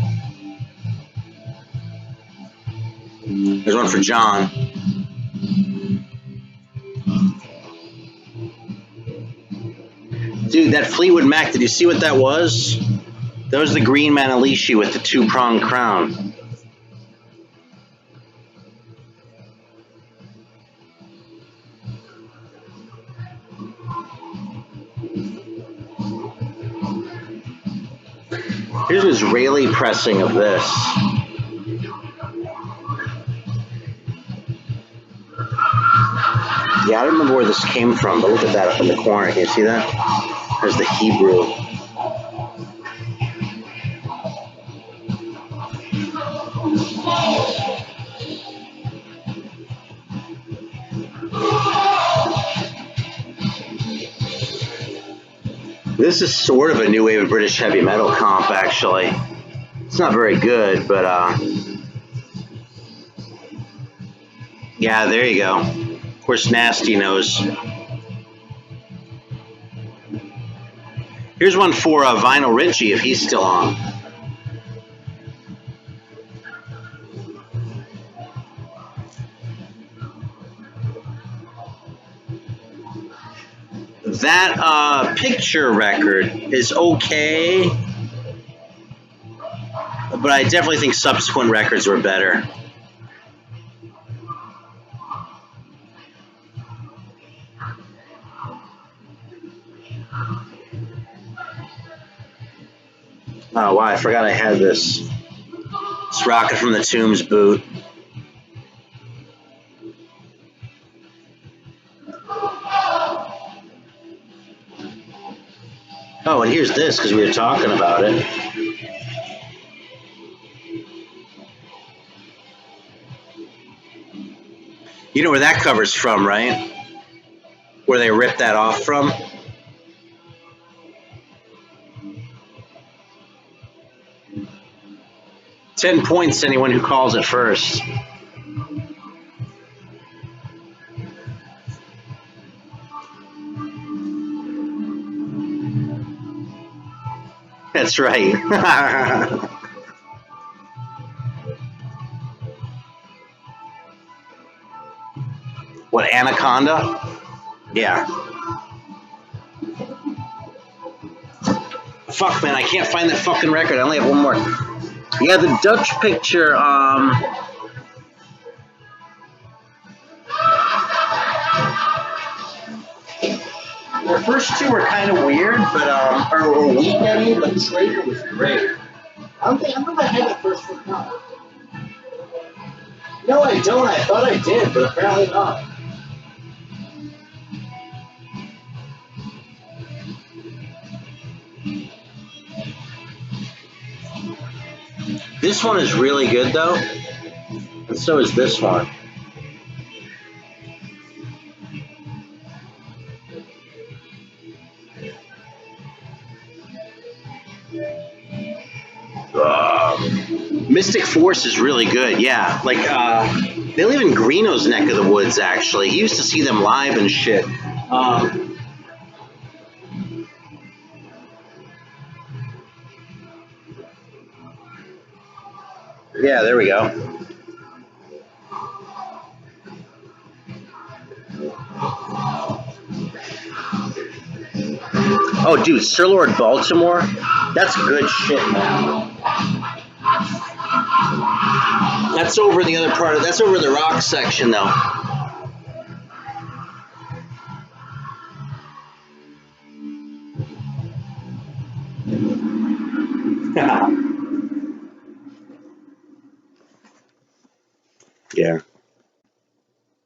There's one for John. Dude, that Fleetwood Mac, did you see what that was? That was the green Manalishi with the two-pronged crown. Here's an Israeli pressing of this. Yeah, I don't remember where this came from, but look at that up in the corner. Can you see that? There's the Hebrew. This is sort of a new wave of British heavy metal comp, actually. It's not very good, but yeah, there you go. Of course, Nasty knows. Here's one for Vinyl Richie, if he's still on. That picture record is okay, but I definitely think subsequent records were better. Oh, wow, I forgot I had this. It's Rocket from the Tombs boot. Oh, and here's this, because we were talking about it. You know where that cover's from, right? Where they ripped that off from? $10 points to anyone who calls it first. That's right. What, Anaconda? Yeah. Fuck, man, I can't find that fucking record. I only have one more. Yeah, the Dutch picture, the first two were kind of weird, but, or weak, I mean, but this later was great. I don't think I had that first one. No, I don't. I thought I did, but apparently not. This one is really good, though. And so is this one. Mystic Force is really good, yeah. Like, they live in Greeno's neck of the woods, actually. He used to see them live and shit. Yeah, there we go. Oh, dude, Sir Lord Baltimore? That's good shit, man. That's over in the other part of, that's over in the rock section, though. Yeah.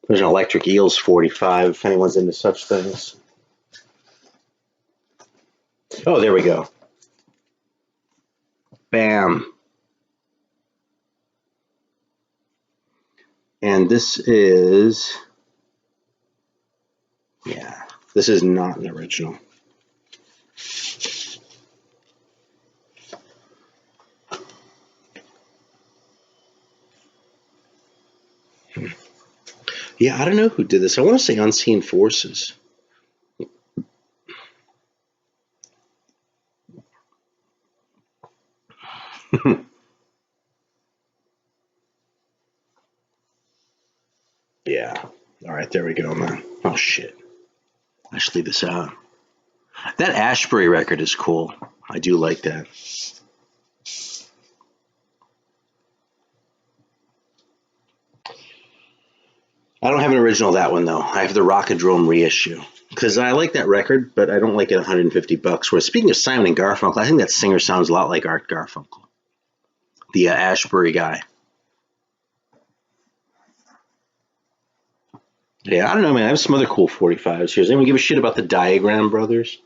There's an Electric Eels 45, if anyone's into such things. Oh, there we go. Bam. And this is, yeah, this is not an original. Yeah, I don't know who did this. I want to say Unseen Forces. Yeah. All right, there we go, man. Oh, shit. I should leave this out. That Ashbury record is cool. I do like that. I don't have an original of that one, though. I have the Rockadrome reissue. Because I like that record, but I don't like it $150. Whereas speaking of Simon and Garfunkel, I think that singer sounds a lot like Art Garfunkel. The Ashbury guy. Yeah, I don't know, man. I have some other cool 45s here. Does anyone give a shit about the Diagram Brothers?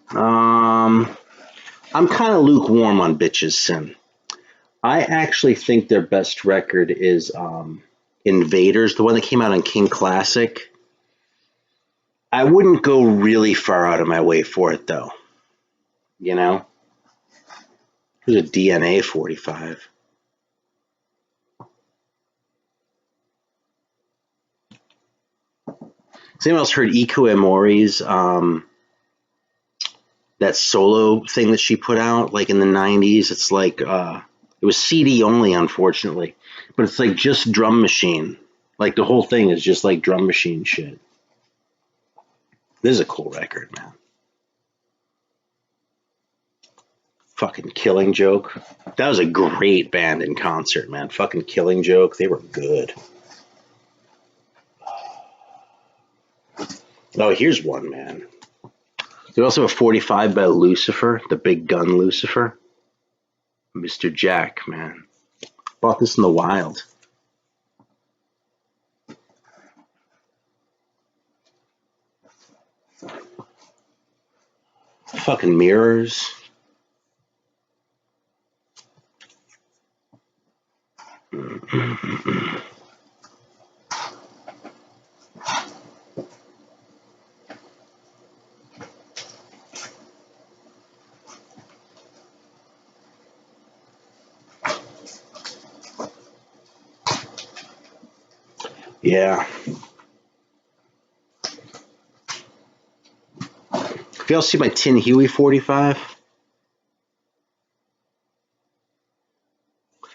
I'm kind of lukewarm on Bitches Sin. I actually think their best record is Invaders, the one that came out on King Classic. I wouldn't go really far out of my way for it, though. You know? There's a DNA 45. Has anyone else heard Iko Amori's that solo thing that she put out like in the 90s? It's like it was CD only, unfortunately, but it's like just drum machine. Like the whole thing is just like drum machine shit. This is a cool record, man. Fucking Killing Joke. That was a great band in concert, man. Fucking Killing Joke. They were good. Oh, here's one, man. There's also a 45 by Lucifer, the big gun Lucifer. Mr. Jack, man. Bought this in the wild. Fucking Mirrors. Yeah. If y'all see my Tin Huey 45,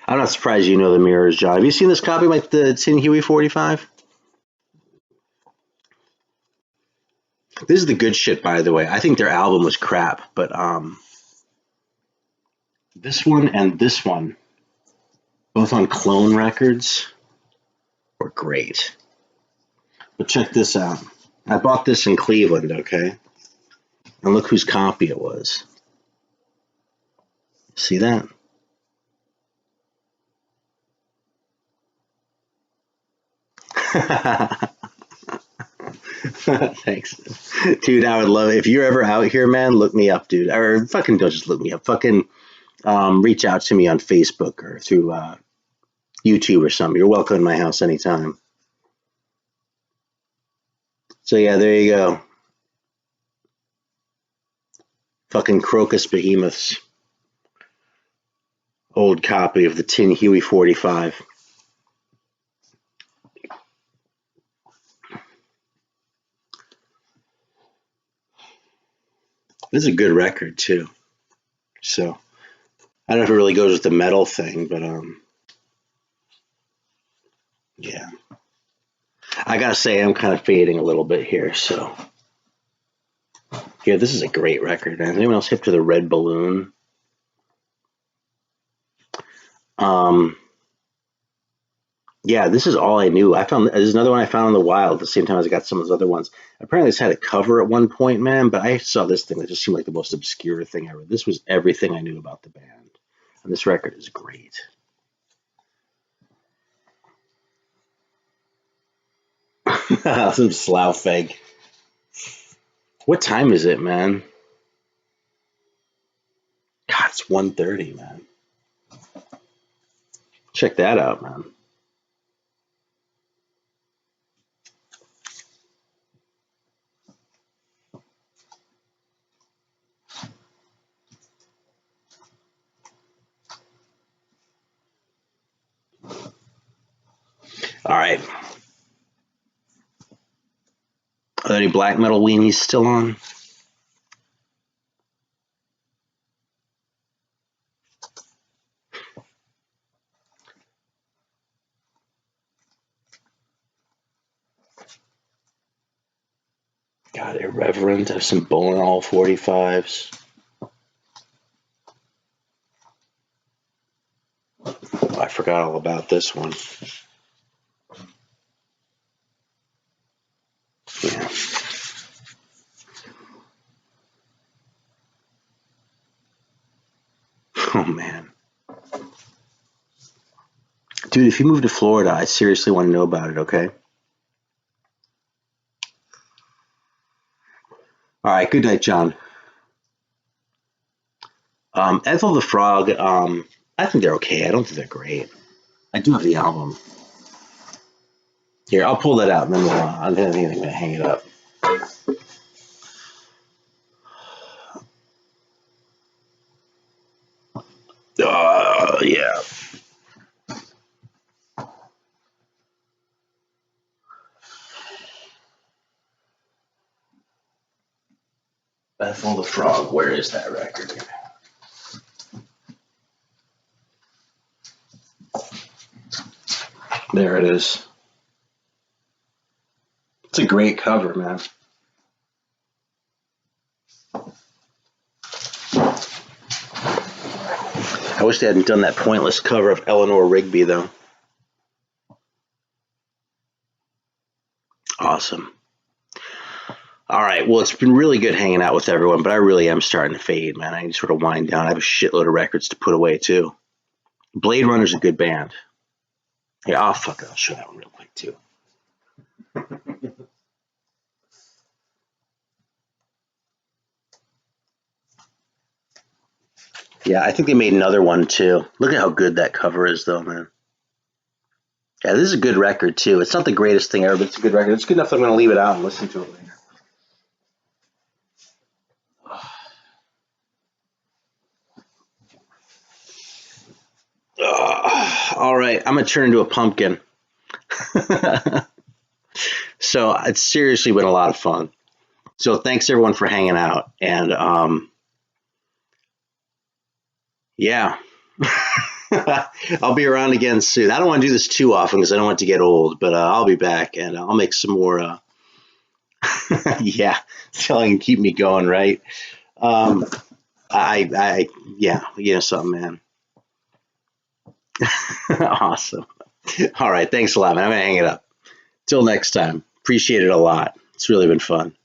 I'm not surprised you know the Mirrors, John. Have you seen this copy of the Tin Huey 45? This is the good shit, by the way. I think their album was crap, but this one and this one, both on Clone Records, were great. But check this out. I bought this in Cleveland, okay? And look whose copy it was. See that? Thanks, dude. I would love it if you're ever out here, man. Look me up, dude. Or fucking don't just look me up. Fucking reach out to me on Facebook or through YouTube or something. You're welcome in my house anytime. So yeah, there you go. Fucking Crocus Behemoths. Old copy of the Tin Huey 45. This is a good record too. So I don't know if it really goes with the metal thing, but yeah. I gotta say I'm kind of fading a little bit here, so yeah, this is a great record, man. Is anyone else hip to the Red Balloon? Um Yeah, this is all I knew. I found there's another one I found in the wild at the same time as I got some of those other ones. Apparently, this had a cover at one point, man, but I saw this thing that just seemed like the most obscure thing ever. This was everything I knew about the band, and this record is great. Some Slough-Feg. What time is it, man? God, it's 1:30, man. Check that out, man. right. Are there any black metal weenies still on? God, Irreverent. I have some Bowling All 45s. Oh, I forgot all about this one. Yeah. Oh, man. Dude, if you move to Florida, I seriously want to know about it, okay? All right, good night, John. Ethel the Frog, I think they're okay. I don't think they're great. I do have the album. Here, I'll pull that out, and then I'm going to hang it up. Yeah. Ethel the Frog, where is that record? There it is. It's a great cover, man. I wish they hadn't done that pointless cover of Eleanor Rigby, though. Awesome. All right, well, it's been really good hanging out with everyone, but I really am starting to fade, man. I need to sort of wind down. I have a shitload of records to put away, too. Blade Runner's a good band. Yeah, oh, fuck it. I'll show that one real quick, too. Yeah, I think they made another one, too. Look at how good that cover is, though, man. Yeah, this is a good record, too. It's not the greatest thing ever, but it's a good record. It's good enough that I'm going to leave it out and listen to it later. All right, I'm going to turn into a pumpkin. So it's seriously been a lot of fun. So thanks, everyone, for hanging out. And, yeah. I'll be around again soon. I don't want to do this too often because I don't want it to get old, but I'll be back and I'll make some more. Yeah, so I can keep me going, right? Yeah, something, man. Awesome. All right, thanks a lot, man. I'm gonna hang it up. Till next time. Appreciate it a lot. It's really been fun.